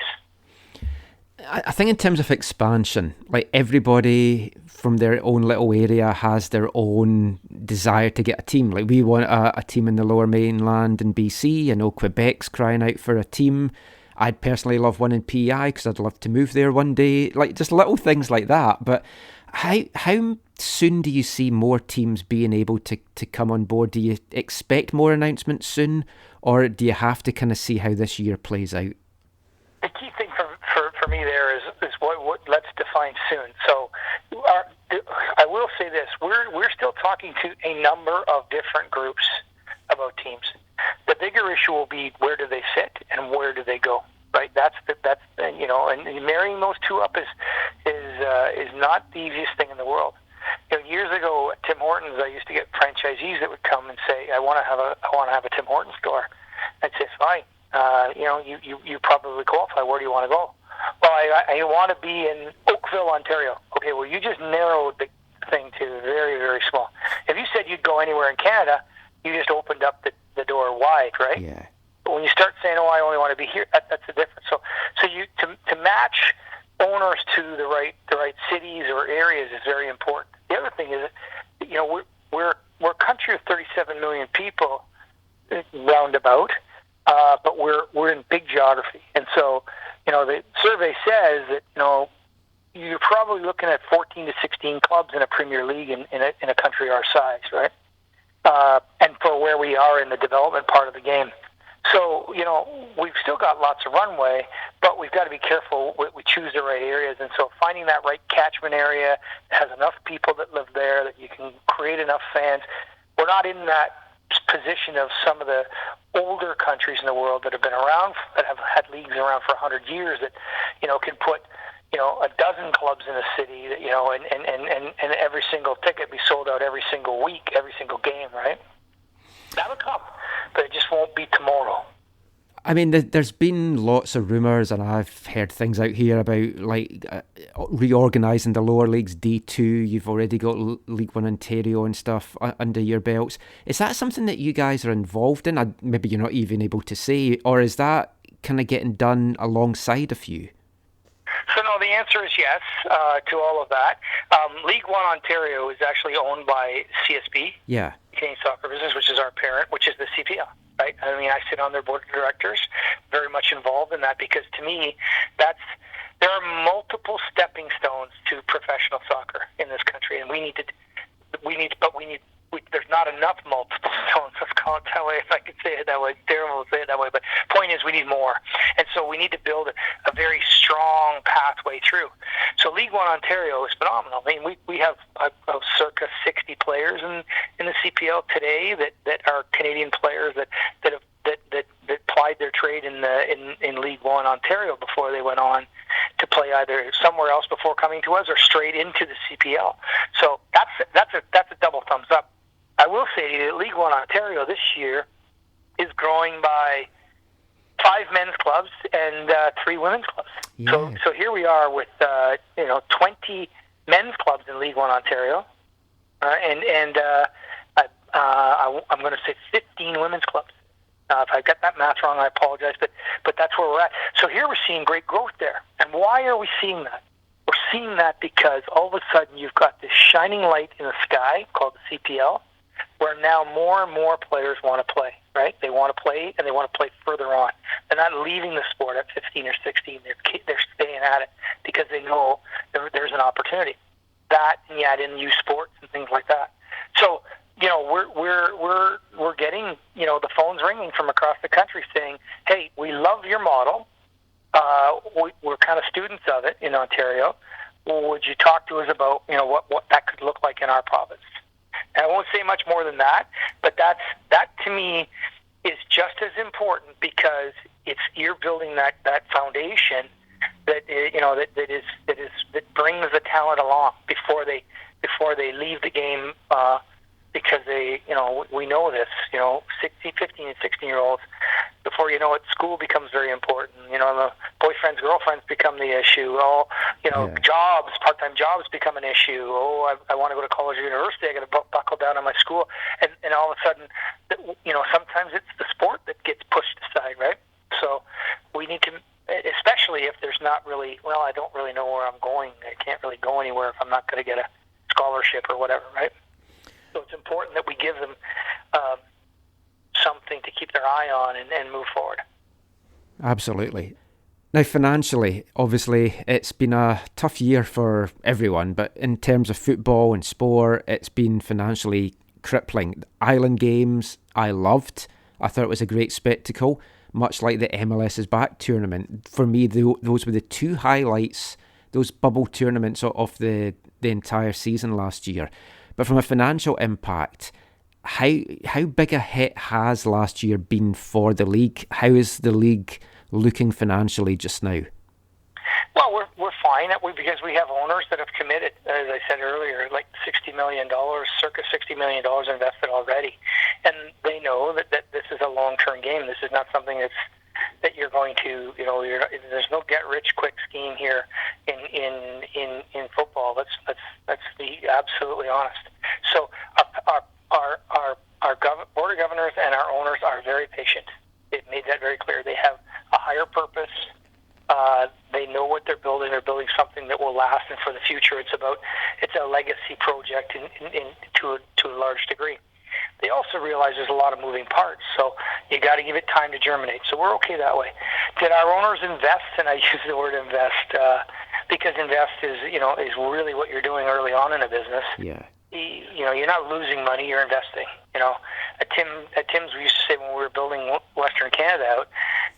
I think in terms of expansion, like everybody from their own little area has their own desire to get a team. Like we want a team in the Lower Mainland in BC. I know Quebec's crying out for a team. I'd personally love one in PEI because I'd love to move there one day. Like just little things like that. But how soon do you see more teams being able to come on board? Do you expect more announcements soon, or do you have to kind of see how this year plays out? The key for me there is what let's define soon. So I will say this: we're still talking to a number of different groups about teams. The bigger issue will be where do they sit and where do they go. Right, that's you know, and marrying those two up is not the easiest thing in the world. You know, years ago at Tim Hortons, I used to get franchisees that would come and say, "I want to have a Tim Hortons store." I'd say, "Fine, you know, you probably qualify. Where do you want to go?" Well, I want to be in Oakville, Ontario. Okay, well, you just narrowed the thing to very, very small. If you said you'd go anywhere in Canada, you just opened up the door wide, right? Yeah. When you start saying, "Oh, I only want to be here," that's the difference. So you to match owners to the right cities or areas is very important. The other thing is, you know, we're a country of 37 million people, roundabout, but we're in big geography, and so you know the survey says that you know you're probably looking at 14 to 16 clubs in a Premier League in a country our size, right? And for where we are in the development part of the game. So, you know, we've still got lots of runway, but we've got to be careful we choose the right areas. And so finding that right catchment area that has enough people that live there, that you can create enough fans. We're not in that position of some of the older countries in the world that have been around, that have had leagues around for 100 years that, you know, can put, you know, a dozen clubs in a city, that, you know, and every single ticket be sold out every single week, every single game, right? That'll come, but it just won't be tomorrow. I mean, there's been lots of rumours, and I've heard things out here about like reorganising the lower leagues, D2. You've already got League One Ontario and stuff under your belts. Is that something that you guys are involved in? Maybe you're not even able to say, or is that kind of getting done alongside of you? So no, the answer is yes to all of that. League One Ontario is actually owned by CSB, Canadian Soccer Business, which is our parent, which is the CPL. Right? I mean, I sit on their board of directors, very much involved in that, because to me, there are multiple stepping stones to professional soccer in this country, and there's not enough multiple stones. Let's call it that way. If I could say it that way, it's terrible to say it that way. But point is, we need more, and so we need to build a very strong pathway through. So League One Ontario is phenomenal. I mean, we have circa 60 players in the CPL today that are Canadian players that plied their trade in League One Ontario before they went on to play either somewhere else before coming to us or straight into the CPL. So that's a double thumbs up. I will say to you that League One Ontario this year is growing by 5 men's clubs and 3 women's clubs. Yeah. So here we are with 20 men's clubs in League One Ontario, and I'm going to say 15 women's clubs. If I got that math wrong, I apologize, but that's where we're at. So here we're seeing great growth there. And why are we seeing that? We're seeing that because all of a sudden you've got this shining light in the sky called the CPL, where now more and more players want to play, right? They want to play, and they want to play further on. They're not leaving the sport at 15 or 16. They're staying at it because they know there's an opportunity. That, and yet in youth sports and things like that. So, you know, we're getting, you know, the phones ringing from across the country saying, "Hey, we love your model. We're kind of students of it in Ontario. Would you talk to us about, you know, what that could look like in our province?" And I won't say much more than that, but that to me is just as important, because you're building that foundation that that brings the talent along before they leave the game. Because we know this, 15 and 16-year-olds, before you know it, school becomes very important. You know, the boyfriends, girlfriends become the issue. Jobs, part-time jobs become an issue. I want to go to college or university. I got to buckle down on my school. And all of a sudden, sometimes it's the sport that gets pushed aside, right? So we need to, especially if there's not really, I don't really know where I'm going. I can't really go anywhere if I'm not going to get a scholarship or whatever, right? So it's important that we give them something to keep their eye on and move forward. Absolutely. Now, financially, obviously, it's been a tough year for everyone, but in terms of football and sport, it's been financially crippling. Island Games, I loved. I thought it was a great spectacle. much like the MLS is Back tournament. For me, those were the two highlights, those bubble tournaments of the entire season last year. But from a financial impact, how big a hit has last year been for the league? How is the league looking financially just now? Well, we're fine because we have owners that have committed, as I said earlier, like $60 million, circa $60 million invested already, and they know that this is a long-term game. This is not something that you're going to, there's no get-rich-quick scheme here in football. Let's be absolutely honest. So our board of governors and our owners are very patient. They've made that very clear. They have a higher purpose. They know what they're building. They're building something that will last, and for the future, it's a legacy project to a large degree. They also realize there's a lot of moving parts, so you got to give it time to germinate. So we're okay that way. Did our owners invest? And I use the word invest because invest is really what you're doing early on in a business. Yeah. You're not losing money, you're investing. At Tim's, we used to say when we were building Western Canada out,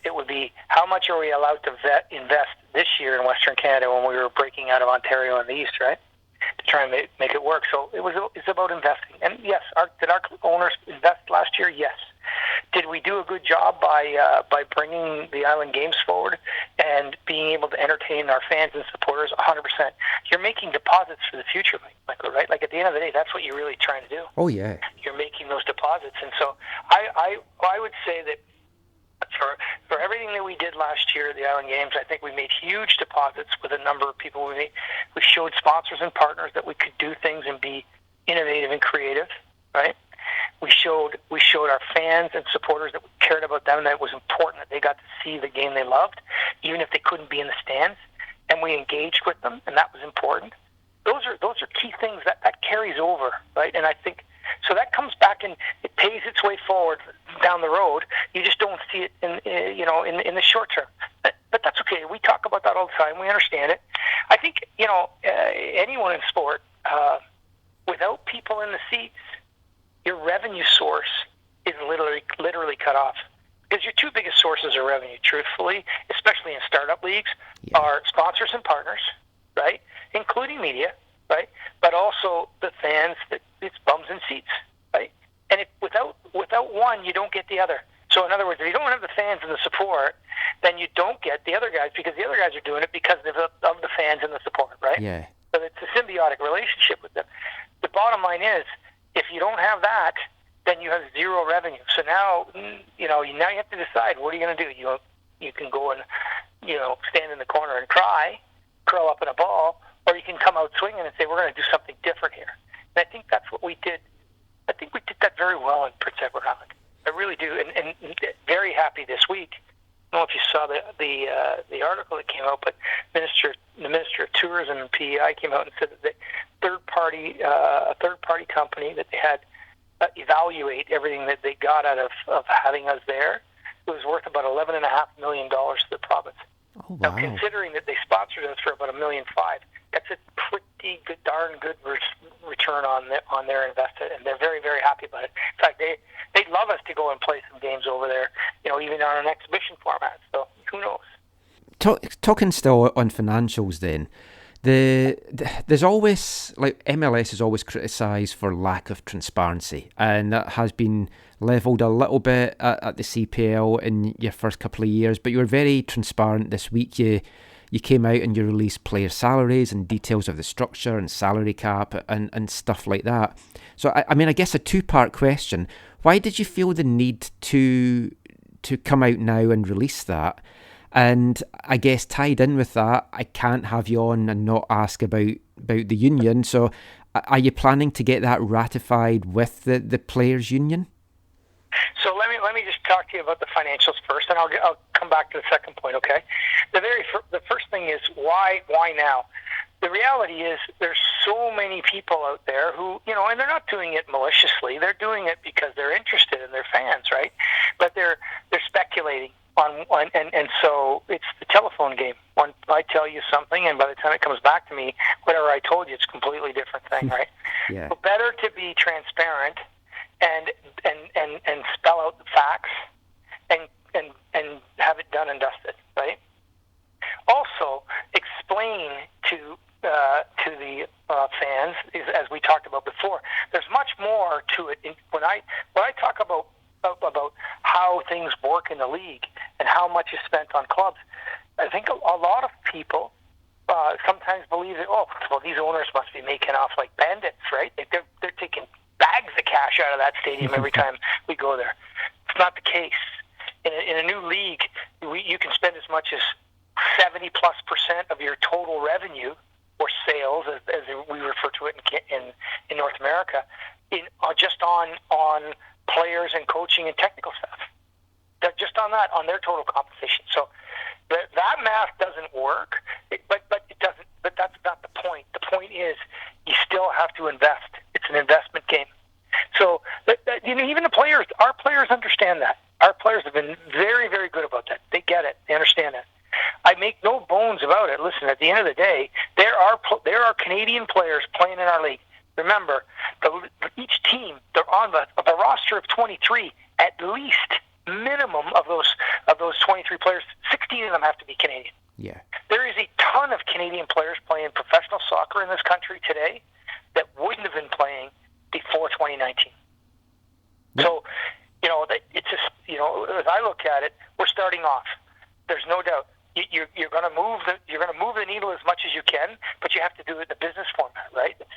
it would be how much are we allowed to invest this year in Western Canada when we were breaking out of Ontario in the East, right? To try and make it work. So it's about investing. And yes, did our owners invest last year? Yes. Did we do a good job by bringing the Island Games forward and being able to entertain our fans and supporters? 100%. You're making deposits for the future, Michael, right? Like at the end of the day, that's what you're really trying to do. Oh yeah. You're making those deposits, and so I would say that for everything that we did last year at the Island Games, I think we made huge deposits with a number of people. We showed sponsors and partners that we could do things and be innovative and creative, right? We showed our fans and supporters that we cared about them, that it was important that they got to see the game they loved, even if they couldn't be in the stands, and we engaged with them, and that was important. Those are key things that carries over, right? And I think so that comes back and it pays its way forward down the road. You just don't see it in the short term. But that's okay. We talk about that all the time. We understand it. I think anyone in sport, without people in the seats, your revenue source is literally cut off. Because your two biggest sources of revenue, truthfully, especially in startup leagues, are sponsors and partners, right? Including media, right? But also the fans, it's bums and seats, right? And without one, you don't get the other. So in other words, if you don't have the fans and the support, then you don't get the other guys, because the other guys are doing it because of the fans and the support, right? Yeah. So it's a symbiotic relationship with them. The bottom line is, if you don't have that, then you have zero revenue. So now you have to decide, what are you going to do? You can go and stand in the corner and cry, curl up in a ball, or you can come out swinging and say, we're going to do something different here. And I think that's what we did. I think we did that very well in Prince Edward Island. I really do, and very happy this week. I don't know if you saw the article that came out, but the Minister of Tourism and PEI came out and said that a third party company that they had evaluate everything that they got out of having us there. It was worth about $11.5 million to the province. Oh, wow. Now, considering that they sponsored us for about $1.5 million, that's a pretty good, darn good return on their investment, and they're very, very happy about it. In fact, they'd love us to go and play some games over there, even on an exhibition format. So who knows? Talking still on financials, then. There's always, MLS is always criticised for lack of transparency, and that has been levelled a little bit at the CPL in your first couple of years, but you were very transparent this week. You came out and you released player salaries and details of the structure and salary cap and stuff like that. So, I guess a two-part question. Why did you feel the need to come out now and release that? And I guess tied in with that, I can't have you on and not ask about the union. So are you planning to get that ratified with the players' union? So let me just talk to you about the financials first, and I'll come back to the second point, okay? The first thing is, why now? The reality is there's so many people out there who, and they're not doing it maliciously. They're doing it because they're interested in their fans, right? But they're speculating. And so it's the telephone game. When I tell you something, and by the time it comes back to me, whatever I told you, it's a completely different thing, right? Yeah. So better to be transparent and spell out the facts and and have it done and dusted, right? Also, explain to the fans, as we talked about before, there's much more to it. When I talk about how things work in the league and how much is spent on clubs, I think a lot of people sometimes believe that, these owners must be making off like bandits, right? They're taking bags of cash out of that stadium every time we go there. It's not the case. In a new league, you can spend as much as 70+% of your total revenue or sales, as we refer to it in North America, just on players and coaching and technical staff. Just on their total compensation. So that math doesn't work, but it doesn't. But that's not the point. The point is you still have to invest. It's an investment game. So even the players, our players understand that. Our players have been very, very good about that. They get it. They understand that. I make no bones about it. Listen, at the end of the day, there are Canadian players playing in our league. Remember, each team, they're on the roster of 23. At least minimum of those 23 players, 16 of them have to be Canadian. Yeah. There is a ton of Canadian players playing professional soccer in this country today that wouldn't have been playing before 2019. Yeah. So, it's just, as I look at it, we're starting off. There's no doubt. You're going to move the needle as much as you can, but you have to do it in a business format, right? It's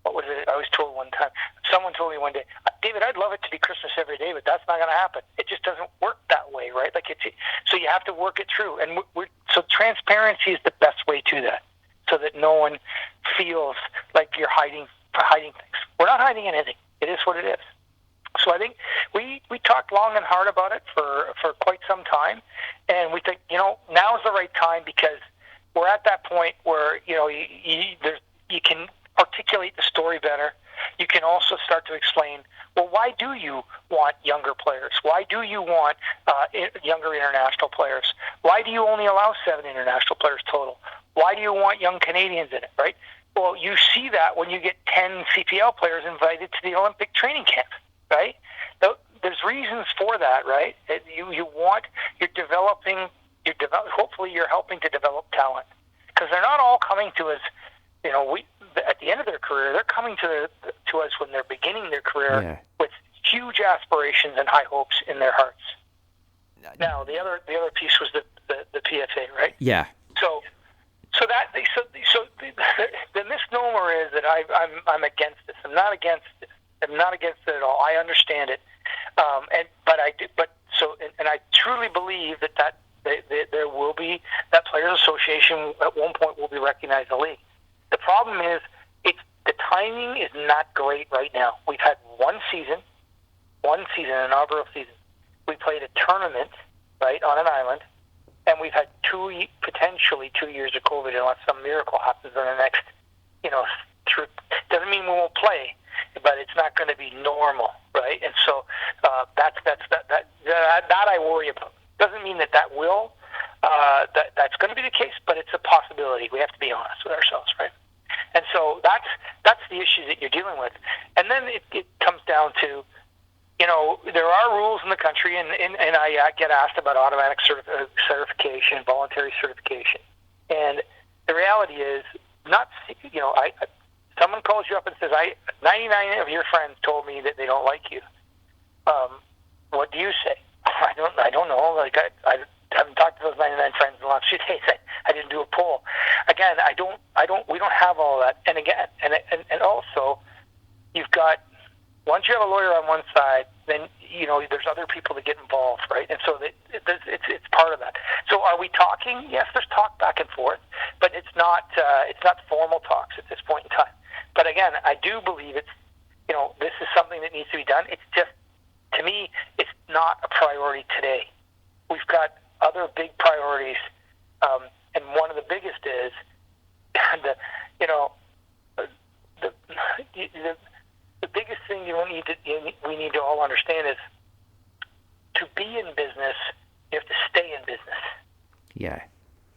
what was it? I was told one time. Someone told me one day, David, I'd love it to be Christmas every day, but that's not going to happen. It just doesn't work that way, right? So you have to work it through, and so transparency is the best way to that, so that no one feels like you're hiding things. We're not hiding anything. It is what it is. So I think we talked long and hard about it for quite some time, and we think now is the right time, because we're at that point where you can articulate the story better. You can also start to explain, well, why do you want younger players? Why do you want younger international players? Why do you only allow 7 international players total? Why do you want young Canadians in it, right? Well, you see that when you get 10 CPL players invited to the Olympic training camp, right? There's reasons for that, right? Hopefully you're helping to develop talent, because they're not all coming to us, at the end of their career. They're coming to us when they're beginning their career with huge aspirations and high hopes in their hearts. Now, the other piece was the PFA, right? Yeah. So the misnomer is that I'm against this. I'm not against this. I'm not against it at all. I understand it, and I truly believe that there will be that Players Association at one point will be recognized in the league. The problem is the timing is not great right now. We've had one season, an inaugural season. We played a tournament, right, on an island, and we've had potentially 2 years of COVID, unless some miracle happens in the next, doesn't mean we won't play, but it's not going to be normal, right? And so that I worry about. Doesn't mean that will that's going to be the case, but it's a possibility. We have to be honest with ourselves, right? And so that's the issue that you're dealing with. And then it comes down to, there are rules in the country, and I get asked about automatic certification, voluntary certification. And the reality is, someone calls you up and says, 99 of your friends told me that they don't like you. What do you say? I don't know. I haven't talked to those 99 friends in the last few days. I didn't do a poll. Again, we don't have all that. And again, and also, you've got, once you have a lawyer on one side, then there's other people that get involved, right? And so it's part of that. So are we talking? Yes, there's talk back and forth, but it's not formal talks at this point in time. But again, I do believe this is something that needs to be done. It's just, to me, it's not a priority today. We've got other big priorities, and one of the biggest is the biggest thing we need to all understand is, to be in business, you have to stay in business. Yeah.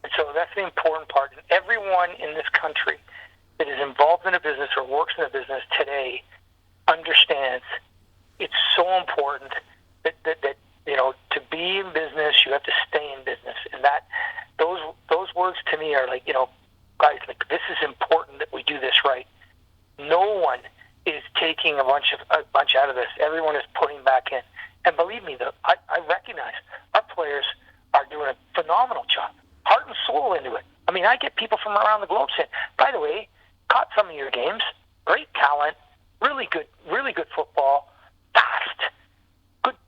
And so that's the important part. And everyone in this country that is involved in a business or works in a business today understands it's so important that To be in business, you have to stay in business, and those words to me are like, guys, like, this is important that we do this right. No one is taking a bunch out of this. Everyone is putting back in, and believe me, though, I recognize our players are doing a phenomenal job, heart and soul into it. I mean, I get people from around the globe saying, by the way, caught some of your games, great talent, really good football, fast,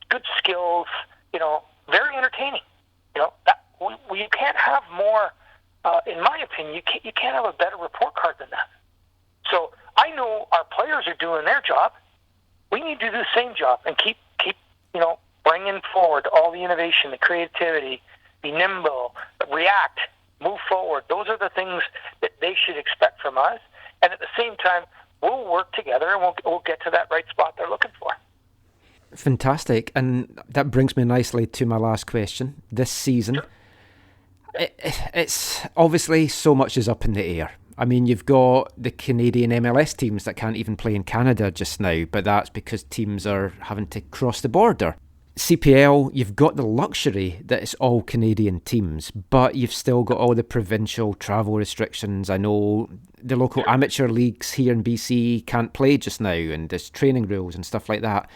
good skills, very entertaining. You can't have more, in my opinion, you can't have a better report card than that. So I know our players are doing their job. We need to do the same job and keep bringing forward all the innovation, the creativity, be nimble, react, move forward. Those are the things that they should expect from us. And at the same time, we'll work together and we'll get to that right spot they're looking for. Fantastic. And that brings me nicely to my last question. This season, sure. It's obviously so much is up in the air. I mean, you've got the Canadian MLS teams that can't even play in Canada just now, but that's because teams are having to cross the border. CPL, you've got the luxury that it's all Canadian teams, but you've still got all the provincial travel restrictions. I know the local amateur leagues here in BC can't play just now, and there's training rules and stuff like that.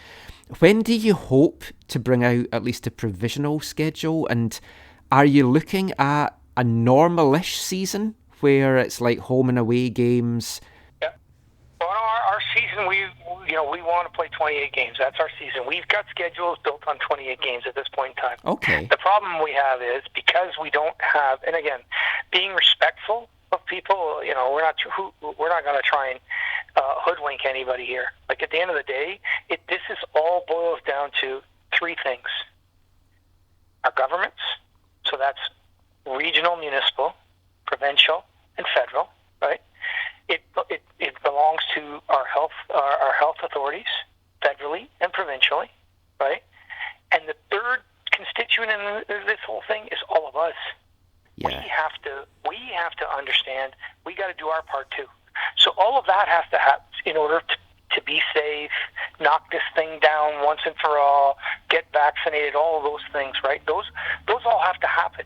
When do you hope to bring out at least a provisional schedule, and are you looking at a normal-ish season where it's like home and away games? Yeah. Well, our season, we want to play 28 games. That's our season. We've got schedules built on 28 games at this point in time. Okay. The problem we have is because we don't have, and again, being respectful of people, we're not going to try and hoodwink anybody here. Like, at the end of the day, this is all boils down to three things. Our governments, so that's regional, municipal, provincial, and federal, right? It belongs to our health authorities, federally and provincially, right? And the third constituent in this whole thing is all of us. Yeah. We have to understand we got to do our part too. So all of that has to happen in order to be safe, knock this thing down once and for all, get vaccinated, all of those things, right? Those all have to happen.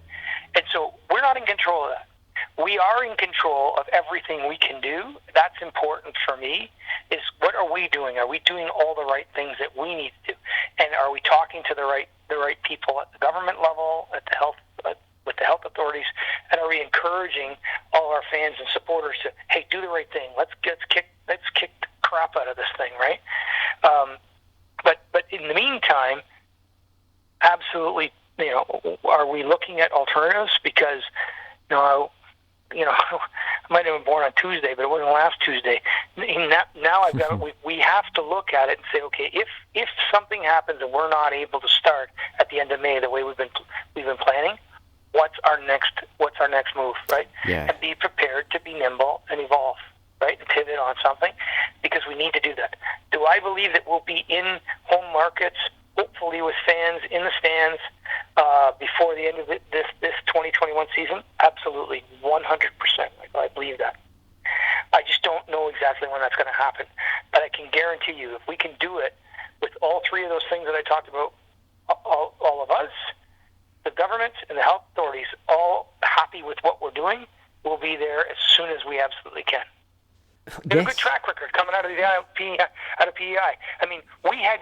And so we're not in control of that. We are in control of everything we can do. That's important for me, is what are we doing? Are we doing all the right things that we need to do? And are we talking to the right people at the government level, at the health with the health authorities, and are we encouraging all our fans and supporters to, hey, do the right thing. Let's kick the crap out of this thing, right? But in the meantime, absolutely, are we looking at alternatives? Because I might have been born on Tuesday, but it wasn't last Tuesday. Now I've got we have to look at it and say, okay, if something happens and we're not able to start at the end of May the way we've been planning, what's our next move, right? Yeah. And be prepared to be nimble and evolve, right? And pivot on something, because we need to do that. Do I believe that we'll be in home markets, hopefully with fans in the stands, before the end of this 2021 season? Absolutely, 100%. I believe that. I just don't know exactly when that's going to happen. But I can guarantee you, if we can do it with all three of those things that I talked about, all of us, the government and the health authorities, all happy with what we're doing, we'll be there as soon as we absolutely can. We have a good track record coming out of PEI. I mean, we had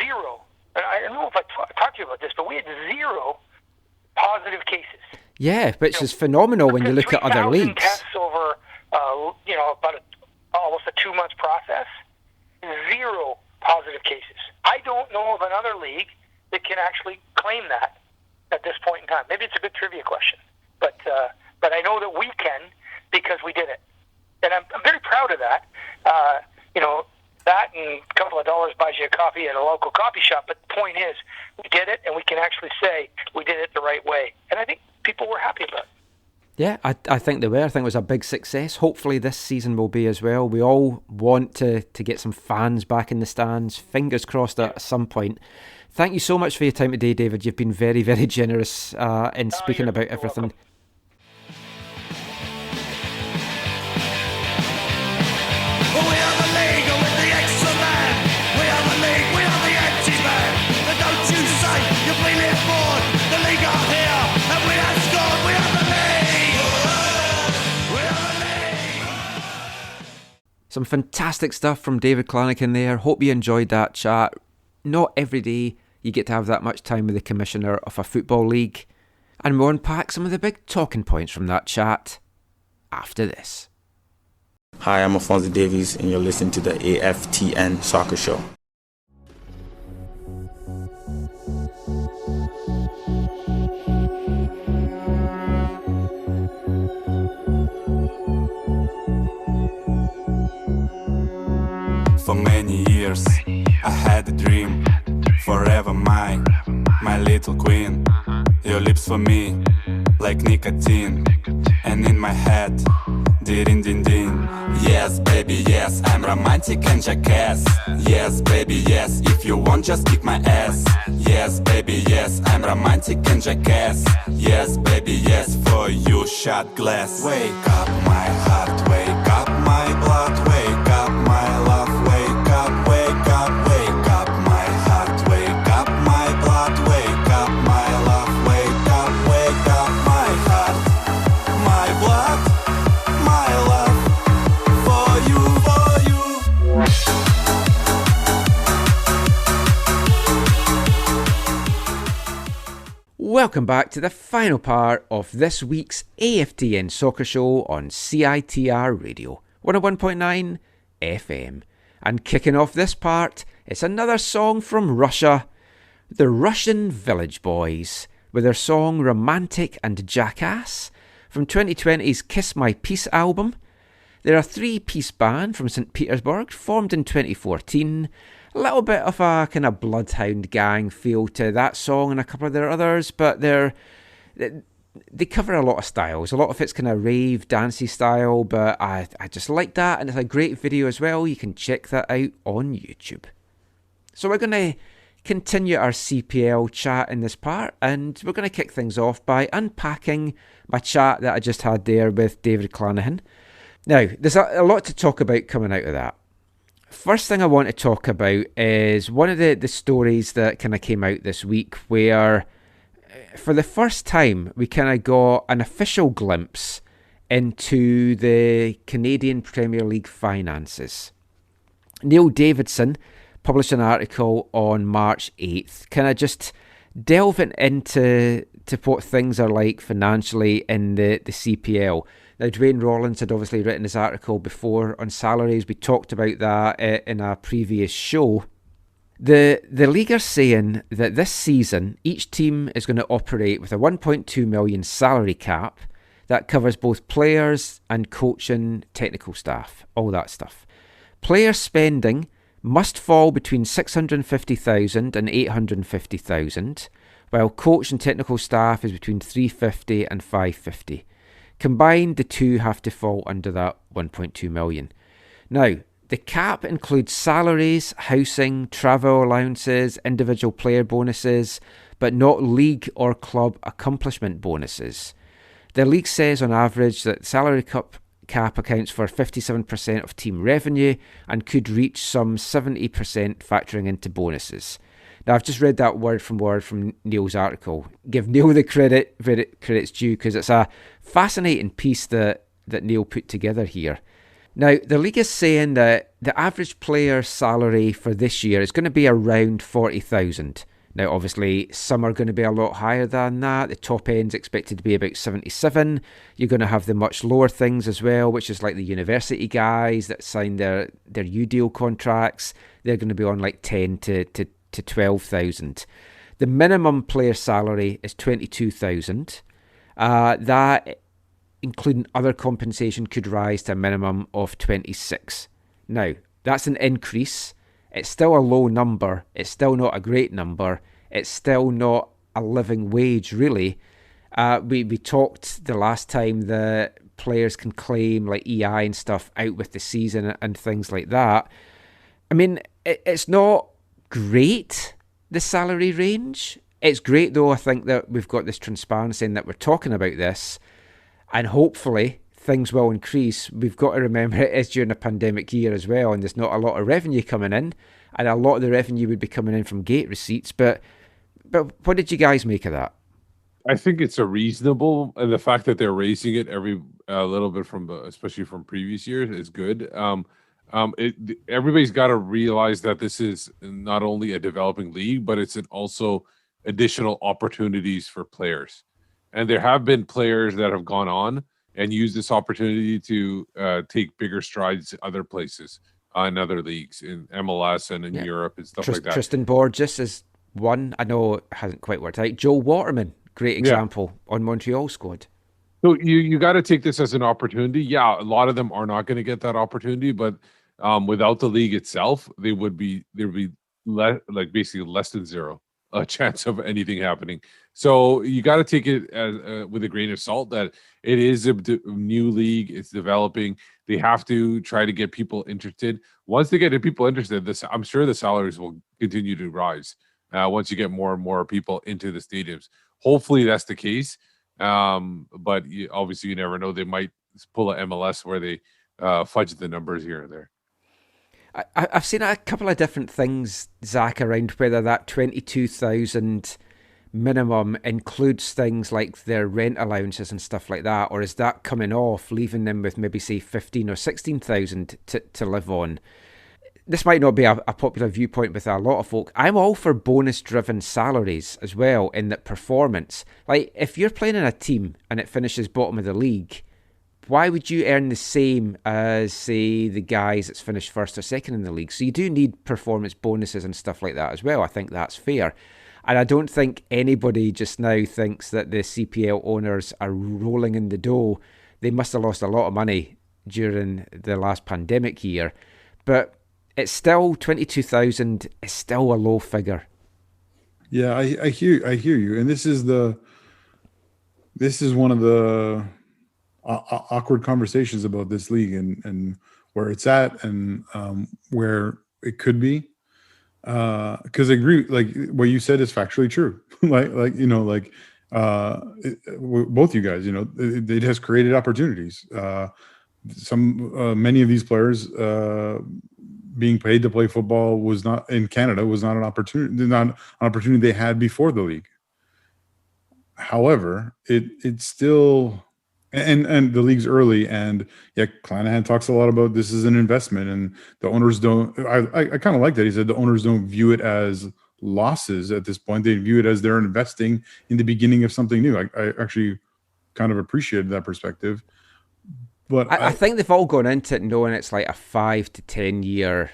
zero. I don't know if I talked to you about this, but we had zero positive cases. Yeah, which is phenomenal when you look at other leagues. Tests over, about almost a 2-month process. Zero positive cases. I don't know of another league that can actually claim that at this point in time. Maybe it's a good trivia question, but I know that we can, because we did it, and I'm very proud of that. That and a couple of dollars buys you a coffee at a local coffee shop. But the point is, we did it, and we can actually say we did it the right way. And I think people were happy about it. Yeah, I think they were. I think it was a big success. Hopefully this season will be as well. We all want to get some fans back in the stands. Fingers crossed at some point. Thank you so much for your time today, David. You've been very, very generous in speaking about everything. Welcome. We are the league, we are the empty man. And don't you say you're Some fantastic stuff from David Clanachan there. Hope you enjoyed that chat. Not every day you get to have that much time with the commissioner of a football league. And we'll unpack some of the big talking points from that chat after this. Hi, I'm Alphonso Davies, and you're listening to the AFTN Soccer Show. For many years, I had a dream, forever mine, my little queen. Your lips for me, like nicotine, and in my head, din din din. Yes, baby, yes, I'm romantic and jackass. Yes, baby, yes, if you want, just kick my ass. Yes, baby, yes, I'm romantic and jackass. Yes, baby, yes, for you, shot glass. Wake up, my heart, wake up, my blood, wake up, my love, wake up, wake up, wake up, my heart, wake up, my blood, wake up, my love, wake up, my heart, my blood, my love, for you, for you. Welcome back to the final part of this week's AFTN Soccer Show on CITR Radio 101.9 FM. And kicking off this part, it's another song from Russia, the Russian Village Boys, with their song Romantic and Jackass from 2020's Kiss My Peace album. They're a three-piece band from St. Petersburg, formed in 2014. A little bit of a kind of Bloodhound Gang feel to that song and a couple of their others, but they cover a lot of styles. A lot of it's kind of rave, dancey style, but I just like that, and it's a great video as well. You can check that out on YouTube. So we're going to continue our CPL chat in this part, and we're going to kick things off by unpacking my chat that I just had there with David Clanachan. Now, there's a lot to talk about coming out of that. First thing I want to talk about is one of the stories that kind of came out this week where for the first time we kind of got an official glimpse into the Canadian Premier League finances. Neil Davidson published an article on March 8th, kind of just delving into what things are like financially in the CPL. Now, Dwayne Rollins had obviously written his article before on salaries. We talked about that in a previous show. The league are saying that this season, each team is going to operate with a 1.2 million salary cap that covers both players and coaching, technical staff, all that stuff. Player spending must fall between 650,000 and 850,000, while coach and technical staff is between 350 and 550. Combined, the two have to fall under that 1.2 million. Now, the cap includes salaries, housing, travel allowances, individual player bonuses, but not league or club accomplishment bonuses. The league says on average that salary cap accounts for 57% of team revenue and could reach some 70% factoring into bonuses. Now, I've just read that word from Neil's article. Give Neil the credit's due, because it's a fascinating piece that Neil put together here. Now, the league is saying that the average player salary for this year is going to be around 40,000. Now, obviously, some are going to be a lot higher than that. The top end's expected to be about 77. You're going to have the much lower things as well, which is like the university guys that sign their U-deal contracts. They're going to be on like 10 to 12,000. The minimum player salary is 22,000. That, including other compensation, could rise to a minimum of 26. Now, that's an increase. It's still a low number. It's still not a great number. It's still not a living wage, really. We talked the last time that players can claim like EI and stuff out with the season and things like that. I mean, it's not great, the salary range. It's great, though, I think, that we've got this transparency and that we're talking about this, and hopefully things will increase. We've got to remember it is during a pandemic year as well, and there's not a lot of revenue coming in, and a lot of the revenue would be coming in from gate receipts. But what did you guys make of that? I think it's a reasonable, and the fact that they're raising it every little bit especially from previous years, is good. Everybody's got to realize that this is not only a developing league, but it's also additional opportunities for players. And there have been players that have gone on and used this opportunity to take bigger strides other places, in other leagues, in MLS and in Europe and stuff like that. Tristan Borges is one. I know it hasn't quite worked out. Joe Waterman, great example on Montreal squad. So you got to take this as an opportunity. Yeah, a lot of them are not going to get that opportunity, but without the league itself, there'd be basically less than zero a chance of anything happening. So you got to take it as with a grain of salt that it is a new league. It's developing. They have to try to get people interested. Once they get people interested, I'm sure the salaries will continue to rise. Once you get more and more people into the stadiums, hopefully that's the case. But obviously you never know. They might pull a MLS where they fudge the numbers here and there. I've seen a couple of different things, Zach, around whether that 22,000 minimum includes things like their rent allowances and stuff like that, or is that coming off, leaving them with maybe say 15 or 16,000 to live on? This might not be a popular viewpoint with a lot of folk. I'm all for bonus-driven salaries as well, in that performance. Like, if you're playing in a team and it finishes bottom of the league, why would you earn the same as, say, the guys that's finished first or second in the league? So you do need performance bonuses and stuff like that as well. I think that's fair. And I don't think anybody just now thinks that the CPL owners are rolling in the dough. They must have lost a lot of money during the last pandemic year. But it's still 22,000 is still a low figure. Yeah, I hear you. And this is one of the awkward conversations about this league and where it's at and where it could be. Because I agree, like what you said is factually true. Both you guys, it has created opportunities. Many of these players being paid to play football was not in Canada was not an opportunity they had before the league. However, it's still. And the league's early, and Clanachan talks a lot about this is an investment, and the owners don't. I kind of like that. He said the owners don't view it as losses at this point. They view it as they're investing in the beginning of something new. I actually kind of appreciated that perspective. But I think they've all gone into it knowing it's like a 5 to 10 year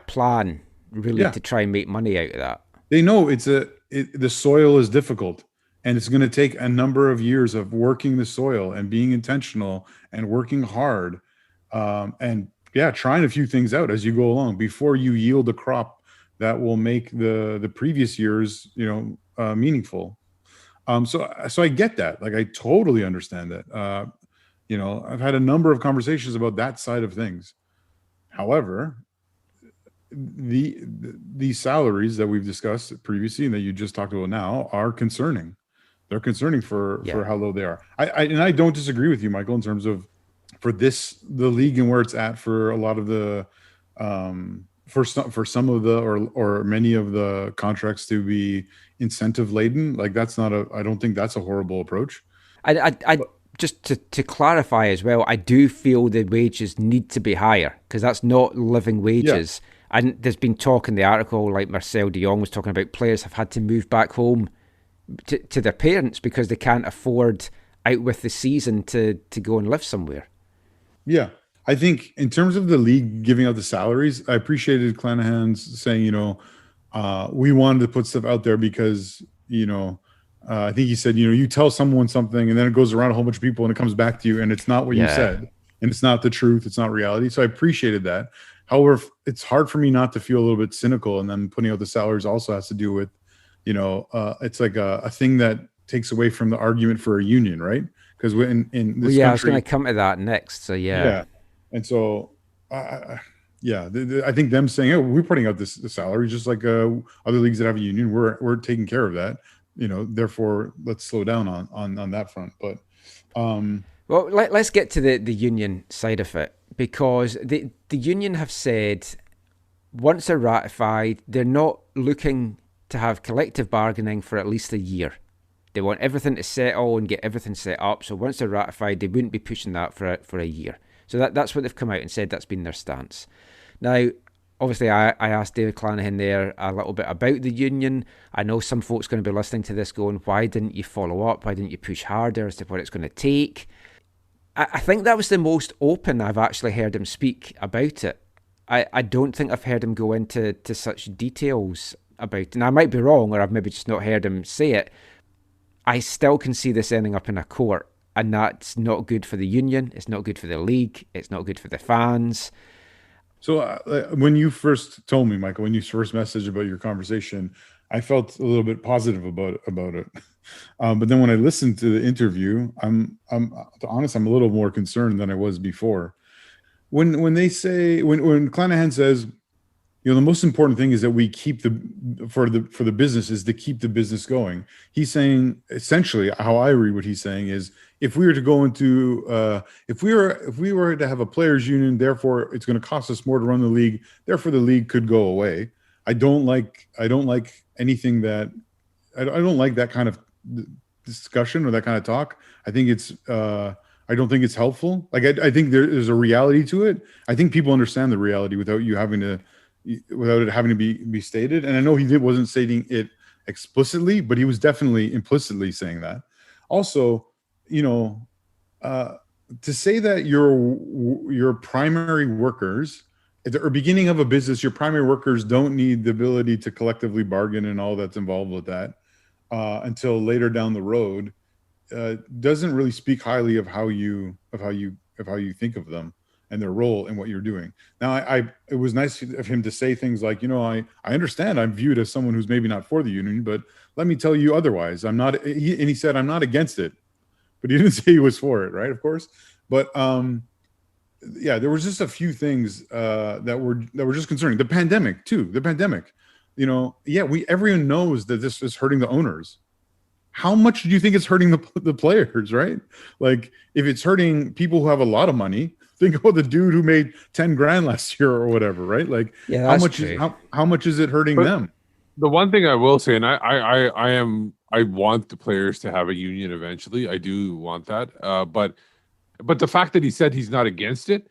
plan, really, to try and make money out of that. They know the soil is difficult. And it's going to take a number of years of working the soil and being intentional and working hard, and trying a few things out as you go along before you yield a crop that will make the previous years, meaningful. So I get that. Like, I totally understand that. I've had a number of conversations about that side of things. However, the salaries that we've discussed previously and that you just talked about now are concerning. They're concerning for how low they are. I don't disagree with you, Michael, in terms of the league and where it's at for a lot of the for some of the or many of the contracts to be incentive laden. Like, I don't think that's a horrible approach. Just to clarify as well, I do feel the wages need to be higher because that's not living wages. Yeah. And there's been talk in the article, like Marcel de Jong was talking about, players have had to move back home to their parents because they can't afford out with the season to go and live somewhere. Yeah. I think in terms of the league giving out the salaries, I appreciated Clanachan's saying, we wanted to put stuff out there because, I think he said, you tell someone something and then it goes around a whole bunch of people and it comes back to you and it's not what you said and it's not the truth. It's not reality. So I appreciated that. However, it's hard for me not to feel a little bit cynical, and then putting out the salaries also has to do with, it's like a thing that takes away from the argument for a union, right? Because in this country, I was going to come to that next. So and so I think them saying, "Oh, we're putting out the salary just like other leagues that have a union. We're taking care of that. Therefore, let's slow down on that front." But well, let's get to the union side of it, because the union have said once they're ratified, they're not looking to have collective bargaining for at least a year. They want everything to settle and get everything set up. So once they're ratified, they wouldn't be pushing that for a year. So that's what they've come out and said. That's been their stance. Now, obviously, I asked David Clanachan there a little bit about the union. I know some folks going to be listening to this going, why didn't you follow up? Why didn't you push harder as to what it's going to take? I think that was the most open I've actually heard him speak about it. I don't think I've heard him go into such details about it. And I might be wrong, or I've maybe just not heard him say it. I still can see this ending up in a court, and that's not good for the union. It's not good for the league. It's not good for the fans. So when you first told me, Michael, when you first messaged about your conversation, I felt a little bit positive about it. But then when I listened to the interview, I'm honest, I'm a little more concerned than I was before. When they say, when Clanachan says, the most important thing is that we keep for the business is to keep the business going. He's saying, essentially, how I read what he's saying is, if we were to go into, if we were to have a players union, therefore it's going to cost us more to run the league. Therefore, the league could go away. I don't like anything that, I don't like that kind of discussion or that kind of talk. I think it's, I don't think it's helpful. Like, I think there's a reality to it. I think people understand the reality without it having to be stated. And I know wasn't stating it explicitly, but he was definitely implicitly saying that. Also, to say that your primary workers at the beginning of a business, your primary workers don't need the ability to collectively bargain and all that's involved with that until later down the road, doesn't really speak highly of how you think of them and their role in what you're doing. Now, it was nice of him to say things like, I understand I'm viewed as someone who's maybe not for the union, but let me tell you otherwise. I'm not. He said, I'm not against it, but he didn't say he was for it, right? Of course. But yeah, there was just a few things that were just concerning. The pandemic too. The pandemic. Everyone knows that this is hurting the owners. How much do you think it's hurting the players, right? Like, if it's hurting people who have a lot of money, think about the dude who made 10 grand last year or whatever, right? Like, yeah, how much is it hurting them? The one thing I will say, and I want the players to have a union eventually. I do want that. But the fact that he said he's not against it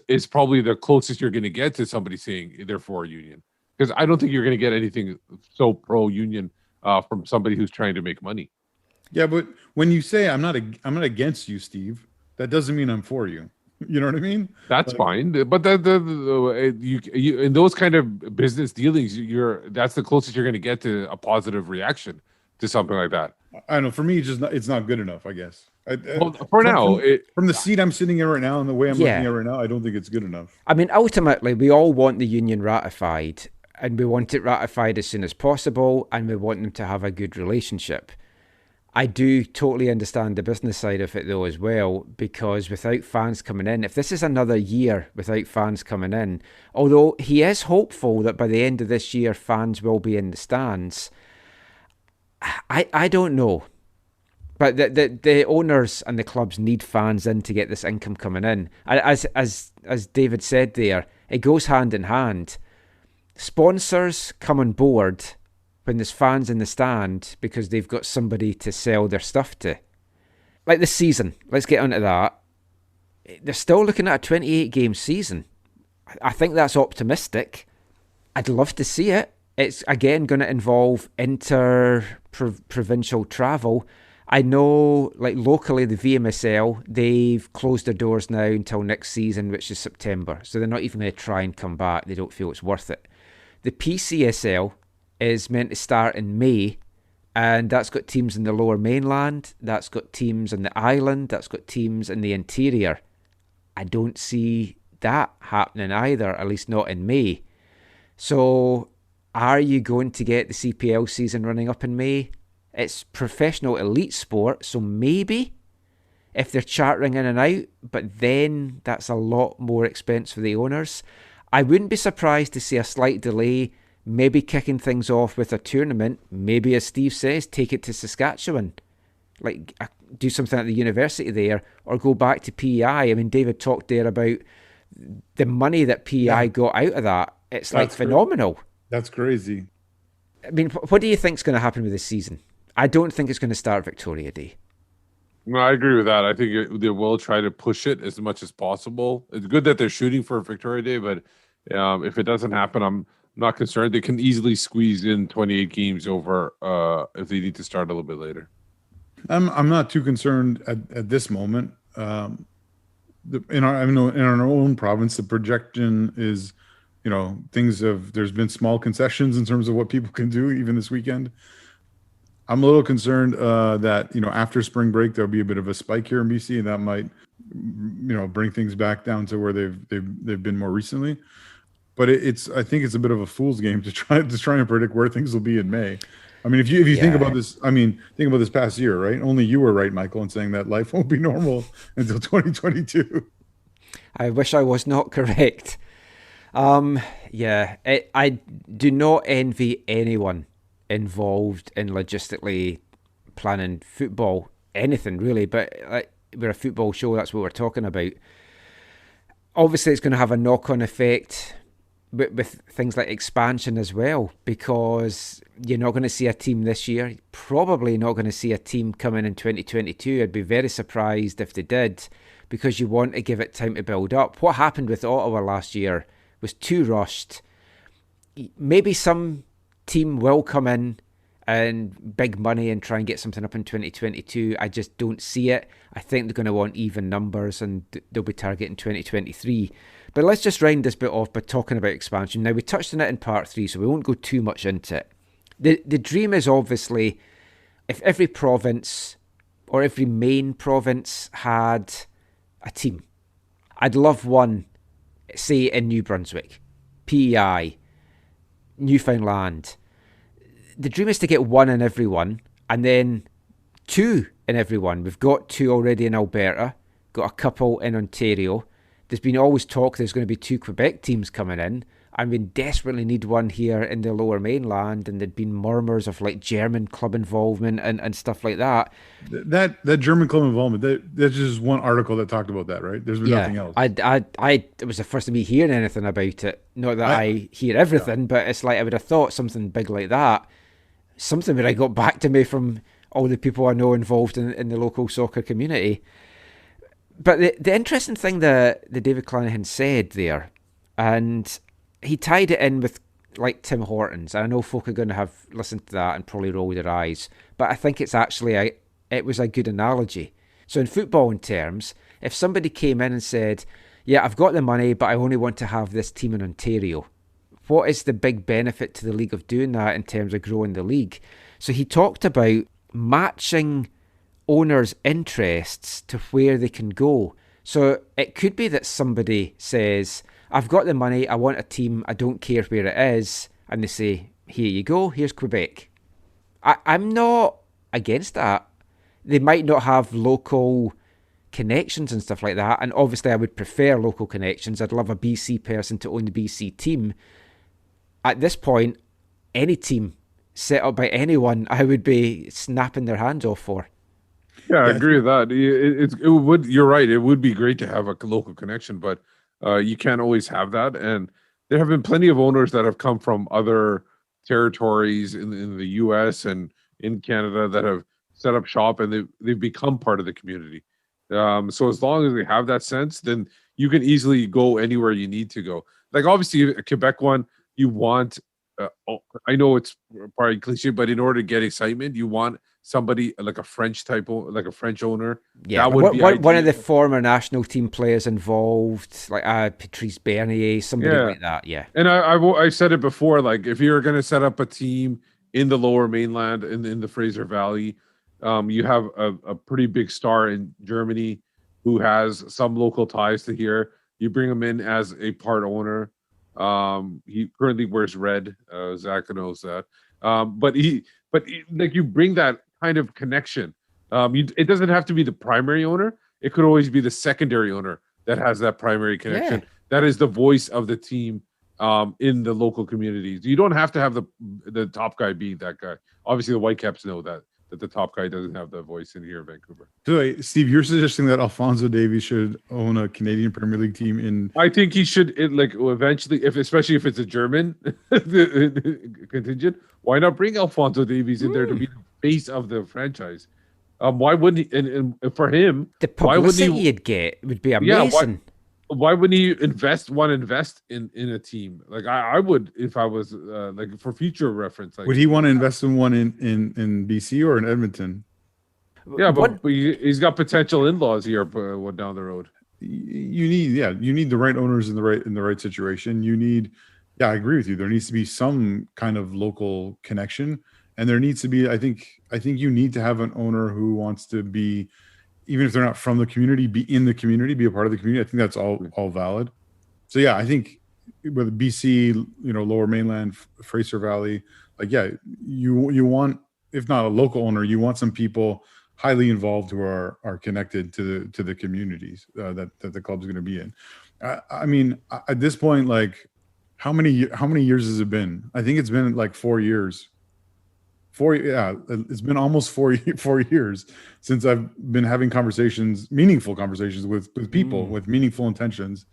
is probably the closest you're going to get to somebody saying they're for a union. Because I don't think you're going to get anything so pro-union from somebody who's trying to make money. Yeah, but when you say I'm not against you, Steve, that doesn't mean I'm for you. You know what I mean? That's fine, but you in those kind of business dealings, that's the closest you're going to get to a positive reaction to something like that. I know. For me, it's not good enough, I guess. From the seat I'm sitting in right now and the way I'm looking at it right now, I don't think it's good enough. I mean, ultimately, we all want the union ratified, and we want it ratified as soon as possible, and we want them to have a good relationship. I do totally understand the business side of it, though, as well, because without fans coming in, if this is another year without fans coming in, although he is hopeful that by the end of this year, fans will be in the stands, I don't know. But the owners and the clubs need fans in to get this income coming in. As David said there, it goes hand in hand. Sponsors come on board when there's fans in the stand because they've got somebody to sell their stuff to. Like this season, let's get onto that. They're still looking at a 28-game season. I think that's optimistic. I'd love to see it. It's, again, going to involve inter-provincial travel. I know, like, locally, the VMSL, they've closed their doors now until next season, which is September. So they're not even going to try and come back. They don't feel it's worth it. The PCSL is meant to start in May, and that's got teams in the Lower Mainland, that's got teams in the island, that's got teams in the interior. I don't see that happening either, at least not in May. So are you going to get the CPL season running up in May? It's professional elite sport, so maybe if they're chartering in and out, but then that's a lot more expense for the owners. I wouldn't be surprised to see a slight delay, maybe kicking things off with a tournament, maybe, as Steve says, take it to Saskatchewan, like do something at the university there, or go back to PEI. I mean, David talked there about the money that PEI got out of that. It's like phenomenal. That's crazy. I mean, what do you think is going to happen with this season? I don't think it's going to start Victoria Day. No, I agree with that. I think they will try to push it as much as possible. It's good that they're shooting for Victoria Day, but if it doesn't happen, I'm not concerned. They can easily squeeze in 28 games over if they need to start a little bit later. I'm not too concerned at this moment. In our own province, the projection is, there's been small concessions in terms of what people can do even this weekend. I'm a little concerned that after spring break there'll be a bit of a spike here in BC, and that might bring things back down to where they've been more recently. But I think it's a bit of a fool's game to try and predict where things will be in May. I mean, if you think about this, think about this past year, right? Only you were right, Michael, in saying that life won't be normal until 2022. I wish I was not correct. I do not envy anyone involved in logistically planning football, anything really, but we're a football show, that's what we're talking about. Obviously it's going to have a knock-on effect with things like expansion as well, because you're not going to see a team this year, you're probably not going to see a team coming in 2022. I'd be very surprised if they did, because you want to give it time to build up. What happened with Ottawa last year was too rushed. Maybe some team will come in and big money and try and get something up in 2022. I just don't see it. I think they're going to want even numbers and they'll be targeting 2023. But let's just round this bit off by talking about expansion. Now, we touched on it in part 3, so we won't go too much into it. The dream is obviously if every province or every main province had a team. I'd love one, say in New Brunswick, PEI, Newfoundland. The dream is to get one in every one, and then 2 in every one. We've got 2 already in Alberta, got a couple in Ontario. There's been always talk there's going to be 2 Quebec teams coming in, and we desperately need one here in the Lower Mainland, and there'd been murmurs of like German club involvement and stuff like that. That German club involvement, that's just one article that talked about that, right? There's been nothing else. It was the first of me hearing anything about it. Not that I hear everything, but it's like I would have thought something big like that. Something that I got back to me from all the people I know involved in the local soccer community. But the interesting thing that David Clanachan said there, and he tied it in with like Tim Hortons. I know folk are going to have listened to that and probably roll their eyes, but I think it was a good analogy. So in footballing terms, if somebody came in and said, yeah, I've got the money, but I only want to have this team in Ontario, what is the big benefit to the league of doing that in terms of growing the league? So he talked about matching owners' interests to where they can go. So it could be that somebody says, I've got the money, I want a team, I don't care where it is, and they say, here you go, here's Quebec. I'm not against that. They might not have local connections and stuff like that, and obviously I would prefer local connections. I'd love a BC person to own the BC team. At this point, any team set up by anyone, I would be snapping their hands off for. Yeah, I agree with that. It would. You're right. It would be great to have a local connection, but you can't always have that. And there have been plenty of owners that have come from other territories in the U.S. and in Canada that have set up shop and they've become part of the community. So as long as they have that sense, then you can easily go anywhere you need to go. Like obviously a Quebec one, you want. I know it's probably cliche, but in order to get excitement, you want somebody like a French like a French owner. Yeah, that would be one of the former national team players involved, like Patrice Bernier, somebody like that. Yeah, and I said it before, like if you're going to set up a team in the Lower Mainland in the Fraser Valley, you have a pretty big star in Germany who has some local ties to here. You bring him in as a part owner. He currently wears red. Zach knows that. But you bring that kind of connection. It doesn't have to be the primary owner. It could always be the secondary owner that has that primary connection. Yeah. That is the voice of the team in the local communities. You don't have to have the top guy be that guy. Obviously, the Whitecaps know that the top guy doesn't have that voice in here in Vancouver. So, wait, Steve, you're suggesting that Alphonso Davies should own a Canadian Premier League team in? I think he should. Eventually, especially if it's a German contingent, why not bring Alphonso Davies in there to be the face of the franchise? Why wouldn't he? And for him, The why wouldn't publicity he? you'd get would be Yeah, amazing. why wouldn't he invest in a team? Like I would if I was like for future reference. Like, Would he want to invest in one in BC or in Edmonton? yeah, but he's got potential in-laws here down the road. You need the right owners in the right situation. You need, I agree with you. There needs to be some kind of local connection, and there needs to be. I think you need to have an owner who wants to be, even if they're not from the community, be in the community, be a part of the community. I think that's all valid. So yeah, I think with BC, Lower Mainland, Fraser Valley, like you want, if not a local owner, you want some people highly involved who are connected to the communities that the club's going to be in. I mean, at this point, like how many years has it been? I think it's been like 4 years. It's been almost 4 years since I've been having meaningful conversations with people with meaningful intentions.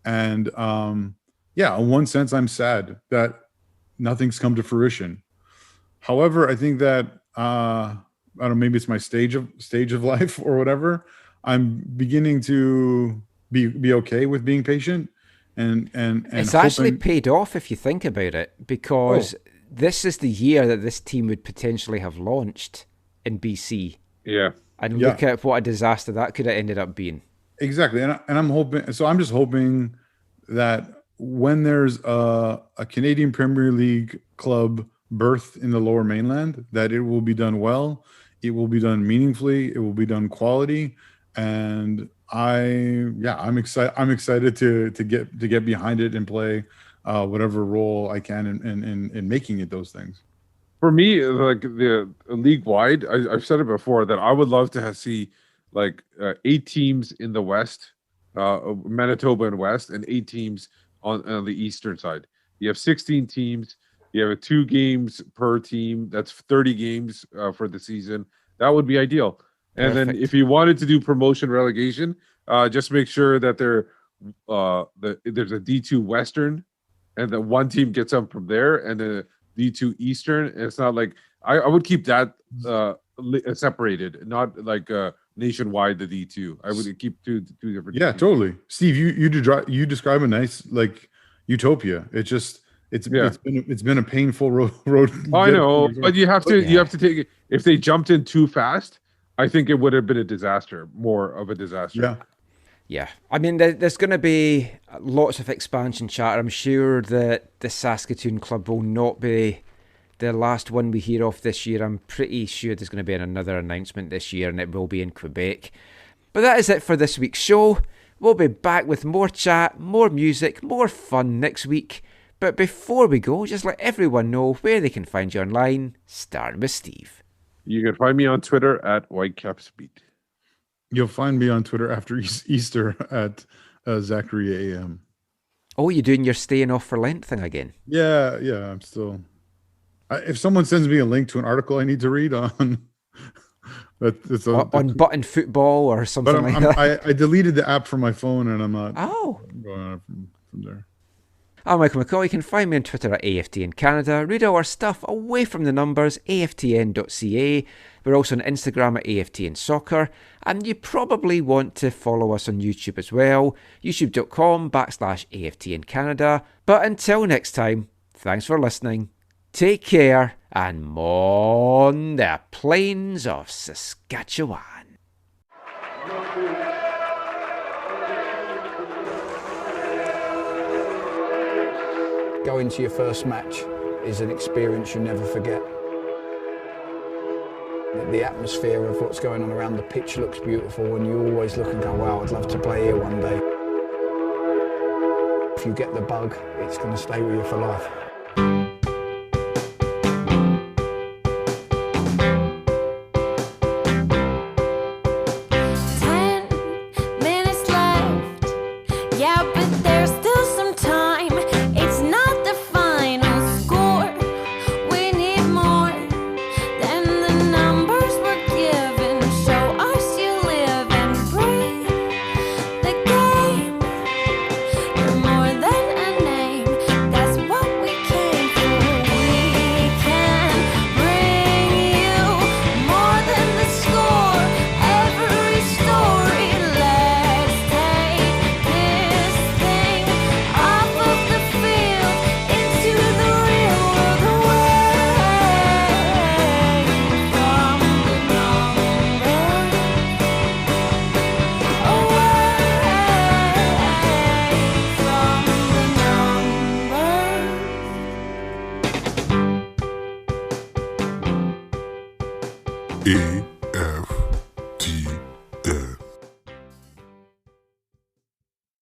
And in one sense, I'm sad that nothing's come to fruition. However, I think that I don't know, maybe it's my stage of life or whatever. I'm beginning to be okay with being patient and it's actually paid off if you think about it, because this is the year that this team would potentially have launched in BC. Yeah. And look at what a disaster that could have ended up being. Exactly. And I'm hoping, so I'm just hoping that when there's a Canadian Premier League club birthed in the Lower Mainland, that it will be done well, it will be done meaningfully, it will be done quality, and I'm excited to get behind it and play whatever role I can in making it those things. For me, like the league wide, I've said it before that I would love to see like 8 teams in the West, Manitoba and West, and 8 teams on the Eastern side. You have 16 teams. You have 2 games per team. That's 30 games for the season. That would be ideal. And Perfect. then if you wanted to do promotion relegation, just make sure that there's a D2 Western, and then one team gets up from there, and the D2 Eastern. And it's not like I would keep that separated, not like nationwide the D2. I would keep two different. Yeah, teams. totally. Steve, you describe a nice like utopia. It's been a painful road. I know, but you have to take it. If they jumped in too fast, I think it would have been a disaster, more of a disaster. Yeah. I mean, there's going to be lots of expansion chatter. I'm sure that the Saskatoon club will not be the last one we hear of this year. I'm pretty sure there's going to be another announcement this year, and it will be in Quebec. But that is it for this week's show. We'll be back with more chat, more music, more fun next week. But before we go, just let everyone know where they can find you online, starting with Steve. You can find me on Twitter at WhitecapsBeat. You'll find me on Twitter after Easter at Zachary AM. Oh, you're doing your staying off for Lent thing again? Yeah, I'm still... if someone sends me a link to an article I need to read on... on button football or something like that. I deleted the app from my phone, and I'm not going on from there. I'm Michael McCaw. You can find me on Twitter at AFTN Canada. Read our stuff away from the numbers, aftn.ca. We're also on Instagram at AFTN Soccer. And you probably want to follow us on YouTube as well, youtube.com/AFTN Canada. But until next time, thanks for listening. Take care, and on the plains of Saskatchewan. Going to your first match is an experience you never forget. The atmosphere of what's going on around the pitch looks beautiful, and you always look and go, wow, I'd love to play here one day. If you get the bug, it's going to stay with you for life. 10 minutes left. Yeah,